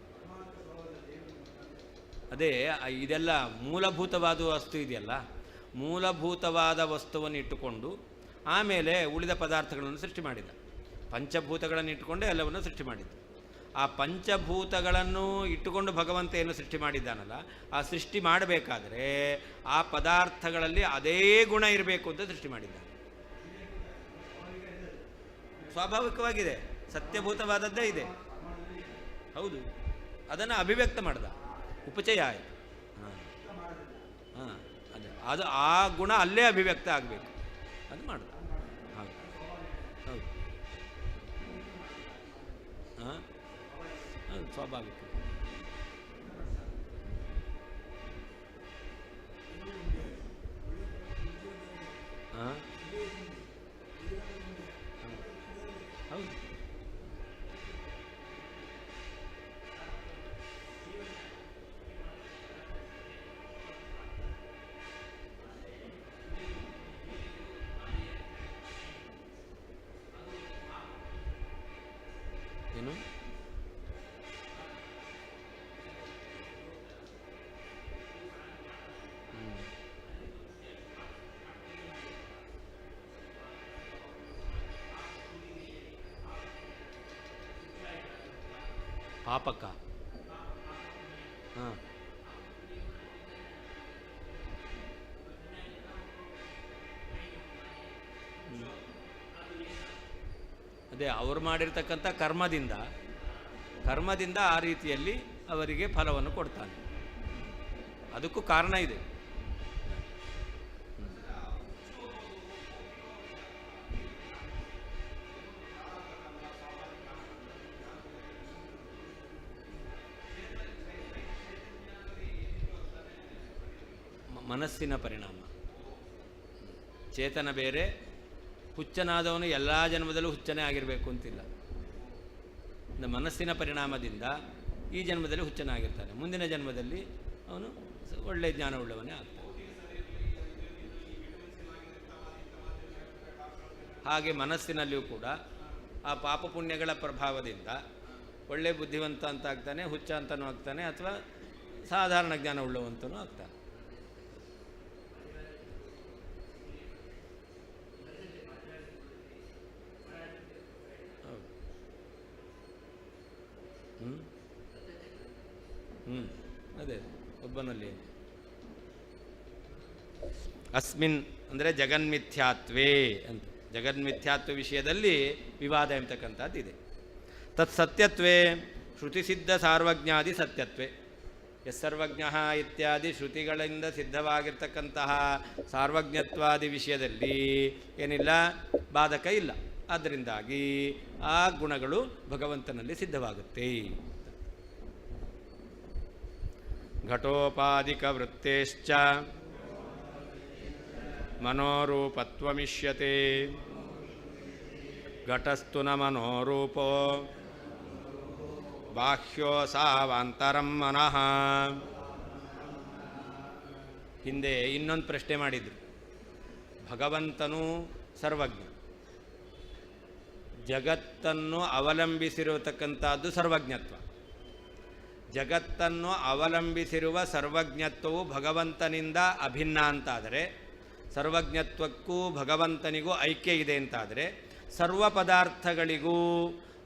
ಅದೇ ಇದೆಲ್ಲ ಮೂಲಭೂತವಾದ ವಸ್ತು ಇದೆಯಲ್ಲ, ಮೂಲಭೂತವಾದ ವಸ್ತುವನ್ನು ಇಟ್ಟುಕೊಂಡು ಆಮೇಲೆ ಉಳಿದ ಪದಾರ್ಥಗಳನ್ನು ಸೃಷ್ಟಿ ಮಾಡಿದ. ಪಂಚಭೂತಗಳನ್ನು ಇಟ್ಟುಕೊಂಡೇ ಎಲ್ಲವನ್ನು ಸೃಷ್ಟಿ ಮಾಡಿದ. ಆ ಪಂಚಭೂತಗಳನ್ನು ಇಟ್ಟುಕೊಂಡು ಭಗವಂತ ಏನು ಸೃಷ್ಟಿ ಮಾಡಿದ್ದಾನಲ್ಲ, ಆ ಸೃಷ್ಟಿ ಮಾಡಬೇಕಾದ್ರೆ ಆ ಪದಾರ್ಥಗಳಲ್ಲಿ ಅದೇ ಗುಣ ಇರಬೇಕು ಅಂತ ಸೃಷ್ಟಿ ಮಾಡಿದ್ದಾನೆ. ಸ್ವಾಭಾವಿಕವಾಗಿದೆ, ಸತ್ಯಭೂತವಾದದ್ದೇ ಇದೆ. ಹೌದು, ಅದನ್ನು ಅಭಿವ್ಯಕ್ತ ಮಾಡ್ದ, ಉಪಚಯ ಆಯಿತು. ಅದು ಆ ಗುಣ ಅಲ್ಲೇ ಅಭಿವ್ಯಕ್ತ ಆಗಬೇಕು, ಅದು ಮಾಡ್ದ. ಹೌದು ಹೌದು ಹೌದು, ಸ್ವಾಭಾವಿಕ. ಹೌದು, ಏನು ಪಾಪಕ? ಹಾಂ, ಅದೇ ಅವರು ಮಾಡಿರ್ತಕ್ಕಂಥ ಕರ್ಮದಿಂದ ಆ ರೀತಿಯಲ್ಲಿ ಅವರಿಗೆ ಫಲವನ್ನು ಕೊಡ್ತಾನೆ. ಅದಕ್ಕೂ ಕಾರಣ ಇದೆ. ಮನಸ್ಸಿನ ಪರಿಣಾಮ. ಚೇತನ ಬೇರೆ, ಹುಚ್ಚನಾದವನು ಎಲ್ಲ ಜನ್ಮದಲ್ಲೂ ಹುಚ್ಚನೇ ಆಗಿರಬೇಕು ಅಂತಿಲ್ಲ. ಮನಸ್ಸಿನ ಪರಿಣಾಮದಿಂದ ಈ ಜನ್ಮದಲ್ಲಿ ಹುಚ್ಚನಾಗಿರ್ತಾನೆ, ಮುಂದಿನ ಜನ್ಮದಲ್ಲಿ ಅವನು ಒಳ್ಳೆಯ ಜ್ಞಾನವುಳ್ಳವನೇ ಆಗ್ತಾನೆ. ಹಾಗೆ ಮನಸ್ಸಿನಲ್ಲಿಯೂ ಕೂಡ ಆ ಪಾಪ ಪುಣ್ಯಗಳ ಪ್ರಭಾವದಿಂದ ಒಳ್ಳೆ ಬುದ್ಧಿವಂತ ಅಂತ ಆಗ್ತಾನೆ, ಹುಚ್ಚ ಅಂತನೂ ಆಗ್ತಾನೆ, ಅಥವಾ ಸಾಧಾರಣ ಜ್ಞಾನ ಉಳ್ಳವಂತನೂ ಆಗ್ತಾನೆ. ಅದೇ ಒಬ್ಬನಲ್ಲಿ ಅಸ್ಮಿನ್ ಅಂದರೆ ಜಗನ್ಮಿಥ್ಯಾತ್ವೇ ಅಂತ. ಜಗನ್ಮಿಥ್ಯಾತ್ವ ವಿಷಯದಲ್ಲಿ ವಿವಾದ ಎಂಬತಕ್ಕಂಥದ್ದಿದೆ. ತತ್ ಸತ್ಯತ್ವೇ ಶ್ರುತಿಸಿದ್ಧ ಸಾರ್ವಜ್ಞಾದಿ ಸತ್ಯತ್ವೇ. ಸರ್ವಜ್ಞ ಇತ್ಯಾದಿ ಶ್ರುತಿಗಳಿಂದ ಸಿದ್ಧವಾಗಿರ್ತಕ್ಕಂತಹ ಸಾರ್ವಜ್ಞತ್ವಾದಿ ವಿಷಯದಲ್ಲಿ ಏನಿಲ್ಲ, ಬಾಧಕ ಇಲ್ಲ. ಆದ್ದರಿಂದಾಗಿ ಆ ಗುಣಗಳು ಭಗವಂತನಲ್ಲಿ ಸಿದ್ಧವಾಗುತ್ತೆ. ಘಟೋಪಾದಿಕ ವೃತ್ತೇಶ್ಚ ಮನೋರೂಪತ್ವಮಿಷ್ಯತೆ ಘಟಸ್ತು ನ ಮನೋರೂಪೋ ಬಾಹ್ಯೋ ಸಾವಾಂತರಂ ಮನಃ. ಹಿಂದೆ ಇನ್ನೊಂದು ಪ್ರಶ್ನೆ ಮಾಡಿದ್ರು. ಭಗವಂತನು ಸರ್ವಜ್ಞ, ಜಗತ್ತನ್ನು ಅವಲಂಬಿಸಿರತಕ್ಕಂಥದ್ದು ಸರ್ವಜ್ಞತ್ವ. ಜಗತ್ತನ್ನು ಅವಲಂಬಿಸಿರುವ ಸರ್ವಜ್ಞತ್ವವು ಭಗವಂತನಿಂದ ಅಭಿನ್ನ ಅಂತಾದರೆ, ಸರ್ವಜ್ಞತ್ವಕ್ಕೂ ಭಗವಂತನಿಗೂ ಐಕ್ಯ ಇದೆ ಅಂತಾದರೆ, ಸರ್ವ ಪದಾರ್ಥಗಳಿಗೂ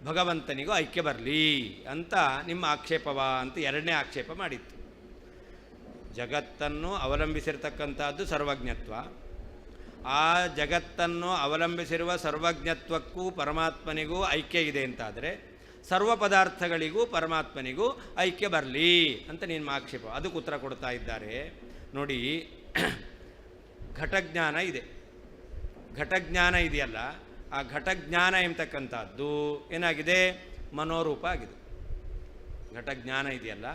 ಭಗವಂತನಿಗೂ ಐಕ್ಯ ಬರಲಿ ಅಂತ ನಿಮ್ಮ ಆಕ್ಷೇಪವ ಅಂತ ಎರಡನೇ ಆಕ್ಷೇಪ ಮಾಡಿತ್ತು. ಜಗತ್ತನ್ನು ಅವಲಂಬಿಸಿರ್ತಕ್ಕಂಥದ್ದು ಸರ್ವಜ್ಞತ್ವ, ಆ ಜಗತ್ತನ್ನು ಅವಲಂಬಿಸಿರುವ ಸರ್ವಜ್ಞತ್ವಕ್ಕೂ ಪರಮಾತ್ಮನಿಗೂ ಐಕ್ಯ ಇದೆ ಅಂತಾದರೆ, ಸರ್ವ ಪದಾರ್ಥಗಳಿಗೂ ಪರಮಾತ್ಮನಿಗೂ ಐಕ್ಯ ಬರಲಿ ಅಂತ ನಿಮ್ಮ ಆಕ್ಷೇಪ. ಅದಕ್ಕೆ ಉತ್ತರ ಕೊಡ್ತಾ ಇದ್ದಾರೆ ನೋಡಿ. ಘಟಜ್ಞಾನ ಇದೆ, ಘಟಜ್ಞಾನ ಇದೆಯಲ್ಲ, ಆ ಘಟಜ್ಞಾನ ಎಂಬತಕ್ಕಂಥದ್ದು ಏನಾಗಿದೆ, ಮನೋರೂಪ ಆಗಿದೆ. ಘಟಜ್ಞಾನ ಇದೆಯಲ್ಲ,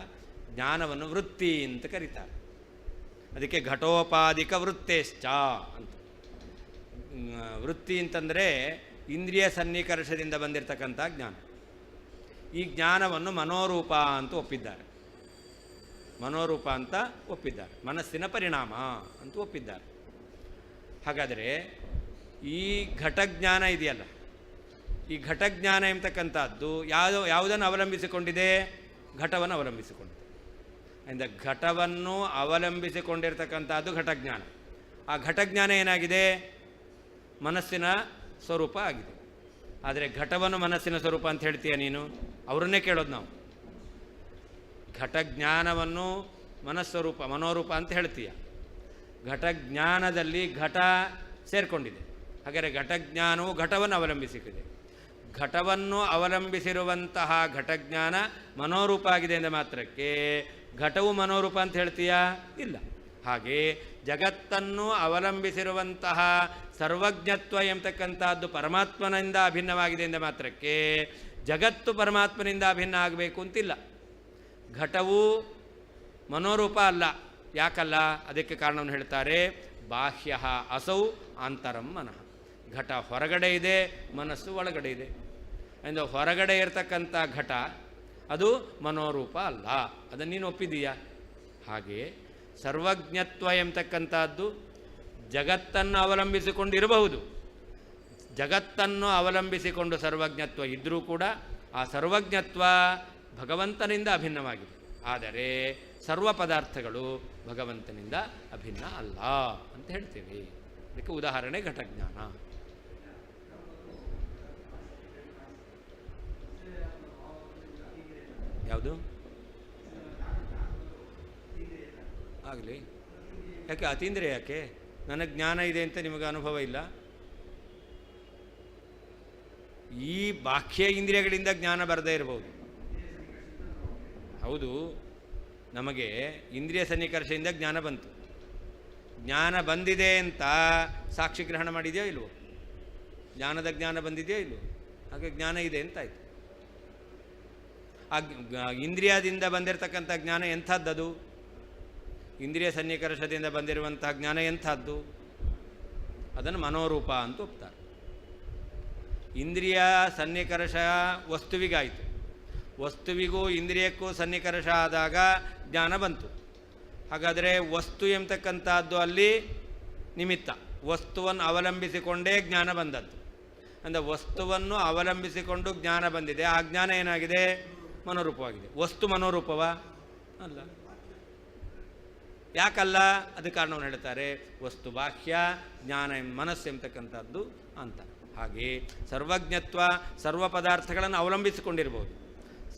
ಜ್ಞಾನವನ್ನು ವೃತ್ತಿ ಅಂತ ಕರೀತಾರೆ. ಅದಕ್ಕೆ ಘಟೋಪಾದಿಕ ವೃತ್ತೇಶ್ಚ ಅಂತ. ವೃತ್ತಿ ಅಂತಂದರೆ ಇಂದ್ರಿಯ ಸನ್ನಿಕರ್ಷದಿಂದ ಬಂದಿರತಕ್ಕಂಥ ಜ್ಞಾನ. ಈ ಜ್ಞಾನವನ್ನು ಮನೋರೂಪ ಅಂತ ಒಪ್ಪಿದ್ದಾರೆ. ಮನೋರೂಪ ಅಂತ ಒಪ್ಪಿದ್ದಾರೆ, ಮನಸ್ಸಿನ ಪರಿಣಾಮ ಅಂತ ಒಪ್ಪಿದ್ದಾರೆ. ಹಾಗಾದರೆ ಈ ಘಟಜ್ಞಾನ ಇದೆಯಲ್ಲ, ಈ ಘಟಜ್ಞಾನ ಎಂಬತಕ್ಕಂಥದ್ದು ಯಾವುದನ್ನು ಅವಲಂಬಿಸಿಕೊಂಡಿದೆ, ಘಟವನ್ನು ಅವಲಂಬಿಸಿಕೊಂಡಿದೆ. ಅಂದರೆ ಘಟವನ್ನು ಅವಲಂಬಿಸಿಕೊಂಡಿರ್ತಕ್ಕಂಥದ್ದು ಘಟಜ್ಞಾನ. ಆ ಘಟಜ್ಞಾನ ಏನಾಗಿದೆ, ಮನಸ್ಸಿನ ಸ್ವರೂಪ ಆಗಿದೆ. ಆದರೆ ಘಟವನ್ನು ಮನಸ್ಸಿನ ಸ್ವರೂಪ ಅಂತ ಹೇಳ್ತೀಯ ನೀನು? ಅವರನ್ನೇ ಕೇಳೋದು ನಾವು. ಘಟಜ್ಞಾನವನ್ನು ಮನಸ್ವರೂಪ ಮನೋರೂಪ ಅಂತ ಹೇಳ್ತೀಯ. ಘಟಜ್ಞಾನದಲ್ಲಿ ಘಟ ಸೇರಿಕೊಂಡಿದೆ. ಹಾಗಾದರೆ ಘಟಜ್ಞಾನವು ಘಟವನ್ನು ಅವಲಂಬಿಸಿದೆ. ಘಟವನ್ನು ಅವಲಂಬಿಸಿರುವಂತಹ ಘಟಜ್ಞಾನ ಮನೋರೂಪ ಆಗಿದೆ ಎಂದ ಮಾತ್ರಕ್ಕೆ ಘಟವು ಮನೋರೂಪ ಅಂತ ಹೇಳ್ತೀಯಾ? ಇಲ್ಲ. ಹಾಗೆ ಜಗತ್ತನ್ನು ಅವಲಂಬಿಸಿರುವಂತಹ ಸರ್ವಜ್ಞತ್ವ ಎಂಬತಕ್ಕಂಥದ್ದು ಪರಮಾತ್ಮನಿಂದ ಅಭಿನ್ನವಾಗಿದೆ ಎಂದ ಮಾತ್ರಕ್ಕೆ ಜಗತ್ತು ಪರಮಾತ್ಮನಿಂದ ಅಭಿನ್ನ ಆಗಬೇಕು ಅಂತಿಲ್ಲ. ಘಟವು ಮನೋರೂಪ ಅಲ್ಲ. ಯಾಕಲ್ಲ? ಅದಕ್ಕೆ ಕಾರಣವನ್ನು ಹೇಳ್ತಾರೆ. ಬಾಹ್ಯ ಅಸೌ ಆಂತರಂ ಮನಃ. ಘಟ ಹೊರಗಡೆ ಇದೆ, ಮನಸ್ಸು ಒಳಗಡೆ ಇದೆ. ಅಂದರೆ ಹೊರಗಡೆ ಇರತಕ್ಕಂಥ ಘಟ ಅದು ಮನೋರೂಪ ಅಲ್ಲ. ಅದನ್ನು ನೀನು ಒಪ್ಪಿದೀಯಾ? ಹಾಗೆ ಸರ್ವಜ್ಞತ್ವ ಎಂಬತಕ್ಕಂಥದ್ದು ಜಗತ್ತನ್ನು ಅವಲಂಬಿಸಿಕೊಂಡಿರಬಹುದು. ಜಗತ್ತನ್ನು ಅವಲಂಬಿಸಿಕೊಂಡು ಸರ್ವಜ್ಞತ್ವ ಇದ್ದರೂ ಕೂಡ ಆ ಸರ್ವಜ್ಞತ್ವ ಭಗವಂತನಿಂದ ಅಭಿನ್ನವಾಗಿದೆ. ಆದರೆ ಸರ್ವ ಪದಾರ್ಥಗಳು ಭಗವಂತನಿಂದ ಅಭಿನ್ನ ಅಲ್ಲ ಅಂತ ಹೇಳ್ತೇವೆ. ಅದಕ್ಕೆ ಉದಾಹರಣೆ ಘಟಜ್ಞಾನ. ಯಾವುದು ಆಗಲಿ? ಯಾಕೆ ಅತೀಂದ್ರಿಯ? ಯಾಕೆ ನನಗೆ ಜ್ಞಾನ ಇದೆ ಅಂತ ನಿಮಗೆ ಅನುಭವ ಇಲ್ಲ? ಈ ಬಾಹ್ಯ ಇಂದ್ರಿಯಗಳಿಂದ ಜ್ಞಾನ ಬರದೇ ಇರಬಹುದು. ಹೌದು, ನಮಗೆ ಇಂದ್ರಿಯ ಸನ್ನಿಕರ್ಷೆಯಿಂದ ಜ್ಞಾನ ಬಂತು. ಜ್ಞಾನ ಬಂದಿದೆ ಅಂತ ಸಾಕ್ಷಿ ಗ್ರಹಣ ಮಾಡಿದೆಯೋ ಇಲ್ವೋ? ಜ್ಞಾನದ ಜ್ಞಾನ ಬಂದಿದೆಯೋ ಇಲ್ವೋ? ಹಾಗೆ ಜ್ಞಾನ ಇದೆ ಅಂತಾಯಿತು. ಆ ಇಂದ್ರಿಯದಿಂದ ಬಂದಿರತಕ್ಕಂಥ ಜ್ಞಾನ ಎಂಥದ್ದದು? ಇಂದ್ರಿಯ ಸನ್ನಿಕರ್ಷದಿಂದ ಬಂದಿರುವಂತಹ ಜ್ಞಾನ ಎಂಥದ್ದು? ಅದನ್ನು ಮನೋರೂಪ ಅಂತ ಒಪ್ತಾರೆ. ಇಂದ್ರಿಯ ಸನ್ನಿಕರ್ಷ ವಸ್ತುವಿಗಾಯಿತು, ವಸ್ತುವಿಗೂ ಇಂದ್ರಿಯಕ್ಕೂ ಸನ್ನಿಕರ್ಷ ಆದಾಗ ಜ್ಞಾನ ಬಂತು. ಹಾಗಾದರೆ ವಸ್ತು ಎಂಬತಕ್ಕಂಥದ್ದು ಅಲ್ಲಿ ನಿಮಿತ್ತ, ವಸ್ತುವನ್ನು ಅವಲಂಬಿಸಿಕೊಂಡೇ ಜ್ಞಾನ ಬಂದದ್ದು. ಅಂದರೆ ವಸ್ತುವನ್ನು ಅವಲಂಬಿಸಿಕೊಂಡು ಜ್ಞಾನ ಬಂದಿದೆ, ಆ ಜ್ಞಾನ ಏನಾಗಿದೆ? ಮನೋರೂಪವಾಗಿದೆ. ವಸ್ತು ಮನೋರೂಪವ ಅಲ್ಲ. ಯಾಕಲ್ಲ? ಅದು ಕಾರಣವನ್ನು ಹೇಳ್ತಾರೆ. ವಸ್ತು ಬಾಹ್ಯ, ಜ್ಞಾನ ಮನಸ್ಸು ಎಂಬತಕ್ಕಂಥದ್ದು ಅಂತ. ಹಾಗೆ ಸರ್ವಜ್ಞತ್ವ ಸರ್ವ ಪದಾರ್ಥಗಳನ್ನು ಅವಲಂಬಿಸಿಕೊಂಡಿರ್ಬೋದು.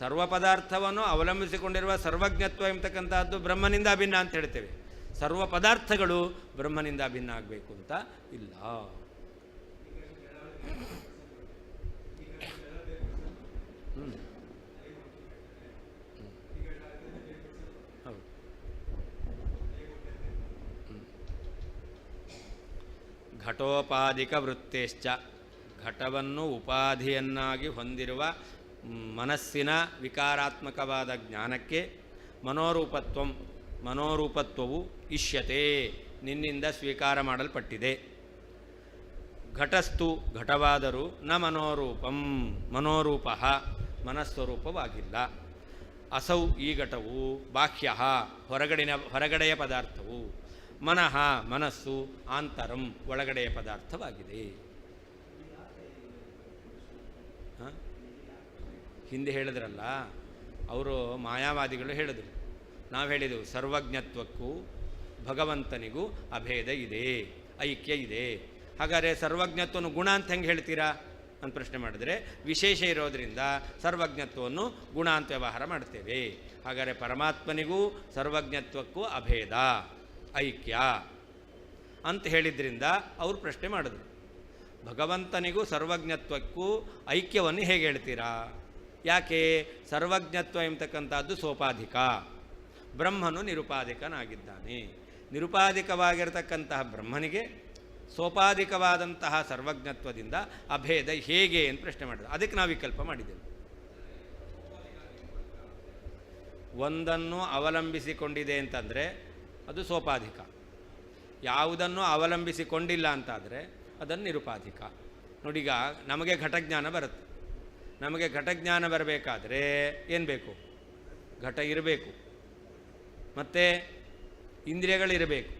ಸರ್ವ ಪದಾರ್ಥವನ್ನು ಅವಲಂಬಿಸಿಕೊಂಡಿರುವ ಸರ್ವಜ್ಞತ್ವ ಎಂಬತಕ್ಕಂಥದ್ದು ಬ್ರಹ್ಮನಿಂದ ಅಭಿನ್ನ ಅಂತ ಹೇಳ್ತೇವೆ. ಸರ್ವ ಪದಾರ್ಥಗಳು ಬ್ರಹ್ಮನಿಂದ ಅಭಿನ್ನ ಆಗಬೇಕು ಅಂತ ಇಲ್ಲ. ಹೌದು. ಘಟೋಪಾಧಿಕ ವೃತ್ತೇಶ್ಚ, ಘಟವನ್ನು ಉಪಾಧಿಯನ್ನಾಗಿ ಹೊಂದಿರುವ ಮನಸ್ಸಿನ ವಿಕಾರಾತ್ಮಕವಾದ ಜ್ಞಾನಕ್ಕೆ ಮನೋರೂಪತ್ವವು ಇಷ್ಯತೆ, ನಿನ್ನಿಂದ ಸ್ವೀಕಾರ ಮಾಡಲ್ಪಟ್ಟಿದೆ. ಘಟಸ್ತು, ಘಟವಾದರೂ ನ ಮನೋರೂಪಂ, ಮನೋರೂಪ ಮನಸ್ವರೂಪವಾಗಿಲ್ಲ. ಅಸೌ, ಈ ಘಟವು ಬಾಹ್ಯ ಹೊರಗಡೆಯ ಪದಾರ್ಥವು, ಮನಃ ಮನಸ್ಸು ಆಂತರಂ ಒಳಗಡೆಯ ಪದಾರ್ಥವಾಗಿದೆ. ಹಿಂದೆ ಹೇಳಿದ್ರಲ್ಲ, ಅವರು ಮಾಯಾವಾದಿಗಳು ಹೇಳಿದರು, ನಾವು ಹೇಳಿದೆವು ಸರ್ವಜ್ಞತ್ವಕ್ಕೂ ಭಗವಂತನಿಗೂ ಅಭೇದ ಇದೆ, ಐಕ್ಯ ಇದೆ. ಹಾಗಾದರೆ ಸರ್ವಜ್ಞತ್ವವನ್ನು ಗುಣ ಅಂತ ಹೆಂಗೆ ಹೇಳ್ತೀರಾ ಅಂತ ಪ್ರಶ್ನೆ ಮಾಡಿದರೆ, ವಿಶೇಷ ಇರೋದರಿಂದ ಸರ್ವಜ್ಞತ್ವವನ್ನು ಗುಣ ಅಂತ ವ್ಯವಹಾರ ಮಾಡ್ತೇವೆ. ಹಾಗಾದರೆ ಪರಮಾತ್ಮನಿಗೂ ಸರ್ವಜ್ಞತ್ವಕ್ಕೂ ಅಭೇದ, ಐಕ್ಯ ಅಂತ ಹೇಳಿದ್ರಿಂದ ಅವರು ಪ್ರಶ್ನೆ ಮಾಡಿದ್ರು, ಭಗವಂತನಿಗೂ ಸರ್ವಜ್ಞತ್ವಕ್ಕೂ ಐಕ್ಯವನ್ನು ಹೇಗೆ ಹೇಳ್ತೀರಾ? ಯಾಕೆ? ಸರ್ವಜ್ಞತ್ವ ಎಂಬತಕ್ಕಂಥದ್ದು ಸೋಪಾಧಿಕ, ಬ್ರಹ್ಮನು ನಿರುಪಾಧಿಕನಾಗಿದ್ದಾನೆ. ನಿರುಪಾಧಿಕವಾಗಿರತಕ್ಕಂತಹ ಬ್ರಹ್ಮನಿಗೆ ಸೋಪಾಧಿಕವಾದಂತಹ ಸರ್ವಜ್ಞತ್ವದಿಂದ ಅಭೇದ ಹೇಗೆ ಅಂತ ಪ್ರಶ್ನೆ ಮಾಡಿದ್ರು. ಅದಕ್ಕೆ ನಾವು ವಿಕಲ್ಪ ಮಾಡಿದ್ದೆವು. ಒಂದನ್ನು ಅವಲಂಬಿಸಿಕೊಂಡಿದೆ ಅಂತಂದರೆ ಅದು ಸೋಪಾಧಿಕ, ಯಾವುದನ್ನು ಅವಲಂಬಿಸಿಕೊಂಡಿಲ್ಲ ಅಂತಾದರೆ ಅದನ್ನು ನಿರುಪಾಧಿಕ. ನೋಡೀಗ ನಮಗೆ ಘಟಜ್ಞಾನ ಬರುತ್ತೆ. ನಮಗೆ ಘಟಜ್ಞಾನ ಬರಬೇಕಾದ್ರೆ ಏನು ಬೇಕು? ಘಟ ಇರಬೇಕು, ಮತ್ತು ಇಂದ್ರಿಯಗಳಿರಬೇಕು.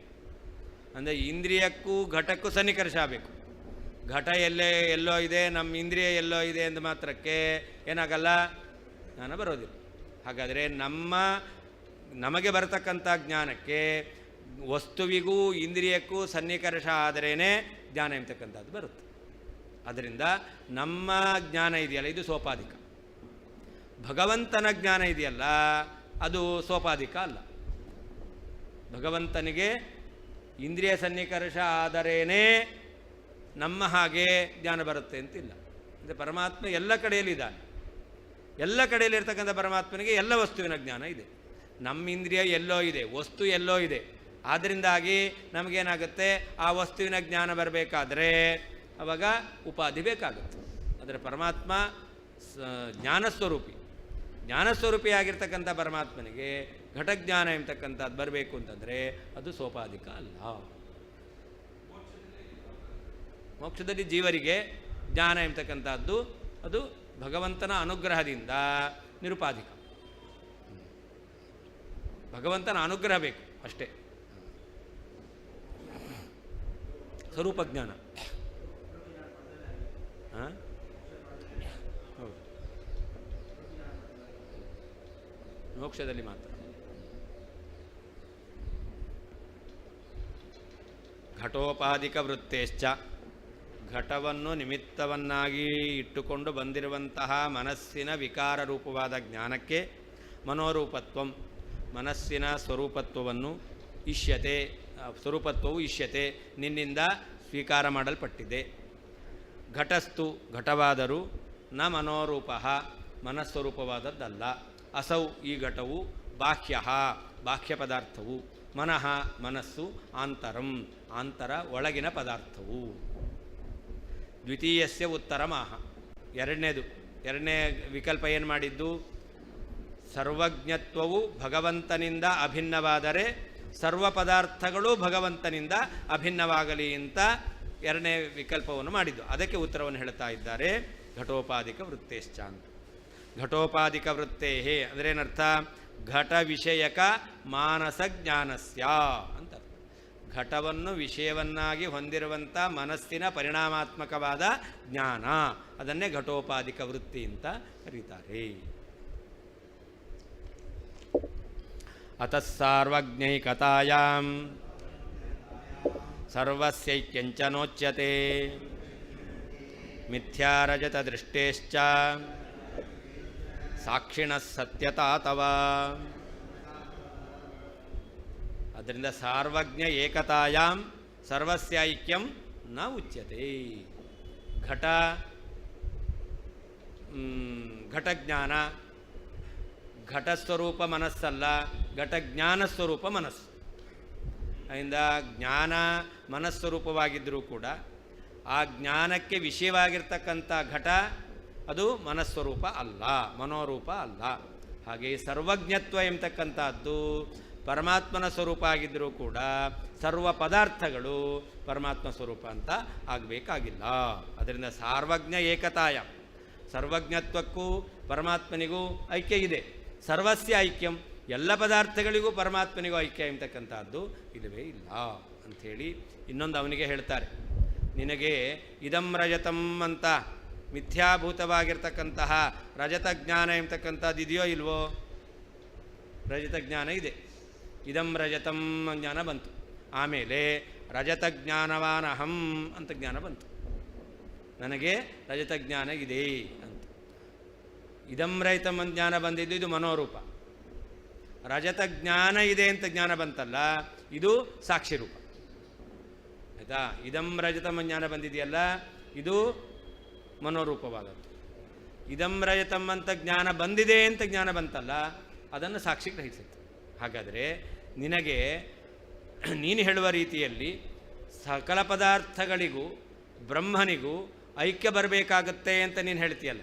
ಅಂದರೆ ಇಂದ್ರಿಯಕ್ಕೂ ಘಟಕ್ಕೂ ಸನ್ನಿಕರ್ಷ ಆಗಬೇಕು. ಘಟ ಎಲ್ಲೋ ಇದೆ, ನಮ್ಮ ಇಂದ್ರಿಯ ಎಲ್ಲೋ ಇದೆ ಎಂದು ಮಾತ್ರಕ್ಕೆ ಏನಾಗಲ್ಲ, ಜ್ಞಾನ ಬರೋದಿಲ್ಲ. ಹಾಗಾದರೆ ನಮಗೆ ಬರತಕ್ಕಂಥ ಜ್ಞಾನಕ್ಕೆ ವಸ್ತುವಿಗೂ ಇಂದ್ರಿಯಕ್ಕೂ ಸನ್ನಿಕರ್ಷ ಆದರೇ ಜ್ಞಾನ ಎಂಬತಕ್ಕಂಥದ್ದು ಬರುತ್ತೆ. ಅದರಿಂದ ನಮ್ಮ ಜ್ಞಾನ ಇದೆಯಲ್ಲ, ಇದು ಸೋಪಾಧಿಕ. ಭಗವಂತನ ಜ್ಞಾನ ಇದೆಯಲ್ಲ, ಅದು ಸೋಪಾಧಿಕ ಅಲ್ಲ. ಭಗವಂತನಿಗೆ ಇಂದ್ರಿಯ ಸನ್ನಿಕರ್ಷ ಆದರೇ ನಮ್ಮ ಹಾಗೆ ಜ್ಞಾನ ಬರುತ್ತೆ ಅಂತಿಲ್ಲ. ಅಂದರೆ ಪರಮಾತ್ಮ ಎಲ್ಲ ಕಡೆಯಲ್ಲಿದ್ದಾನೆ. ಎಲ್ಲ ಕಡೆಯಲ್ಲಿರ್ತಕ್ಕಂಥ ಪರಮಾತ್ಮನಿಗೆ ಎಲ್ಲ ವಸ್ತುವಿನ ಜ್ಞಾನ ಇದೆ. ನಮ್ಮ ಇಂದ್ರಿಯ ಎಲ್ಲೋ ಇದೆ, ವಸ್ತು ಎಲ್ಲೋ ಇದೆ. ಆದ್ದರಿಂದಾಗಿ ನಮಗೇನಾಗುತ್ತೆ, ಆ ವಸ್ತುವಿನ ಜ್ಞಾನ ಬರಬೇಕಾದ್ರೆ ಆವಾಗ ಉಪಾಧಿ ಬೇಕಾಗುತ್ತೆ. ಆದರೆ ಪರಮಾತ್ಮ ಜ್ಞಾನಸ್ವರೂಪಿಯಾಗಿರ್ತಕ್ಕಂಥ ಪರಮಾತ್ಮನಿಗೆ ಘಟಜ್ಞಾನ ಎಂಬತಕ್ಕಂಥದ್ದು ಬರಬೇಕು ಅಂತಂದರೆ ಅದು ಸೋಪಾಧಿಕ ಅಲ್ಲ. ಮೋಕ್ಷದಲ್ಲಿ ಜೀವರಿಗೆ ಜ್ಞಾನ ಎಂಬತಕ್ಕಂಥದ್ದು ಅದು ಭಗವಂತನ ಅನುಗ್ರಹದಿಂದ ನಿರುಪಾಧಿಕ. ಭಗವಂತನ ಅನುಗ್ರಹ ಬೇಕು ಅಷ್ಟೇ. ಸ್ವರೂಪ ಜ್ಞಾನ ಹೌದು, ಮೋಕ್ಷದಲ್ಲಿ ಮಾತ್ರ. ಘಟೋಪಾಧಿಕ ವೃತ್ತೇಶ್ಚ, ಘಟವನ್ನು ನಿಮಿತ್ತವನ್ನಾಗಿ ಇಟ್ಟುಕೊಂಡು ಬಂದಿರುವಂತಹ ಮನಸ್ಸಿನ ವಿಕಾರ ರೂಪವಾದ ಜ್ಞಾನಕ್ಕೆ ಮನೋರೂಪತ್ವಂ, ಮನಸ್ಸಿನ ಸ್ವರೂಪತ್ವವನ್ನು ಸ್ವರೂಪತ್ವವು ಇಷ್ಯತೆ, ನಿನ್ನಿಂದ ಸ್ವೀಕಾರ ಮಾಡಲ್ಪಟ್ಟಿದೆ. ಘಟಸ್ತು, ಘಟವಾದರೂ ನ ಮನೋರೂಪ ಮನಸ್ವರೂಪವಾದದ್ದಲ್ಲ. ಅಸೌ, ಈ ಘಟವು ಬಾಹ್ಯ ಪದಾರ್ಥವು, ಮನಃ ಮನಸ್ಸು ಆಂತರಂ ಆಂತರ ಒಳಗಿನ ಪದಾರ್ಥವು. ದ್ವಿತೀಯಸ್ಯ ಉತ್ತರಮಾಹ, ಎರಡನೇ ವಿಕಲ್ಪ ಏನು ಮಾಡಿದ್ದು? ಸರ್ವಜ್ಞತ್ವವು ಭಗವಂತನಿಂದ ಅಭಿನ್ನವಾದರೆ ಸರ್ವ ಪದಾರ್ಥಗಳೂ ಭಗವಂತನಿಂದ ಅಭಿನ್ನವಾಗಲಿ ಅಂತ ಎರಡನೇ ವಿಕಲ್ಪವನ್ನು ಮಾಡಿದ್ದು. ಅದಕ್ಕೆ ಉತ್ತರವನ್ನು ಹೇಳ್ತಾ ಇದ್ದಾರೆ ಘಟೋಪಾದಿಕ ವೃತ್ತೇಶ್ಚ ಅಂತ. ಘಟೋಪಾದಿಕ ವೃತ್ತೇ ಅಂದರೆ ಏನರ್ಥ? ಘಟ ವಿಷಯಕ ಮಾನಸ ಜ್ಞಾನಸ್ಯ ಅಂತ. ಘಟವನ್ನು ವಿಷಯವನ್ನಾಗಿ ಹೊಂದಿರುವಂಥ ಮನಸ್ಸಿನ ಪರಿಣಾಮಾತ್ಮಕವಾದ ಜ್ಞಾನ, ಅದನ್ನೇ ಘಟೋಪಾದಿಕ ವೃತ್ತಿ ಅಂತ ಕರೀತಾರೆ. ಅತಃ ಸಾರ್ವಜ್ಞೈಕತಾಯಾಂ ಸರ್ವಸ್ಯೈಕ್ಯಂಚ ನೋಚ್ಯತೆ ಮಿಥ್ಯಾರಜತ ದೃಷ್ಟೇಶ್ಚ ಸಾಕ್ಷಿಣಃ ಸತ್ಯತಾ ತವ. ಅದರಿಂದ ಸಾರ್ವಜ್ಞ ಏಕತಾಯಾಂ ಸರ್ವಸ್ಯೈಕ್ಯಂ ನ ಉಚ್ಯತೆ. ಘಟಜ್ಞಾನ ಘಟಸ್ವರೂಪ ಮನಸ್ಸಲ್ಲ, ಘಟಜ್ಞಾನ ಸ್ವರೂಪ ಮನಸ್ಸು. ಅದರಿಂದ ಜ್ಞಾನ ಮನಸ್ವರೂಪವಾಗಿದ್ದರೂ ಕೂಡ ಆ ಜ್ಞಾನಕ್ಕೆ ವಿಷಯವಾಗಿರ್ತಕ್ಕಂಥ ಘಟ ಅದು ಮನಸ್ವರೂಪ ಅಲ್ಲ, ಮನೋರೂಪ ಅಲ್ಲ. ಹಾಗೆ ಸರ್ವಜ್ಞತ್ವ ಎಂಬತಕ್ಕಂಥದ್ದು ಪರಮಾತ್ಮನ ಸ್ವರೂಪ ಆಗಿದ್ದರೂ ಕೂಡ ಸರ್ವ ಪದಾರ್ಥಗಳು ಪರಮಾತ್ಮ ಸ್ವರೂಪ ಅಂತ ಆಗಬೇಕಾಗಿಲ್ಲ. ಅದರಿಂದ ಸಾರ್ವಜ್ಞ ಏಕತಾಯ, ಸರ್ವಜ್ಞತ್ವಕ್ಕೂ ಪರಮಾತ್ಮನಿಗೂ ಐಕ್ಯ ಇದೆ. ಸರ್ವಸ್ಯ ಐಕ್ಯಂ, ಎಲ್ಲ ಪದಾರ್ಥಗಳಿಗೂ ಪರಮಾತ್ಮನಿಗೂ ಐಕ್ಯ ಎಂಬತಕ್ಕಂಥದ್ದು ಇಲ್ಲವೇ ಇಲ್ಲ ಅಂಥೇಳಿ ಇನ್ನೊಂದು ಅವನಿಗೆ ಹೇಳ್ತಾರೆ. ನಿನಗೆ ಇದಂ ರಜತಂ ಅಂತ ಮಿಥ್ಯಾಭೂತವಾಗಿರ್ತಕ್ಕಂತಹ ರಜತ ಜ್ಞಾನ ಎಂಬತಕ್ಕಂಥದ್ದು ಇದೆಯೋ ಇಲ್ವೋ? ರಜತ ಜ್ಞಾನ ಇದೆ. ಇದಂ ರಜತಂ ಜ್ಞಾನ ಬಂತು. ಆಮೇಲೆ ರಜತ ಜ್ಞಾನವಾನಹಂ ಅಂತ ಜ್ಞಾನ ಬಂತು. ನನಗೆ ರಜತ ಜ್ಞಾನ ಇದೆ ಅಂತ. ಇದಂ ರಹಿತಂ ಅಂತ ಜ್ಞಾನ ಬಂದಿದ್ದು ಇದು ಮನೋರೂಪ. ರಜತ ಜ್ಞಾನ ಇದೆ ಅಂತ ಜ್ಞಾನ ಬಂತಲ್ಲ, ಇದು ಸಾಕ್ಷಿ ರೂಪ. ಆಯಿತಾ? ಇದಂ ರಜತಂ ಜ್ಞಾನ ಬಂದಿದೆಯಲ್ಲ, ಇದು ಮನೋರೂಪವಾದದ್ದು. ಇದಂ ರಜತಂ ಅಂತ ಜ್ಞಾನ ಬಂದಿದೆ ಅಂತ ಜ್ಞಾನ ಬಂತಲ್ಲ, ಅದನ್ನು ಸಾಕ್ಷಿ ಗ್ರಹಿಸುತ್ತೆ. ಹಾಗಾದರೆ ನಿನಗೆ ನೀನು ಹೇಳುವ ರೀತಿಯಲ್ಲಿ ಸಕಲ ಪದಾರ್ಥಗಳಿಗೂ ಬ್ರಹ್ಮನಿಗೂ ಐಕ್ಯ ಬರಬೇಕಾಗತ್ತೆ ಅಂತ ನೀನು ಹೇಳ್ತೀಯಲ್ಲ,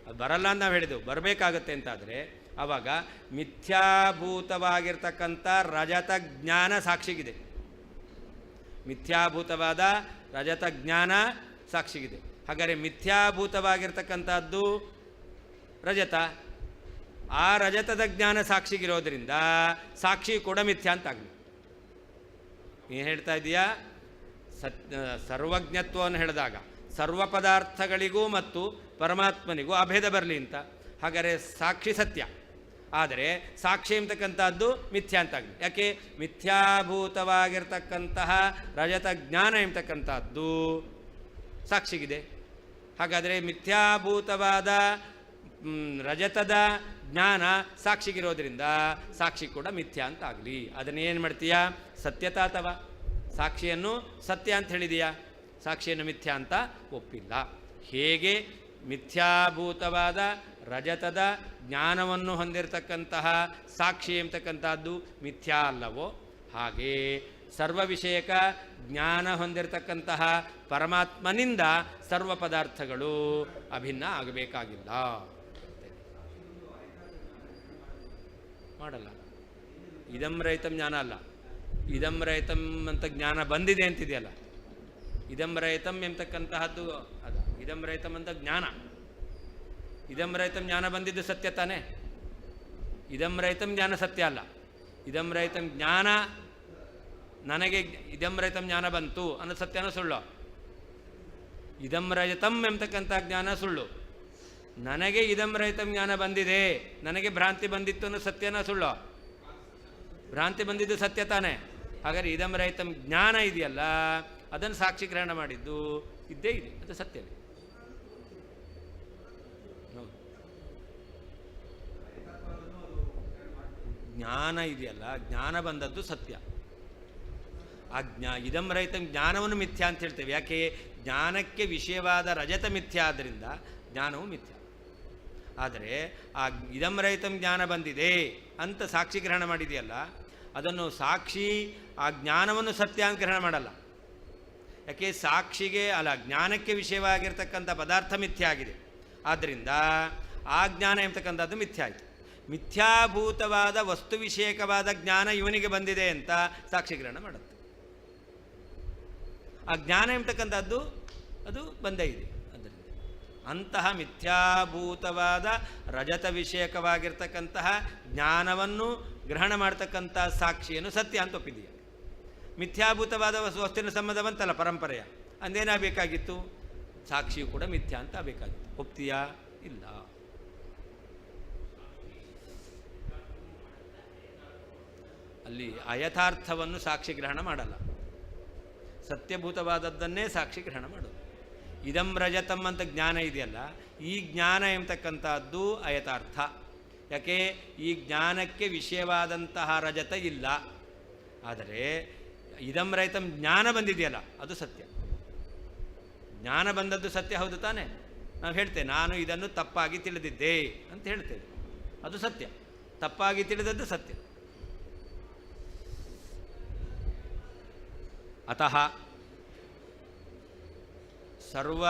ಅದು ಬರಲ್ಲ ಅಂತ ನಾವು ಹೇಳಿದೆವು. ಬರಬೇಕಾಗತ್ತೆ ಅಂತಾದರೆ ಆವಾಗ ಮಿಥ್ಯಾಭೂತವಾಗಿರ್ತಕ್ಕಂಥ ರಜತ ಜ್ಞಾನ ಸಾಕ್ಷಿಗಿದೆ. ಮಿಥ್ಯಾಭೂತವಾದ ರಜತ ಜ್ಞಾನ ಸಾಕ್ಷಿಗಿದೆ. ಹಾಗಾದರೆ ಮಿಥ್ಯಾಭೂತವಾಗಿರ್ತಕ್ಕಂಥದ್ದು ರಜತ, ಆ ರಜತದ ಜ್ಞಾನ ಸಾಕ್ಷಿಗಿರೋದ್ರಿಂದ ಸಾಕ್ಷಿ ಕೂಡ ಮಿಥ್ಯಾ ಅಂತ ಆಗಲಿ. ಏನು ಹೇಳ್ತಾ ಇದೆಯಾ? ಸರ್ವಜ್ಞತ್ವವನ್ನು ಹೇಳಿದಾಗ ಸರ್ವ ಪದಾರ್ಥಗಳಿಗೂ ಮತ್ತು ಪರಮಾತ್ಮನಿಗೂ ಅಭೇದ ಬರಲಿ ಅಂತ. ಹಾಗಾದರೆ ಸಾಕ್ಷಿ ಸತ್ಯ, ಆದರೆ ಸಾಕ್ಷಿ ಎಂಬತಕ್ಕಂಥದ್ದು ಮಿಥ್ಯಾ ಅಂತಾಗಲಿ. ಯಾಕೆ? ಮಿಥ್ಯಾಭೂತವಾಗಿರ್ತಕ್ಕಂತಹ ರಜತ ಜ್ಞಾನ ಎಂಬತಕ್ಕಂಥದ್ದು ಸಾಕ್ಷಿಗಿದೆ. ಹಾಗಾದರೆ ಮಿಥ್ಯಾಭೂತವಾದ ರಜತದ ಜ್ಞಾನ ಸಾಕ್ಷಿಗಿರೋದ್ರಿಂದ ಸಾಕ್ಷಿ ಕೂಡ ಮಿಥ್ಯಾ ಅಂತ ಆಗಲಿ. ಅದನ್ನೇನು ಮಾಡ್ತೀಯಾ? ಸತ್ಯತಾ ತವ. ಸಾಕ್ಷಿಯನ್ನು ಸತ್ಯ ಅಂತ ಹೇಳಿದೀಯಾ, ಸಾಕ್ಷಿಯನ್ನು ಮಿಥ್ಯಾ ಅಂತ ಒಪ್ಪಿಲ್ಲ. ಹೇಗೆ ಮಿಥ್ಯಾಭೂತವಾದ ರಜತದ ಜ್ಞಾನವನ್ನು ಹೊಂದಿರತಕ್ಕಂತಹ ಸಾಕ್ಷಿ ಎಂಬತಕ್ಕಂಥದ್ದು ಮಿಥ್ಯಾ ಅಲ್ಲವೋ, ಹಾಗೇ ಸರ್ವ ವಿಷಯಕ ಜ್ಞಾನ ಹೊಂದಿರತಕ್ಕಂತಹ ಪರಮಾತ್ಮನಿಂದ ಸರ್ವ ಪದಾರ್ಥಗಳು ಅಭಿನ್ನ ಆಗಬೇಕಾಗಿಲ್ಲ. ಮಾಡಲ್ಲ. ಇದಂ ರಹಿತಂ ಜ್ಞಾನ ಅಲ್ಲ, ಇದಂ ರಹಿತಂ ಅಂತ ಜ್ಞಾನ ಬಂದಿದೆ ಅಂತಿದೆಯಲ್ಲ, ಇದಂ ರಹಿತಂ ಎಂಬತಕ್ಕಂತಹದ್ದು ಅದ. ಇದಂ ರಹಿತಂ ಅಂತ ಜ್ಞಾನ, ಇದಂ ರಹಿತಂ ಜ್ಞಾನ ಬಂದಿದ್ದು ಸತ್ಯ ತಾನೇ. ಇದಂ ರಹಿತಂ ಜ್ಞಾನ ಸತ್ಯ ಅಲ್ಲ. ಇದಂ ರಹಿತಂ ಜ್ಞಾನ, ನನಗೆ ಇದಂ ರಹಿತಂ ಜ್ಞಾನ ಬಂತು ಅನ್ನೋ ಸತ್ಯನೋ ಸುಳ್ಳು? ಇದಂ ರಹಿತಂ ಎಂಬತಕ್ಕಂಥ ಜ್ಞಾನ ಸುಳ್ಳು. ನನಗೆ ಇದಂ ರಹಿತಂ ಜ್ಞಾನ ಬಂದಿದೆ, ನನಗೆ ಭ್ರಾಂತಿ ಬಂದಿತ್ತು ಅನ್ನೋ ಸತ್ಯನ ಸುಳ್ಳು? ಭ್ರಾಂತಿ ಬಂದಿದ್ದು ಸತ್ಯ ತಾನೇ. ಹಾಗಾದರೆ ಇದಂ ರಹಿತಂ ಜ್ಞಾನ ಇದೆಯಲ್ಲ, ಅದನ್ನು ಸಾಕ್ಷಿ ಗ್ರಹಣ ಮಾಡಿದ್ದು ಇದ್ದೇ ಇದೆ, ಅದು ಸತ್ಯವೇ. ಜ್ಞಾನ ಇದೆಯಲ್ಲ, ಜ್ಞಾನ ಬಂದದ್ದು ಸತ್ಯ. ಆ ಇದಂ ರಹಿತ ಜ್ಞಾನವನ್ನು ಮಿಥ್ಯಾ ಅಂತ ಹೇಳ್ತೇವೆ. ಯಾಕೆ? ಜ್ಞಾನಕ್ಕೆ ವಿಷಯವಾದ ರಜತ ಮಿಥ್ಯಾ ಆದ್ದರಿಂದ ಜ್ಞಾನವು ಮಿಥ್ಯಾ. ಆದರೆ ಆ ಇದಂ ರಹಿತಂ ಜ್ಞಾನ ಬಂದಿದೆ ಅಂತ ಸಾಕ್ಷಿ ಗ್ರಹಣ ಮಾಡಿದೆಯಲ್ಲ, ಅದನ್ನು ಸಾಕ್ಷಿ ಆ ಜ್ಞಾನವನ್ನು ಸತ್ಯ ಅಂತ ಗ್ರಹಣ ಮಾಡಲ್ಲ. ಯಾಕೆ? ಸಾಕ್ಷಿಗೆ ಅಲ್ಲ, ಜ್ಞಾನಕ್ಕೆ ವಿಷಯವಾಗಿರ್ತಕ್ಕಂಥ ಪದಾರ್ಥ ಮಿಥ್ಯಾ ಆಗಿದೆ. ಆದ್ದರಿಂದ ಆ ಜ್ಞಾನ ಎಂಬತಕ್ಕಂಥದ್ದು ಮಿಥ್ಯಾ ಆಯಿತು. ಮಿಥ್ಯಾಭೂತವಾದ ವಸ್ತು ವಿಷಯಕವಾದ ಜ್ಞಾನ ಇವನಿಗೆ ಬಂದಿದೆ ಅಂತ ಸಾಕ್ಷಿಗ್ರಹಣ ಮಾಡುತ್ತೆ. ಆ ಜ್ಞಾನ ಎಂಬತಕ್ಕಂಥದ್ದು ಅದು ಬಂದೇ ಇದೆ. ಅದರಿಂದ ಅಂತಹ ಮಿಥ್ಯಾಭೂತವಾದ ರಜತ ವಿಷಯಕವಾಗಿರ್ತಕ್ಕಂತಹ ಜ್ಞಾನವನ್ನು ಗ್ರಹಣ ಮಾಡ್ತಕ್ಕಂಥ ಸಾಕ್ಷಿಯನ್ನು ಸತ್ಯ ಅಂತ ಒಪ್ಪಿದೆಯಾ? ಮಿಥ್ಯಾಭೂತವಾದ ವಸ್ತುವಿನ ಸಂಬಂಧ ಬಂತಲ್ಲ ಪರಂಪರೆಯ, ಅಂದೇನಾಗಬೇಕಾಗಿತ್ತು? ಸಾಕ್ಷಿಯು ಕೂಡ ಮಿಥ್ಯಾ ಅಂತ ಆಗಬೇಕಾಗಿತ್ತು. ಒಪ್ತೀಯಾ? ಇಲ್ಲ. ಅಲ್ಲಿ ಅಯಥಾರ್ಥವನ್ನು ಸಾಕ್ಷಿ ಗ್ರಹಣ ಮಾಡಲ್ಲ, ಸತ್ಯಭೂತವಾದದ್ದನ್ನೇ ಸಾಕ್ಷಿ ಗ್ರಹಣ ಮಾಡೋದು. ಇದಂ ರಜತಂ ಅಂತ ಜ್ಞಾನ ಇದೆಯಲ್ಲ, ಈ ಜ್ಞಾನ ಎಂಬತಕ್ಕಂಥದ್ದು ಅಯಥಾರ್ಥ. ಯಾಕೆ? ಈ ಜ್ಞಾನಕ್ಕೆ ವಿಷಯವಾದಂತಹ ರಜತ ಇಲ್ಲ. ಆದರೆ ಇದಂ ರಹಿತಂ ಜ್ಞಾನ ಬಂದಿದೆಯಲ್ಲ ಅದು ಸತ್ಯ. ಜ್ಞಾನ ಬಂದದ್ದು ಸತ್ಯ, ಹೌದು ತಾನೆ? ನಾವು ಹೇಳ್ತೇವೆ ನಾನು ಇದನ್ನು ತಪ್ಪಾಗಿ ತಿಳಿದಿದ್ದೆ ಅಂತ ಹೇಳ್ತೇವೆ, ಅದು ಸತ್ಯ. ತಪ್ಪಾಗಿ ತಿಳಿದದ್ದು ಸತ್ಯ. ಅತಃ ಸರ್ವ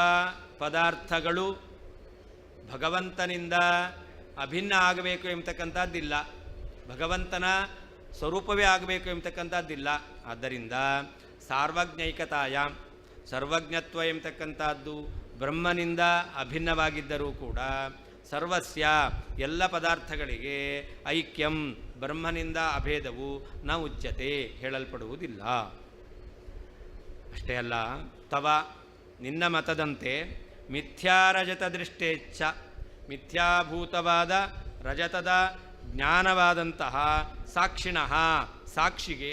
ಪದಾರ್ಥಗಳು ಭಗವಂತನಿಂದ ಅಭಿನ್ನ ಆಗಬೇಕು ಎಂಬತಕ್ಕಂಥದ್ದಿಲ್ಲ, ಭಗವಂತನ ಸ್ವರೂಪವೇ ಆಗಬೇಕು ಎಂಬತಕ್ಕಂಥದ್ದಿಲ್ಲ. ಆದ್ದರಿಂದ ಸಾರ್ವಜ್ಞೈಕತಾಯ, ಸರ್ವಜ್ಞತ್ವ ಎಂಬತಕ್ಕಂಥದ್ದು ಬ್ರಹ್ಮನಿಂದ ಅಭಿನ್ನವಾಗಿದ್ದರೂ ಕೂಡ ಸರ್ವಸ್ಯ ಎಲ್ಲ ಪದಾರ್ಥಗಳಿಗೆ ಐಕ್ಯಂ ಬ್ರಹ್ಮನಿಂದ ಅಭೇದವು ನ ಉಚ್ಯತೆ ಹೇಳಲ್ಪಡುವುದಿಲ್ಲ. ಅಷ್ಟೇ ಅಲ್ಲ, ತವ ನಿನ್ನ ಮತದಂತೆ ಮಿಥ್ಯಾರಜತ ದೃಷ್ಟೇಚ್ಛ, ಮಿಥ್ಯಾಭೂತವಾದ ರಜತದ ಜ್ಞಾನವಾದಂತಹ ಸಾಕ್ಷಿಣಃ ಸಾಕ್ಷಿಗೆ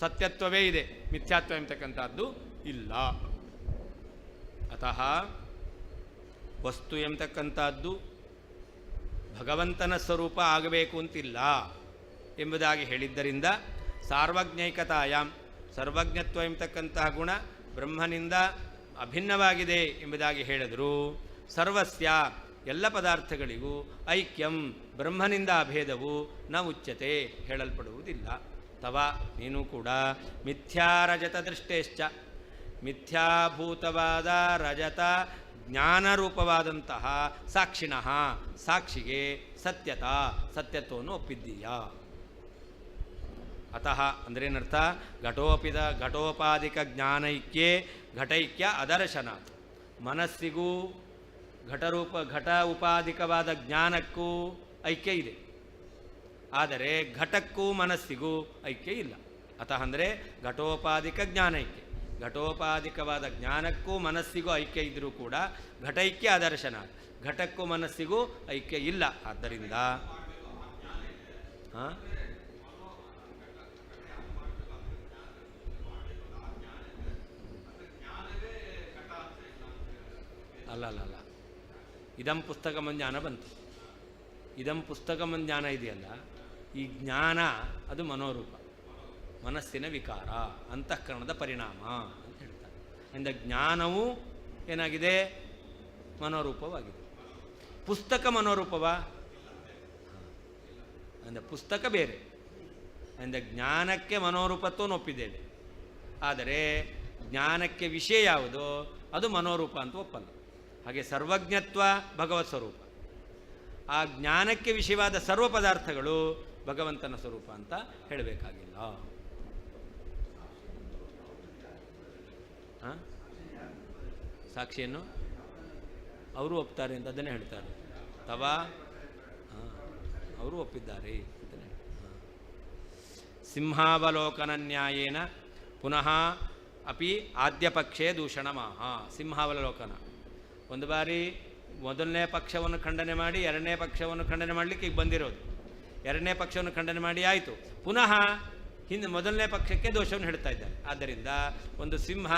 ಸತ್ಯತ್ವವೇ ಇದೆ, ಮಿಥ್ಯಾತ್ವ ಎಂಬತಕ್ಕಂಥದ್ದು ಇಲ್ಲ. ಅತಃ ವಸ್ತು ಎಂಬತಕ್ಕಂಥದ್ದು ಭಗವಂತನ ಸ್ವರೂಪ ಆಗಬೇಕು ಅಂತಿಲ್ಲ ಎಂಬುದಾಗಿ ಹೇಳಿದ್ದರಿಂದ ಸಾರ್ವಜ್ಞೈಕತಾಯಾಂ, ಸರ್ವಜ್ಞತ್ವ ಎಂಬತಕ್ಕಂತಹ ಗುಣ ಬ್ರಹ್ಮನಿಂದ ಅಭಿನ್ನವಾಗಿದೆ ಎಂಬುದಾಗಿ ಹೇಳಿದರು. ಸರ್ವಸ್ಯ ಎಲ್ಲ ಪದಾರ್ಥಗಳಿಗೂ ಐಕ್ಯಂ ಬ್ರಹ್ಮನಿಂದ ಅಭೇದವು ನ ಉಚ್ಯತೆ ಹೇಳಲ್ಪಡುವುದಿಲ್ಲ. ತವ ನೀನು ಕೂಡ ಮಿಥ್ಯಾರಜತ ದೃಷ್ಟೇಶ್ಚ, ಮಿಥ್ಯಾಭೂತವಾದ ರಜತ ಜ್ಞಾನರೂಪವಾದಂತಹ ಸಾಕ್ಷಿಣಃ ಸಾಕ್ಷಿಗೆ ಸತ್ಯತ್ವವನ್ನು ಒಪ್ಪಿದ್ದೀಯಾ. ಅತಃ ಅಂದ್ರೇನರ್ಥ? ಘಟೋಪಾದಿಕ ಜ್ಞಾನೈಕ್ಯೇ ಘಟೈಕ್ಯ ಅದರ್ಶನಾತ್. ಮನಸ್ಸಿಗೂ ಘಟ ಉಪಾದಿಕವಾದ ಜ್ಞಾನಕ್ಕೂ ಐಕ್ಯ ಇದೆ, ಆದರೆ ಘಟಕ್ಕೂ ಮನಸ್ಸಿಗೂ ಐಕ್ಯ ಇಲ್ಲ. ಅತಃ ಅಂದರೆ ಘಟೋಪಾದಿಕ ಜ್ಞಾನೈಕ್ಯ, ಘಟೋಪಾದಿಕವಾದ ಜ್ಞಾನಕ್ಕೂ ಮನಸ್ಸಿಗೂ ಐಕ್ಯ ಇದ್ದರೂ ಕೂಡ ಘಟೈಕ್ಯ ಅದರ್ಶನ, ಘಟಕ್ಕೂ ಮನಸ್ಸಿಗೂ ಐಕ್ಯ ಇಲ್ಲ. ಆದ್ದರಿಂದ ಅಲ್ಲ, ಇದಂ ಪುಸ್ತಕಮಜ್ಞಾನ ಬಂತು. ಇದಂ ಪುಸ್ತಕಮಜ್ಞಾನ ಇದೆಯಲ್ಲ, ಈ ಜ್ಞಾನ ಅದು ಮನೋರೂಪ, ಮನಸ್ಸಿನ ವಿಕಾರ, ಅಂತಃಕರಣದ ಪರಿಣಾಮ ಅಂತ ಹೇಳ್ತಾರೆ. ಅಂದರೆ ಜ್ಞಾನವು ಏನಾಗಿದೆ? ಮನೋರೂಪವಾಗಿದೆ. ಪುಸ್ತಕ ಮನೋರೂಪವಾ? ಅಂದರೆ ಪುಸ್ತಕ ಬೇರೆ. ಅಂದರೆ ಜ್ಞಾನಕ್ಕೆ ಮನೋರೂಪತ್ವವನ್ನು ಒಪ್ಪಿದ್ದೇವೆ, ಆದರೆ ಜ್ಞಾನಕ್ಕೆ ವಿಷಯ ಯಾವುದೋ ಅದು ಮನೋರೂಪ ಅಂತ ಒಪ್ಪಲ್ಲ. ಹಾಗೆ ಸರ್ವಜ್ಞತ್ವ ಭಗವತ್ ಸ್ವರೂಪ, ಆ ಜ್ಞಾನಕ್ಕೆ ವಿಷಯವಾದ ಸರ್ವ ಪದಾರ್ಥಗಳು ಭಗವಂತನ ಸ್ವರೂಪ ಅಂತ ಹೇಳಬೇಕಾಗಿಲ್ಲ. ಸಾಕ್ಷಿಯನ್ನು ಅವರು ಒಪ್ತಾರೆ ಅಂತ ಅದನ್ನೇ ಹೇಳ್ತಾರೆ. ತವ ಅವರು ಒಪ್ಪಿದ್ದಾರೆ ಅಂತಲೇ. ಸಿಂಹಾವಲೋಕನ ನ್ಯಾಯೇನ ಪುನಃ ಅಪಿ ಆದ್ಯಪಕ್ಷೇ ದೂಷಣಮಾಹ. ಸಿಂಹಾವಲೋಕನ ಒಂದು ಬಾರಿ ಮೊದಲನೇ ಪಕ್ಷವನ್ನು ಖಂಡನೆ ಮಾಡಿ ಎರಡನೇ ಪಕ್ಷವನ್ನು ಖಂಡನೆ ಮಾಡಲಿಕ್ಕೆ ಈಗ ಬಂದಿರೋದು. ಎರಡನೇ ಪಕ್ಷವನ್ನು ಖಂಡನೆ ಮಾಡಿ ಆಯಿತು, ಪುನಃ ಹಿಂದೆ ಮೊದಲನೇ ಪಕ್ಷಕ್ಕೆ ದೋಷವನ್ನು ಹೇಳ್ತಾ ಇದ್ದಾರೆ. ಆದ್ದರಿಂದ ಒಂದು ಸಿಂಹ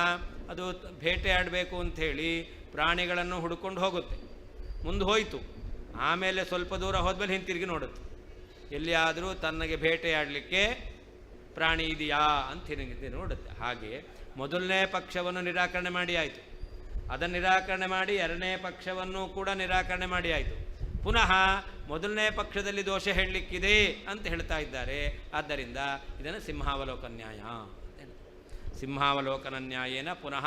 ಅದು ಬೇಟೆಯಾಡಬೇಕು ಅಂಥೇಳಿ ಪ್ರಾಣಿಗಳನ್ನು ಹುಡುಕೊಂಡು ಹೋಗುತ್ತೆ, ಮುಂದೆ ಹೋಯಿತು, ಆಮೇಲೆ ಸ್ವಲ್ಪ ದೂರ ಹೋದ್ಮೇಲೆ ಹಿಂತಿರುಗಿ ನೋಡುತ್ತೆ, ಎಲ್ಲಿಯಾದರೂ ತನಗೆ ಬೇಟೆಯಾಡಲಿಕ್ಕೆ ಪ್ರಾಣಿ ಇದೆಯಾ ಅಂತ ಹಿಂಗೆ ನೋಡುತ್ತೆ. ಹಾಗೆ ಮೊದಲನೇ ಪಕ್ಷವನ್ನು ನಿರಾಕರಣೆ ಮಾಡಿ ಆಯಿತು, ಅದನ್ನು ನಿರಾಕರಣೆ ಮಾಡಿ ಎರಡನೇ ಪಕ್ಷವನ್ನು ಕೂಡ ನಿರಾಕರಣೆ ಮಾಡಿ ಆಯಿತು, ಪುನಃ ಮೊದಲನೇ ಪಕ್ಷದಲ್ಲಿ ದೋಷ ಹೇಳಲಿಕ್ಕಿದೆ ಅಂತ ಹೇಳ್ತಾ ಇದ್ದಾರೆ. ಆದ್ದರಿಂದ ಇದನ್ನು ಸಿಂಹಾವಲೋಕನ ನ್ಯಾಯ ಅಂತ ಹೇಳ್ತಾರೆ. ಸಿಂಹಾವಲೋಕನ ನ್ಯಾಯೇನ ಪುನಃ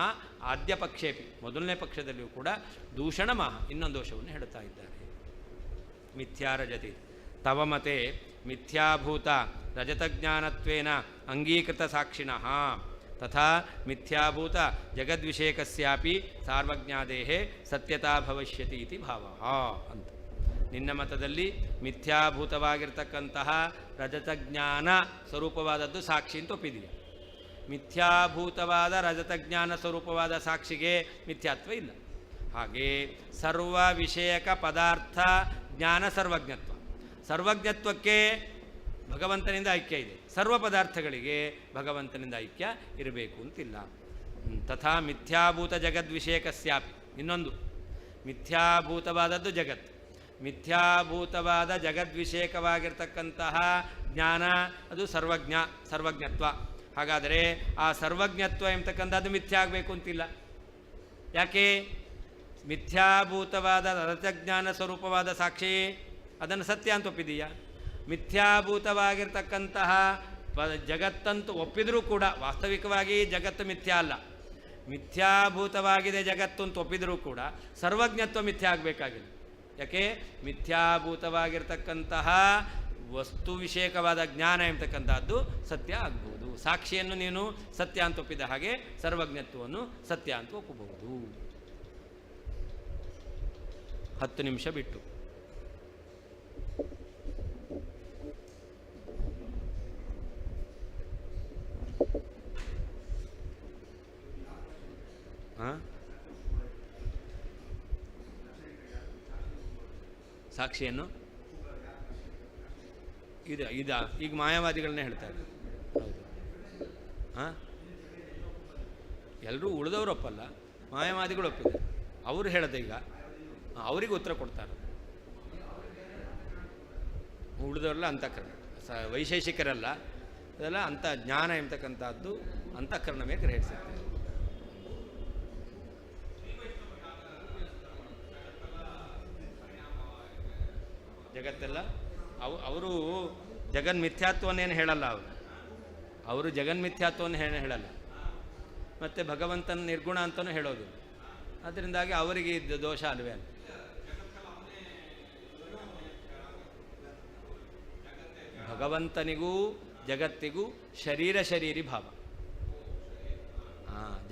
ಆದ್ಯ ಪಕ್ಷೇಪಿ, ಮೊದಲನೇ ಪಕ್ಷದಲ್ಲಿಯೂ ಕೂಡ ದೂಷಣ ಮಹ ಇನ್ನೊಂದು ದೋಷವನ್ನು ಹೇಳ್ತಾ ಇದ್ದಾರೆ. ಮಿಥ್ಯಾರಜತಿ. ತವ ಮತೆ ಮಿಥ್ಯಾಭೂತ ರಜತಜ್ಞಾನತ್ವೇನ ಅಂಗೀಕೃತ ಸಾಕ್ಷಿಣಃ ತಥಾ ಮಿಥ್ಯಾಭೂತ ಜಗದ್ವಿಷೇಕಸ್ಯಾಪಿ ಸಾರ್ವಜ್ಞಾದೇಹ ಸತ್ಯತಾ ಭವಿಷ್ಯತಿ ಇತಿ ಭಾವಃ ಅಂತ. ನಿನ್ನ ಮತದಲ್ಲಿ ಮಿಥ್ಯಾಭೂತವಾಗಿರ್ತಕ್ಕಂತಹ ರಜತಜ್ಞಾನ ಸ್ವರೂಪವಾದದ್ದು ಸಾಕ್ಷಿ ಅಂತ ಒಪ್ಪಿದೆಯಾ. ಮಿಥ್ಯಾಭೂತವಾದ ರಜತಜ್ಞಾನ ಸ್ವರೂಪವಾದ ಸಾಕ್ಷಿಗೆ ಮಿಥ್ಯಾತ್ವ ಇಲ್ಲ. ಹಾಗೆ ಸರ್ವ ವಿಷಯಕ ಪದಾರ್ಥ ಜ್ಞಾನ ಸರ್ವಜ್ಞತ್ವ. ಸರ್ವಜ್ಞತ್ವಕ್ಕೆ ಭಗವಂತನಿಂದ ಐಕ್ಯ ಇದೆ, ಸರ್ವ ಪದಾರ್ಥಗಳಿಗೆ ಭಗವಂತನಿಂದ ಐಕ್ಯ ಇರಬೇಕು ಅಂತಿಲ್ಲ. ತಥಾ ಮಿಥ್ಯಾಭೂತ ಜಗದ್ವಿಷೇಕಸ್ಯಾಪಿ. ಇನ್ನೊಂದು ಮಿಥ್ಯಾಭೂತವಾದದ್ದು ಜಗತ್ತು, ಮಿಥ್ಯಾಭೂತವಾದ ಜಗದ್ವಿಷೇಕವಾಗಿರ್ತಕ್ಕಂತಹ ಜ್ಞಾನ ಅದು ಸರ್ವಜ್ಞತ್ವ. ಹಾಗಾದರೆ ಆ ಸರ್ವಜ್ಞತ್ವ ಎಂಬತಕ್ಕಂಥದ್ದು ಮಿಥ್ಯ ಆಗಬೇಕು ಅಂತಿಲ್ಲ. ಯಾಕೆ? ಮಿಥ್ಯಾಭೂತವಾದ ರಜತಜ್ಞಾನ ಸ್ವರೂಪವಾದ ಸಾಕ್ಷಿ ಅದನ್ನು ಸತ್ಯ ಅಂತ ಒಪ್ಪಿದೀಯಾ. ಮಿಥ್ಯಾಭೂತವಾಗಿರ್ತಕ್ಕಂತಹ ಜಗತ್ತಂತೂ ಒಪ್ಪಿದರೂ ಕೂಡ ವಾಸ್ತವಿಕವಾಗಿ ಜಗತ್ತು ಮಿಥ್ಯ ಅಲ್ಲ. ಮಿಥ್ಯಾಭೂತವಾಗಿದೆ ಜಗತ್ತು ಅಂತ ಒಪ್ಪಿದರೂ ಕೂಡ ಸರ್ವಜ್ಞತ್ವ ಮಿಥ್ಯ ಆಗಬೇಕಾಗಿದೆ. ಯಾಕೆ? ಮಿಥ್ಯಾಭೂತವಾಗಿರ್ತಕ್ಕಂತಹ ವಸ್ತು ವಿಷಯಕವಾದ ಜ್ಞಾನ ಎಂಬತಕ್ಕಂಥದ್ದು ಸತ್ಯ ಆಗ್ಬೋದು. ಸಾಕ್ಷಿಯನ್ನು ನೀನು ಸತ್ಯ ಅಂತ ಒಪ್ಪಿದ ಹಾಗೆ ಸರ್ವಜ್ಞತ್ವವನ್ನು ಸತ್ಯ ಅಂತ ಒಪ್ಪಬಹುದು. 10 ನಿಮಿಷ ಬಿಟ್ಟು. ಸಾಕ್ಷಿಯನ್ನು ಈಗ ಮಾಯಾವಾದಿಗಳನ್ನೇ ಹೇಳ್ತಾರೆ. ಹೌದು. ಎಲ್ಲರೂ ಉಳಿದವರು ಒಪ್ಪಲ್ಲ, ಮಾಯಾವಾದಿಗಳು ಒಪ್ಪಿದ್ದಾರೆ. ಅವರು ಹೇಳೋದು ಈಗ ಅವರಿಗೆ ಉತ್ತರ ಕೊಡ್ತಾರೆ. ಉಳಿದವರೆಲ್ಲ ಅಂತಃಕರಣ, ವೈಶೇಷಿಕರಲ್ಲ, ಅದೆಲ್ಲ ಅಂಥ ಜ್ಞಾನ ಎಂಬತಕ್ಕಂಥದ್ದು ಅಂತಃಕರಣವೇ ಗ್ರಹಿಸುತ್ತೆ. ಜಗತ್ತೆಲ್ಲ ಅವರು ಜಗನ್ಮಿಥ್ಯಾತ್ವನ್ನೇನು ಹೇಳಲ್ಲ. ಅವರು ಜಗನ್ಮಿಥ್ಯಾತ್ವವನ್ನು ಹೇಳಲ್ಲ, ಮತ್ತು ಭಗವಂತನ ನಿರ್ಗುಣ ಅಂತಲೂ ಹೇಳೋದು. ಅದರಿಂದಾಗಿ ಅವರಿಗೆ ಇದ್ದ ದೋಷ ಅಲ್ವೇ ಅಲ್ಲ. ಭಗವಂತನಿಗೂ ಜಗತ್ತಿಗೂ ಶರೀರಿ ಭಾವ.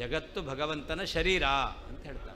ಜಗತ್ತು ಭಗವಂತನ ಶರೀರ ಅಂತ ಹೇಳ್ತಾರೆ.